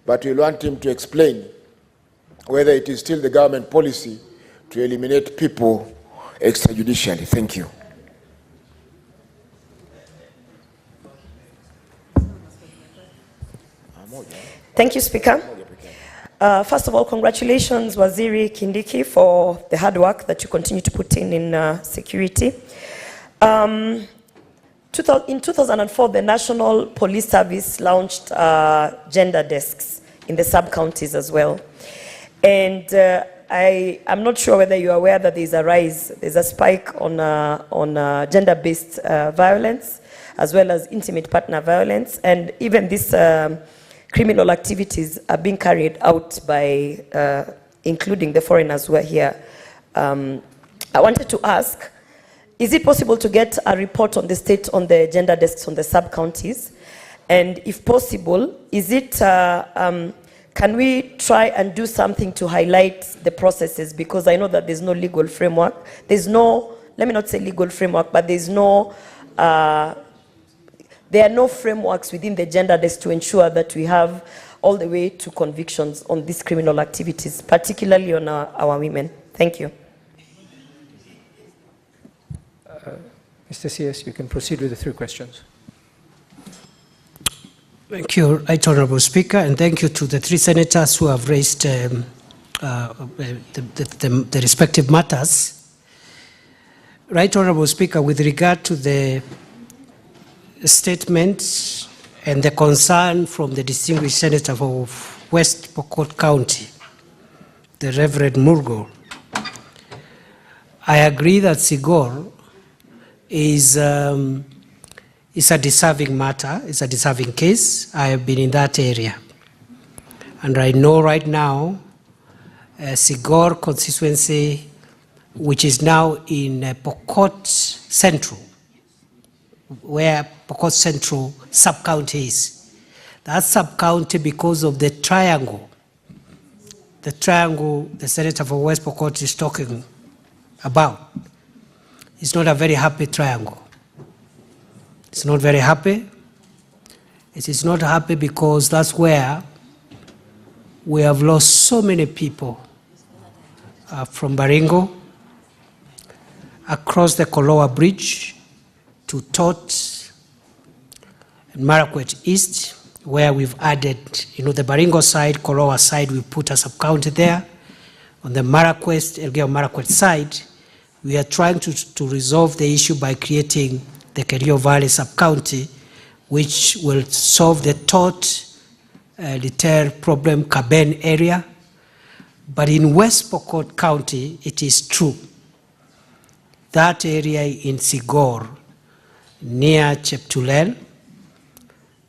but we want him to explain whether it is still the government policy to eliminate people extrajudicially. Thank you. Thank you, Speaker. First of all, congratulations, Waziri Kindiki, for the hard work that you continue to put in security. In 2004, the National Police Service launched gender desks in the sub-counties as well. And I'm not sure whether you're aware that there's a spike on gender-based violence, as well as intimate partner violence, and even this criminal activities are being carried out by, including the foreigners who are here. I wanted to ask, is it possible to get a report on the state on the gender desks on the sub-counties? And if possible, is it, can we try and do something to highlight the processes? Because I know that there's no legal framework. There's no, let me not say legal framework, but there's no, there are no frameworks within the gender desk to ensure that we have all the way to convictions on these criminal activities, particularly on our women. Thank you. Mr. CS, you can proceed with the 3 questions. Thank you, Right Honorable Speaker, and thank you to the 3 senators who have raised the respective matters. Right Honorable Speaker, with regard to the statement and the concern from the distinguished senator of West Pokot County, the Reverend Murgo, I agree that Sigor is a deserving matter, it's a deserving case. I have been in that area. And I know right now, Sigor constituency, which is now in Pokot Central, where Pokot Central sub-county is. That sub-county, because of the triangle the senator for West Pokot is talking about, it's not a very happy triangle. It's not very happy. It is not happy because that's where we have lost so many people from Baringo, across the Koloa Bridge to Tot and Marakwet East, where we've added, the Baringo side, Koloa side, we put a sub-county there. On the Marakwet, Elgeyo Marakwet side, we are trying to resolve the issue by creating the Kerio Valley sub-county, which will solve the Tot, Liter problem, Kaben area. But in West Pokot County, it is true. That area in Sigor, near Cheptulel,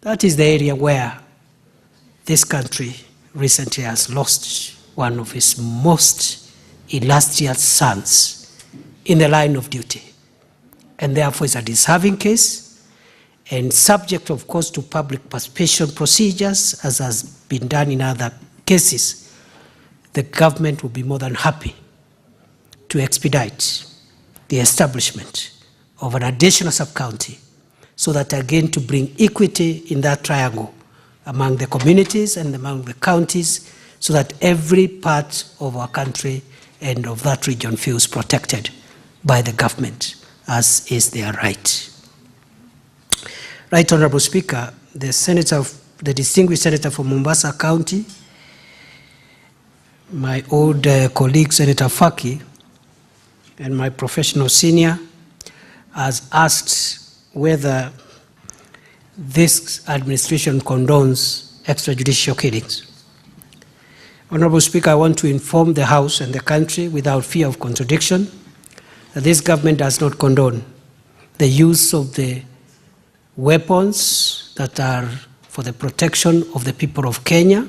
that is the area where this country recently has lost one of its most illustrious sons in the line of duty. And therefore it's a deserving case and subject, of course, to public participation procedures, as has been done in other cases. The government will be more than happy to expedite the establishment of an additional sub-county so that, again, to bring equity in that triangle among the communities and among the counties, so that every part of our country and of that region feels protected by the government, as is their right. Right Honorable Speaker, the distinguished senator from Mombasa County, my old colleague Senator Faki, and my professional senior, has asked whether this administration condones extrajudicial killings. Honorable Speaker, I want to inform the House and the country without fear of contradiction that this government does not condone the use of the weapons that are for the protection of the people of Kenya,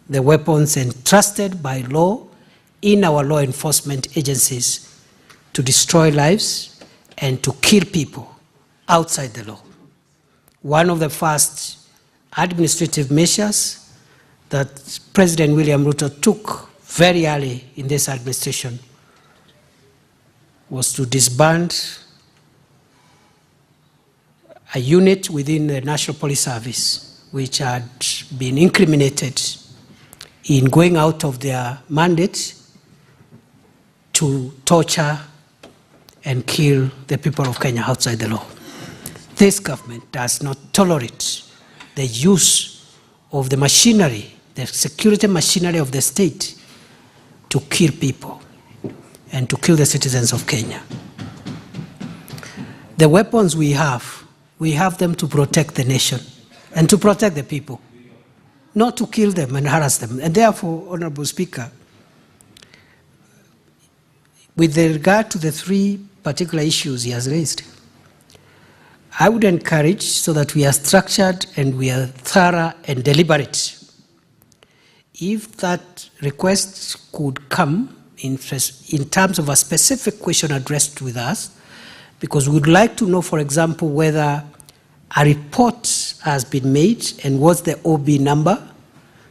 the weapons entrusted by law in our law enforcement agencies to destroy lives and to kill people outside the law. One of the first administrative measures that President William Ruto took very early in this administration was to disband a unit within the National Police Service which had been incriminated in going out of their mandate to torture and kill the people of Kenya outside the law. This government does not tolerate the use of the machinery, the security machinery of the state, to kill people and to kill the citizens of Kenya. The weapons we have them to protect the nation and to protect the people, not to kill them and harass them. And therefore, Honorable Speaker, with regard to the three particular issues he has raised, I would encourage, so that we are structured and we are thorough and deliberate, if that request could come in terms of a specific question addressed with us, because we would like to know, for example, whether a report has been made and what's the OB number,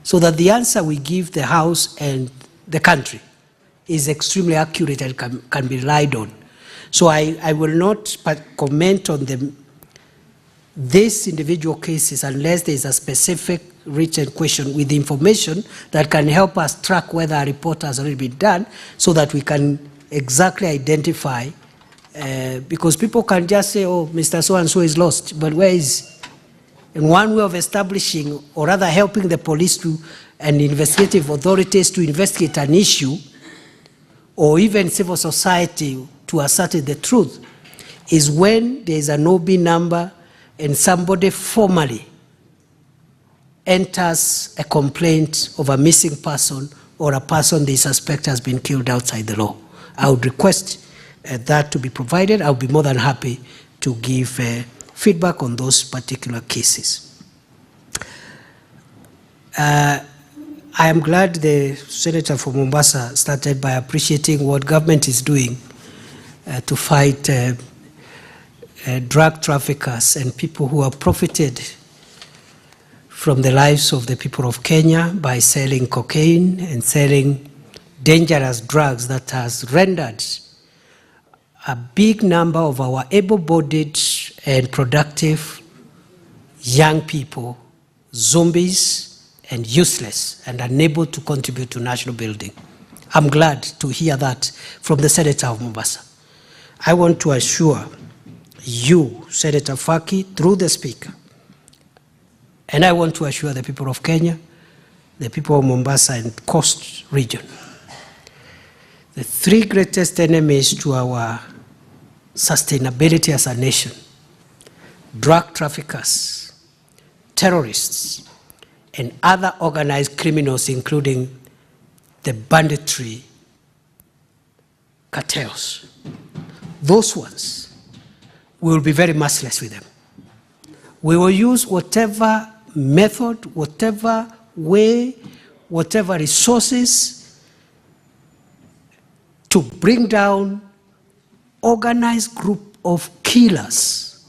so that the answer we give the House and the country is extremely accurate and can be relied on. So I will not comment on these individual cases unless there is a specific written question with information that can help us track whether a report has already been done, so that we can exactly identify, because people can just say, oh, Mr. So-and-so is lost, but where is he? And one way of establishing, or rather helping the police and investigative authorities to investigate an issue, or even civil society to ascertain the truth, is when there is an OB number and somebody formally enters a complaint of a missing person or a person they suspect has been killed outside the law. I would request that to be provided. I would be more than happy to give feedback on those particular cases. I am glad the Senator from Mombasa started by appreciating what government is doing to fight drug traffickers and people who have profited from the lives of the people of Kenya by selling cocaine and selling dangerous drugs that has rendered a big number of our able-bodied and productive young people zombies and useless and unable to contribute to national building. I'm glad to hear that from the Senator of Mombasa. I want to assure you, Senator Faki, through the Speaker, and I want to assure the people of Kenya, the people of Mombasa and Coast region, the three greatest enemies to our sustainability as a nation: drug traffickers, terrorists, and other organized criminals, including the banditry cartels. Those ones, we will be very merciless with them. We will use whatever method, whatever way, whatever resources to bring down organized group of killers.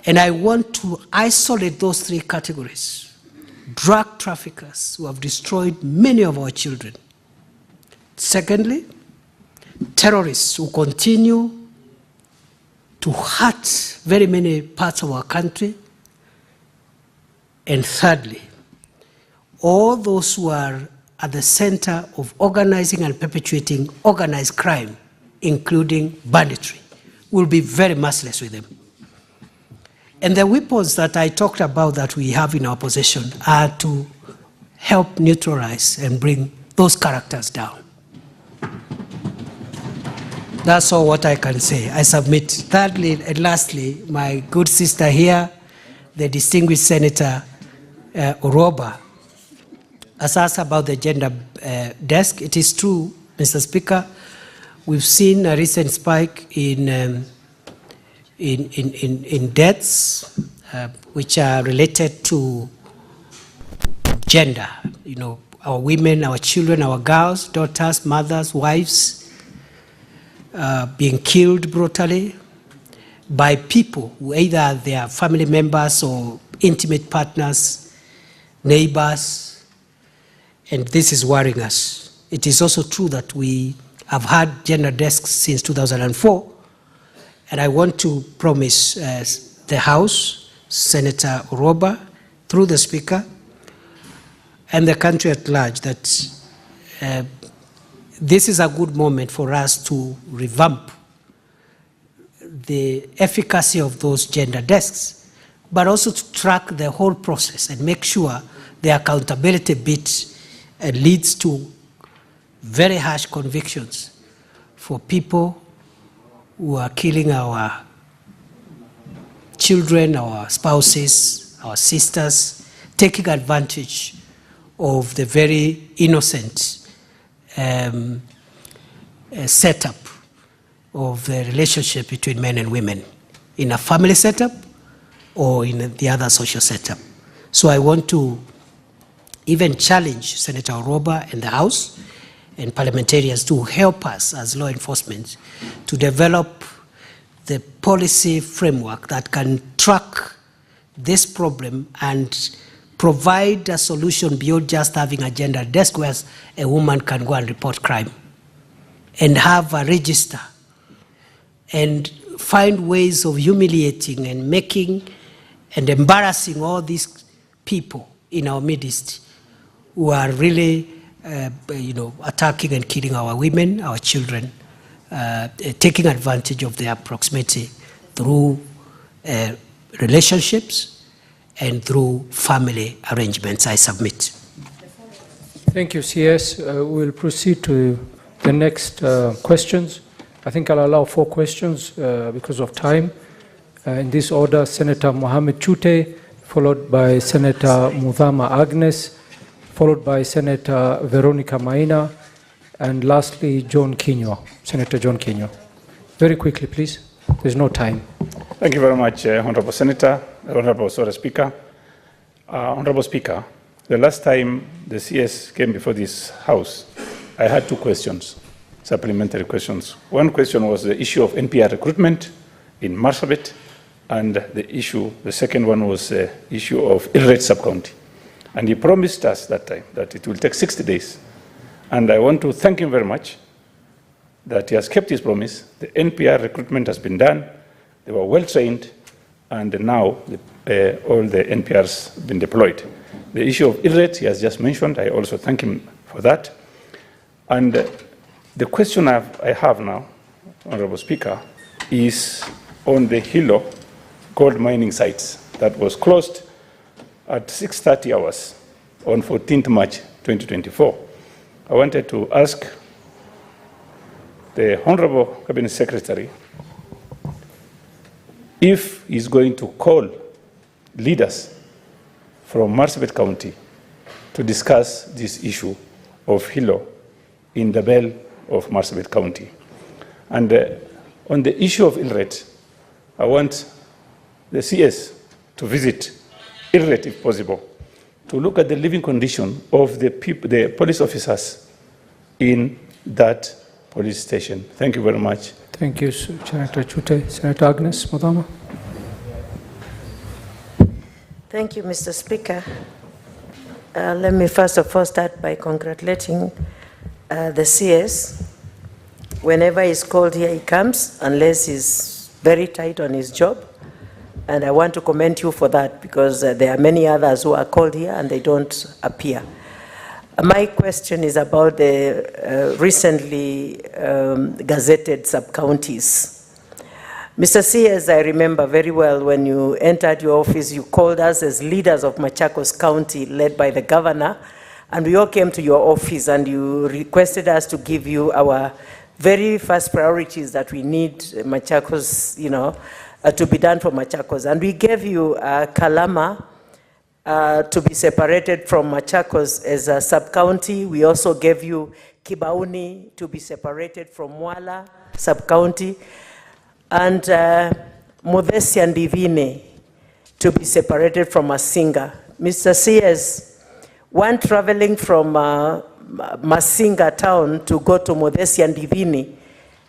And I want to isolate those three categories: drug traffickers who have destroyed many of our children. Secondly, terrorists who continue to hurt very many parts of our country And thirdly, all those who are at the center of organizing and perpetuating organized crime, including banditry, will be very merciless with them. And the weapons that I talked about that we have in our possession are to help neutralize and bring those characters down. That's all what I can say. I submit. Thirdly and lastly, my good sister here, the distinguished Senator Oroba, has asked about the gender desk. It is true, Mr. Speaker, we've seen a recent spike in deaths which are related to gender. You know, our women, our children, our girls, daughters, mothers, wives, being killed brutally by people who either they are family members or intimate partners, neighbors, and this is worrying us. It is also true that we have had gender desks since 2004, and I want to promise the House, Senator Oroba, through the Speaker, and the country at large that this is a good moment for us to revamp the efficacy of those gender desks, but also to track the whole process and make sure the accountability bit leads to very harsh convictions for people who are killing our children, our spouses, our sisters, taking advantage of the very innocent setup of the relationship between men and women in a family setup or in the other social setup. So I want to even challenge Senator Oroba and the House and parliamentarians to help us as law enforcement to develop the policy framework that can track this problem and provide a solution beyond just having a gender desk where a woman can go and report crime, and have a register and find ways of humiliating and making and embarrassing all these people in our midst who are really attacking and killing our women, our children, taking advantage of their proximity through relationships and through family arrangements. I submit. Thank you, CS. We'll proceed to the next questions. I think I'll allow 4 questions because of time. In this order, Senator Mohamed Chute, followed by Senator Mudhama Agnes, followed by Senator Veronica Maina, and lastly, John Kinyo, Senator John Kinyo. Very quickly, please. There's no time. Thank you very much, Honorable Senator, Honorable Speaker. Honorable Speaker, the last time the CS came before this House, I had 2 questions, supplementary questions. One question was the issue of NPR recruitment in Marsabit, and the second one was the issue of Ilret sub-county. And he promised us that time that it will take 60 days. And I want to thank him very much that he has kept his promise. The NPR recruitment has been done. They were well trained, and now all the NPRs have been deployed. The issue of Ilret he has just mentioned. I also thank him for that. And the question I have now, Honorable Speaker, is on the Hilo gold mining sites that was closed at 6:30 hours on 14th March 2024. I wanted to ask the Honorable Cabinet Secretary if he's going to call leaders from Marsabit County to discuss this issue of Hilo in the bell of Marsabit County. And on the issue of Ilret, I want the CS to visit Ilret if possible, to look at the living condition of the police officers in that police station. Thank you very much. Thank you, Senator Chute. Senator Agnes Mudhama. Thank you, Mr. Speaker. Let me first of all start by congratulating the CS. Whenever he's called here, he comes, unless he's very tight on his job. And I want to commend you for that, because there are many others who are called here and they don't appear. My question is about the recently gazetted sub-counties. Mr. CS, I remember very well when you entered your office, you called us as leaders of Machakos County, led by the governor, and we all came to your office and you requested us to give you our very first priorities that we need Machakos, to be done for Machakos. And we gave you Kalama to be separated from Machakos as a sub-county. We also gave you Kibauni to be separated from Mwala sub-county, and Modesi and Divine to be separated from Masinga. Mr. CS, one traveling from Masinga town to go to Modesi and Divine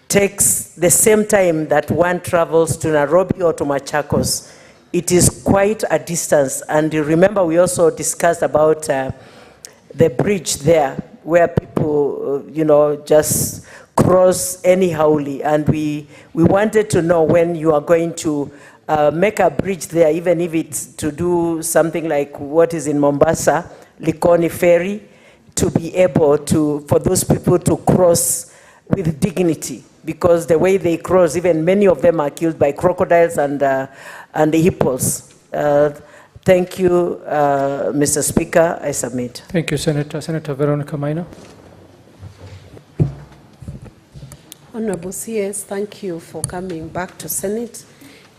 takes the same time that one travels to Nairobi or to Machakos. It is quite a distance. And you remember we also discussed about the bridge there, where people, just cross anyhowly. And we wanted to know when you are going to make a bridge there, even if it's to do something like what is in Mombasa, Likoni Ferry, to be able to, for those people to cross with dignity. Because the way they cross, even many of them are killed by crocodiles and the hippos. Thank you, Mr. Speaker. I submit. Thank you, Senator. Senator Veronica Maina. Honorable CS, thank you for coming back to Senate,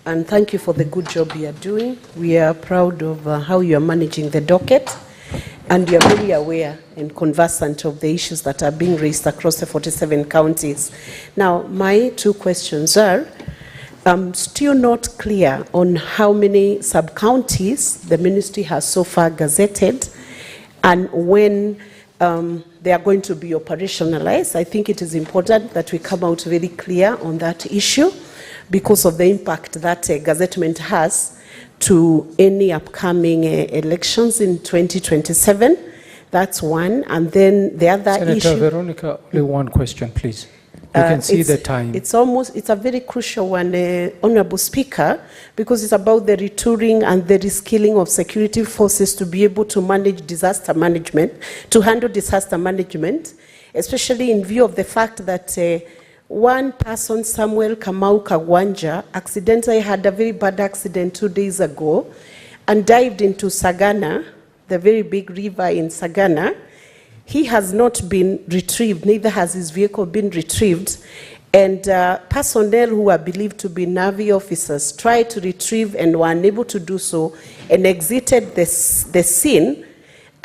and thank you for the good job you are doing. We are proud of how you are managing the docket, and you are very aware and conversant of the issues that are being raised across the 47 counties. Now, my two questions are, I'm still not clear on how many sub-counties the ministry has so far gazetted and when they are going to be operationalized. I think it is important that we come out very clear on that issue because of the impact that gazettement has to any upcoming elections in 2027. That's one. And then the other issue... Senator Veronica, only one question, please. You can see the time. It's a very crucial one, Honorable Speaker, because it's about the retooling and the reskilling of security forces to be able to manage disaster management, to handle disaster management, especially in view of the fact that one person, Samuel Kamau Kagwanja, accidentally had a very bad accident 2 days ago and dived into Sagana, the very big river in Sagana. He has not been retrieved, neither has his vehicle been retrieved. And personnel who are believed to be Navy officers tried to retrieve and were unable to do so and exited the scene.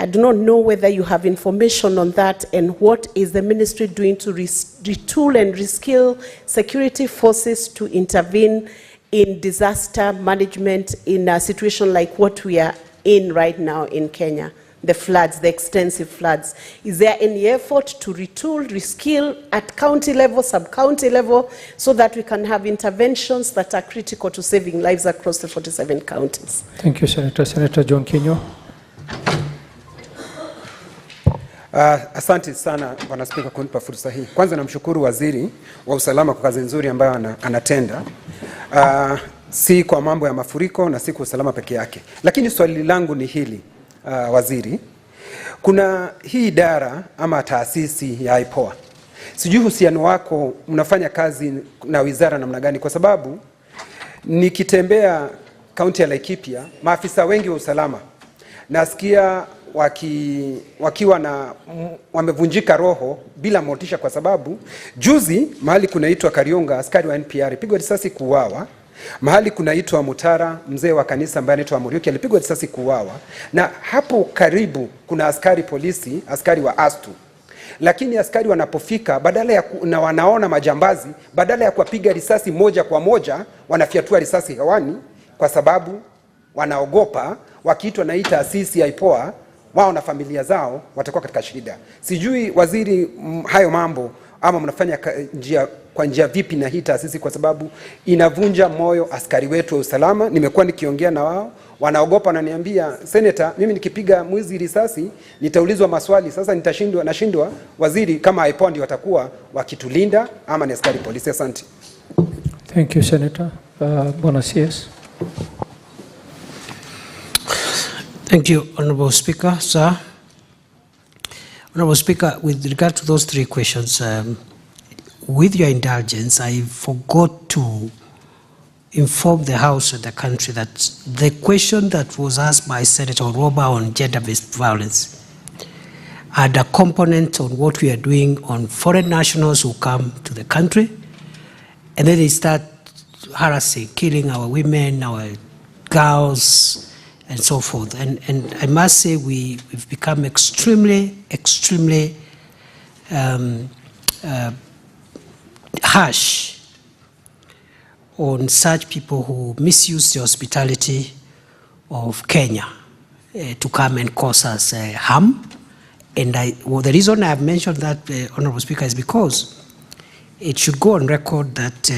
I do not know whether you have information on that and what is the ministry doing to retool and reskill security forces to intervene in disaster management in a situation like what we are in right now in Kenya, the floods, the extensive floods. Is there any effort to retool, reskill at county level, sub-county level, so that we can have interventions that are critical to saving lives across the 47 counties? Thank you, Senator. Senator John Kinyo. Asante sana Bwana Spika kunipa fursa hii. Kwanza namshukuru waziri wa usalama kwa kazi nzuri ambayo anatenda. Si kwa mambo ya mafuriko na si kwa usalama peke yake. Lakini swali langu ni hili, waziri. Kuna hii idara ama taasisi ya IPOA. Sijui uhusiano wako mnafanya kazi na wizara namna gani, kwa sababu nikitembea kaunti ya Laikipia, maafisa wengi wa usalama nasikia wakiwa na wamevunjika roho bila motisha, kwa sababu juzi mahali kunaitwa Karionga askari wa NPR pigwa risasi kuuawa, mahali kunaitwa Mutara mzee wa kanisa ambaye anaitwa Muriuki alipigwa risasi kuuawa, na hapo karibu kuna askari polisi, askari wa Astu. Lakini askari wanapofika badala ya na wanaona majambazi, badala ya kuwapiga risasi moja kwa moja wanafyatua risasi hewani, kwa sababu wanaogopa wakiitwa na hii taasisi ya IPOA wao na familia zao watakuwa katika shida. Sijui waziri, hayo mambo ama mnafanya kwa njia vipi na hii taasisi, kwa sababu inavunja moyo askari wetu wa usalama. Nimekuwa nikiongea na wao, wanaogopa, wananiambia Senator, mimi nikipiga mwizi risasi nitaulizwa maswali, sasa nashindwa waziri kama IPOA ndio watakuwa wakitulinda ama ni askari polisi. Asante. Thank you, Senator. Bwana CS. Thank you, Honorable Speaker. Sir. Honorable Speaker, with regard to those three questions, with your indulgence, I forgot to inform the House and the country that the question that was asked by Senator Roba on gender-based violence had a component on what we are doing on foreign nationals who come to the country, and then they start harassing, killing our women, our girls, and so forth. And I must say we've become extremely harsh on such people who misuse the hospitality of Kenya to come and cause us harm. And the reason I have mentioned that, Honorable Speaker, is because it should go on record that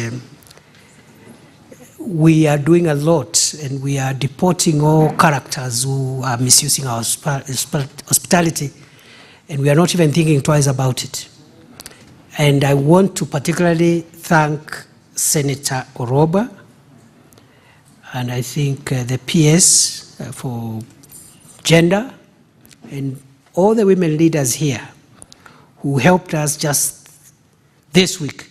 we are doing a lot, and we are deporting all characters who are misusing our hospitality, and we are not even thinking twice about it. And I want to particularly thank Senator Oroba, and I think the PS for gender, and all the women leaders here who helped us just this week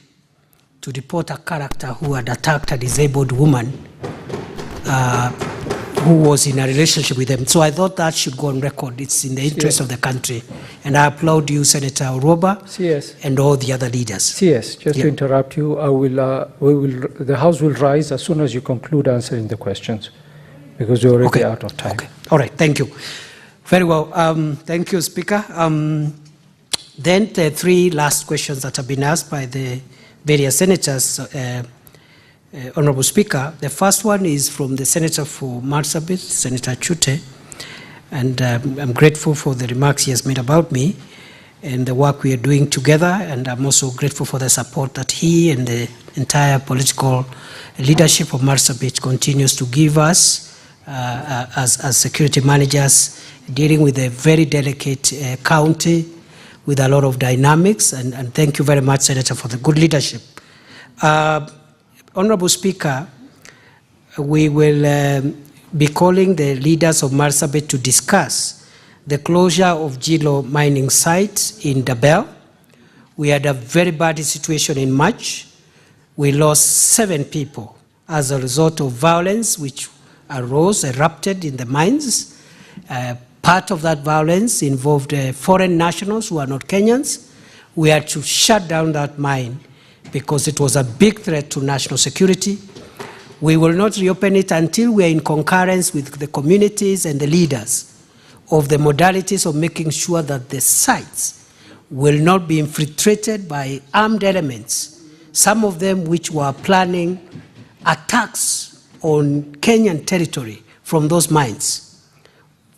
to deport a character who had attacked a disabled woman who was in a relationship with them. So I thought that should go on record. It's in the interest of the country. And I applaud you, Senator Oroba, and all the other leaders. Yes, just to interrupt you, the House will rise as soon as you conclude answering the questions, because we're already out of time. Okay. All right, thank you. Very well. Thank you, Speaker. Then the three last questions that have been asked by the various senators, Honorable Speaker. The first one is from the Senator for Marsabit, Senator Chute, and I'm grateful for the remarks he has made about me and the work we are doing together, and I'm also grateful for the support that he and the entire political leadership of Marsabit continues to give us as security managers, dealing with a very delicate county with a lot of dynamics, and thank you very much, Senator, for the good leadership. Honorable Speaker, we will be calling the leaders of Marsabit to discuss the closure of Jilo mining site in Dabel. We had a very bad situation in March. We lost 7 people as a result of violence which erupted in the mines. Part of that violence involved foreign nationals who are not Kenyans. We had to shut down that mine because it was a big threat to national security. We will not reopen it until we are in concurrence with the communities and the leaders of the modalities of making sure that the sites will not be infiltrated by armed elements, some of them which were planning attacks on Kenyan territory from those mines.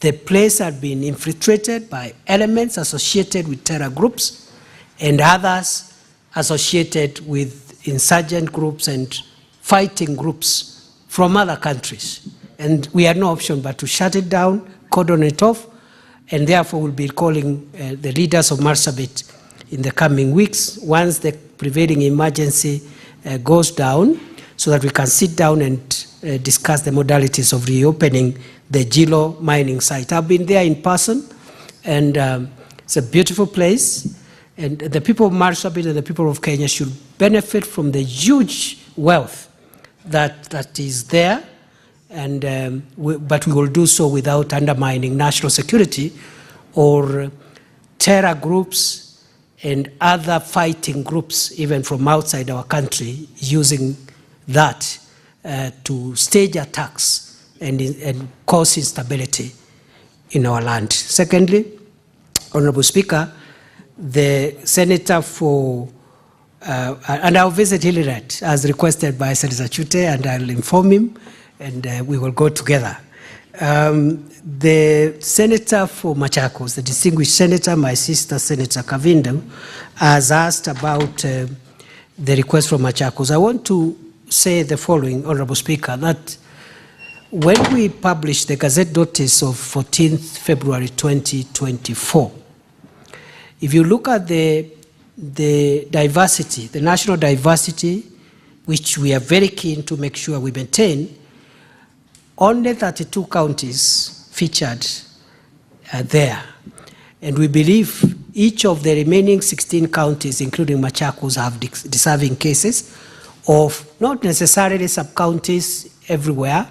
The place had been infiltrated by elements associated with terror groups and others associated with insurgent groups and fighting groups from other countries. And we had no option but to shut it down, cordon it off, and therefore we'll be calling the leaders of Marsabit in the coming weeks once the prevailing emergency goes down, so that we can sit down and discuss the modalities of reopening the Jilo mining site. I've been there in person, and it's a beautiful place, and the people of Marsabit and the people of Kenya should benefit from the huge wealth that is there, and but we will do so without undermining national security or terror groups and other fighting groups, even from outside our country, using that to stage attacks and cause instability in our land. Secondly, Honorable Speaker, the Senator for, and I'll visit Hilleret as requested by Senator Chute, and I'll inform him, and we will go together. The Senator for Machakos, the distinguished Senator, my sister, Senator Kavinda, has asked about the request from Machakos. I want to say the following, Honorable Speaker, that when we published the Gazette notice of 14th February 2024, if you look at the diversity, the national diversity, which we are very keen to make sure we maintain, only 32 counties featured there. And we believe each of the remaining 16 counties, including Machakos, have deserving cases of not necessarily sub-counties everywhere,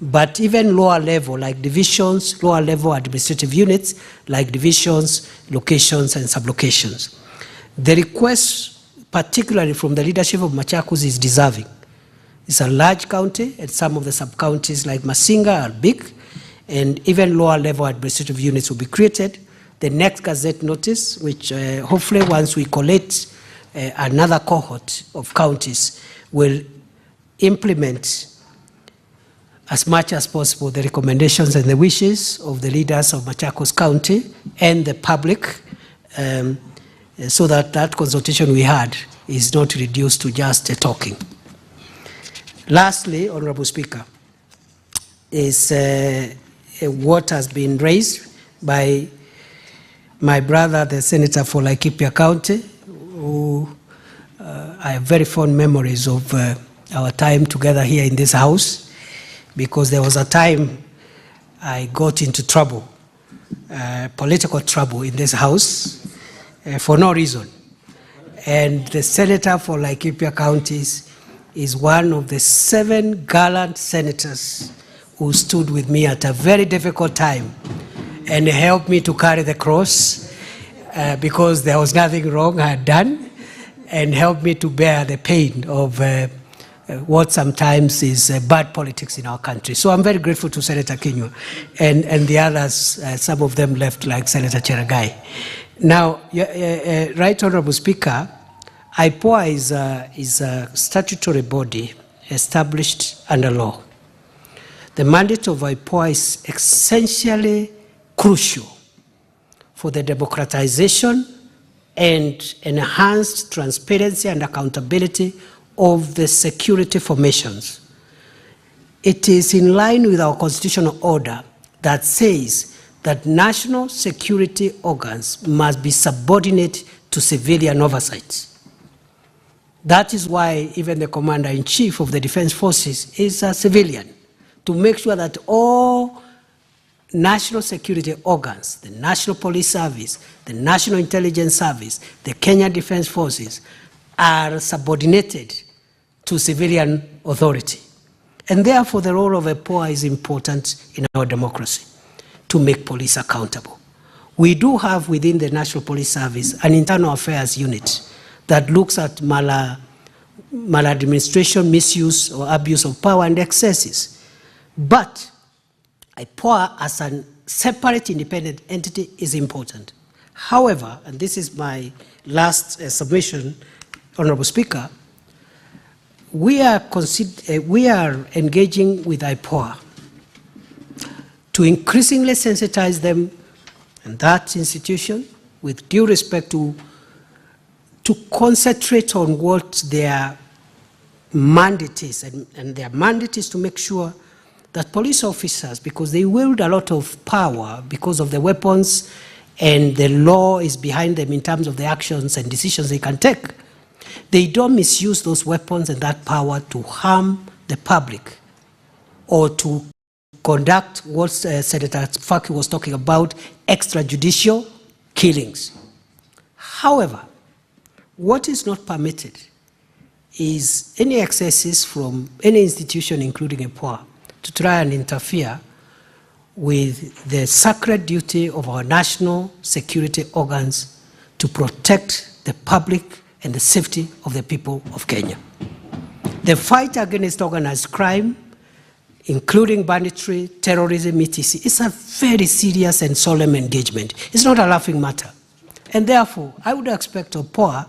but even lower level, like divisions, lower level administrative units, like divisions, locations, and sublocations. The request, particularly from the leadership of Machakos, is deserving. It's a large county, and some of the sub-counties like Masinga are big, and even lower level administrative units will be created. The next Gazette notice, which hopefully once we collect another cohort of counties, will implement as much as possible the recommendations and the wishes of the leaders of Machakos County and the public, so that that consultation we had is not reduced to just talking. Lastly, Honorable Speaker, is what has been raised by my brother, the Senator for Laikipia County, who I have very fond memories of our time together here in this house, because there was a time I got into trouble, political trouble in this house for no reason. And the Senator for Laikipia Counties is one of the 7 gallant senators who stood with me at a very difficult time and helped me to carry the cross because there was nothing wrong I had done, and helped me to bear the pain of what sometimes is bad politics in our country. So I'm very grateful to Senator Kinyua and the others, some of them left like Senator Cheragai. Now, Right Honorable Speaker, IPOA is a statutory body established under law. The mandate of IPOA is essentially crucial for the democratization and enhanced transparency and accountability of the security formations. It is in line with our constitutional order that says that national security organs must be subordinate to civilian oversight. That is why even the Commander-in-Chief of the Defense Forces is a civilian, to make sure that all national security organs, the National Police Service, the National Intelligence Service, the Kenya Defense Forces, are subordinated to civilian authority. And therefore, the role of a IPOA is important in our democracy, to make police accountable. We do have within the National Police Service an internal affairs unit that looks at maladministration, misuse, or abuse of power and excesses. But IPOA as a separate independent entity is important. However, and this is my last submission, Honorable Speaker, we are engaging with IPOA to increasingly sensitize them and that institution, with due respect to concentrate on what their mandate is, and their mandate is to make sure that police officers, because they wield a lot of power because of the weapons and the law is behind them in terms of the actions and decisions they can take, they don't misuse those weapons and that power to harm the public or to conduct what Senator Faki was talking about, extrajudicial killings. However, what is not permitted is any excesses from any institution, including IPOA, to try and interfere with the sacred duty of our national security organs to protect the public and the safety of the people of Kenya. The fight against organized crime, including banditry, terrorism, etc., is a very serious and solemn engagement. It's not a laughing matter. And therefore, I would expect IPOA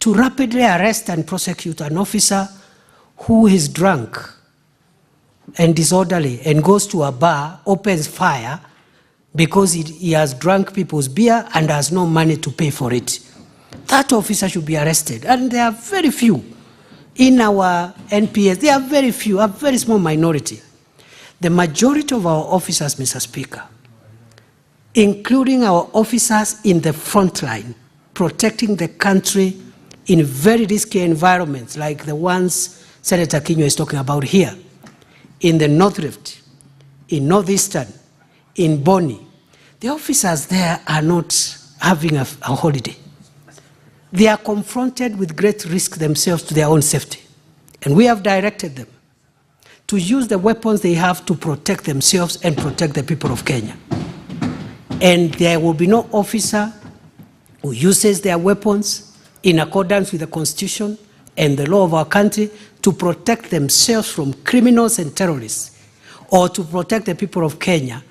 to rapidly arrest and prosecute an officer who is drunk and disorderly and goes to a bar, opens fire because he has drunk people's beer and has no money to pay for it. That officer should be arrested. And there are very few in our NPS. There are very few, a very small minority. The majority of our officers, Mr. Speaker, including our officers in the front line, protecting the country in very risky environments like the ones Senator Kinyua is talking about here, in the North Rift, in Northeastern, in Boni, the officers there are not having a holiday. They are confronted with great risk themselves to their own safety. And we have directed them to use the weapons they have to protect themselves and protect the people of Kenya. And there will be no officer who uses their weapons in accordance with the Constitution and the law of our country to protect themselves from criminals and terrorists, or to protect the people of Kenya.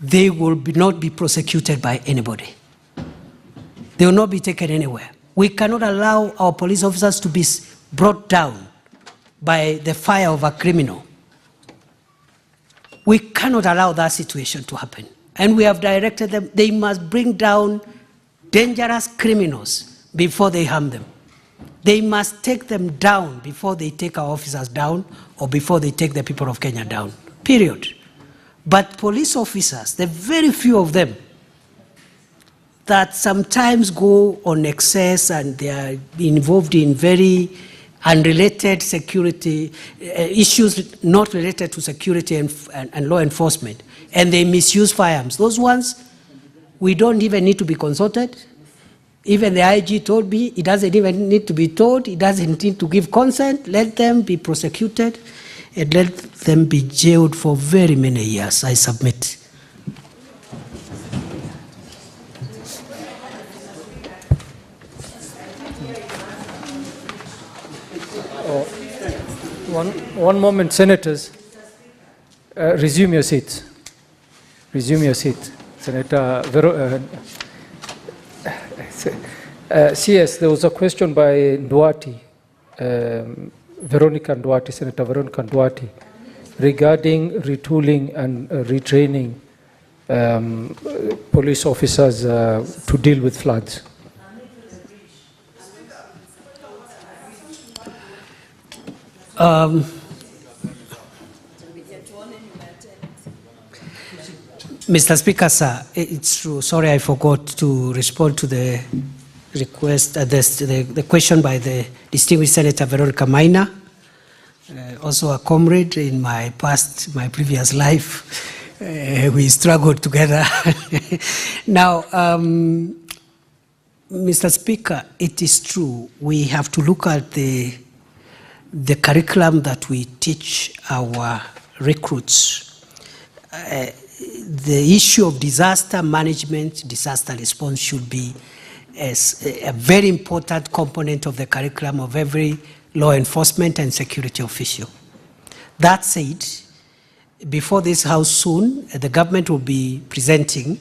They will not be prosecuted by anybody. They will not be taken anywhere. We cannot allow our police officers to be brought down by the fire of a criminal. We cannot allow that situation to happen. And we have directed them, they must bring down dangerous criminals before they harm them. They must take them down before they take our officers down, or before they take the people of Kenya down, period. But police officers, the very few of them that sometimes go on excess and they are involved in very unrelated security issues, not related to security and law enforcement, and they misuse firearms. Those ones, we don't even need to be consulted. Even the IG told me, it doesn't even need to be told, it doesn't need to give consent. Let them be prosecuted and let them be jailed for very many years. I submit. One moment, senators. Resume your seats. Resume your seat. Senator CS, there was a question by Nduati, Veronica Nduati, Senator Veronica Nduati, regarding retooling and retraining police officers to deal with floods. Mr. Speaker, sir, it's true. Sorry, I forgot to respond to the request, the question by the distinguished Senator Veronica Maina, also a comrade in my previous life. We struggled together. Now, Mr. Speaker, it is true. We have to look at the curriculum that we teach our recruits. The issue of disaster management, disaster response should be a very important component of the curriculum of every law enforcement and security official. That said, before this House soon, the government will be presenting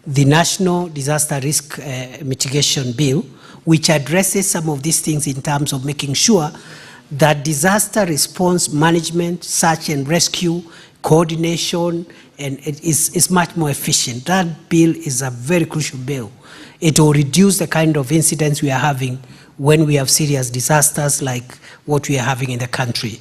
the National Disaster Risk Mitigation Bill, which addresses some of these things in terms of making sure that disaster response management, search and rescue, coordination, and it is much more efficient. That bill is a very crucial bill. It will reduce the kind of incidents we are having when we have serious disasters like what we are having in the country.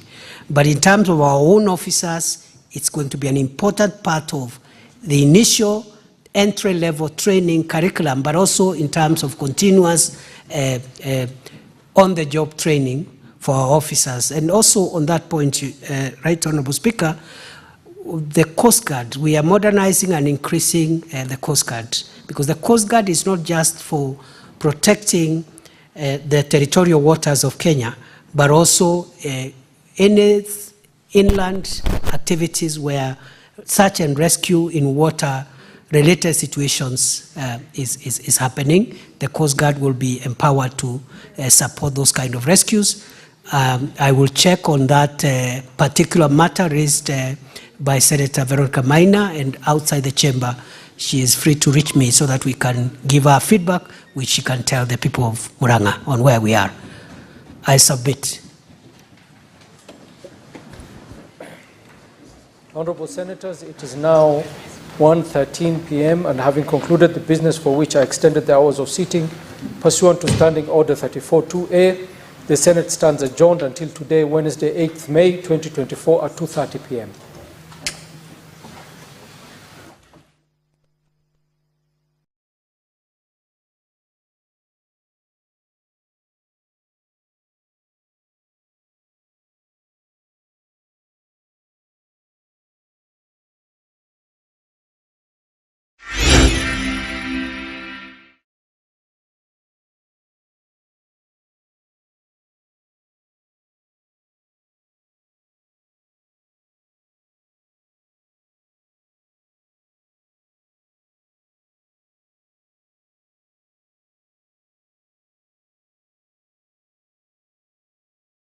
But in terms of our own officers, it's going to be an important part of the initial entry-level training curriculum, but also in terms of continuous on-the-job training for our officers. And also on that point, Right Honourable Speaker, the Coast Guard, we are modernizing and increasing the Coast Guard, because the Coast Guard is not just for protecting the territorial waters of Kenya, but also any inland activities where search and rescue in water-related situations is happening. The Coast Guard will be empowered to support those kind of rescues. I will check on that particular matter raised by Senator Veronica Maina, and outside the chamber, she is free to reach me so that we can give her feedback, which she can tell the people of Murang'a on where we are. I submit. Honourable Senators, it is now 1:13 p.m. and having concluded the business for which I extended the hours of sitting, pursuant to Standing Order 34-2A, the Senate stands adjourned until today, Wednesday, 8th May 2024 at 2:30 p.m.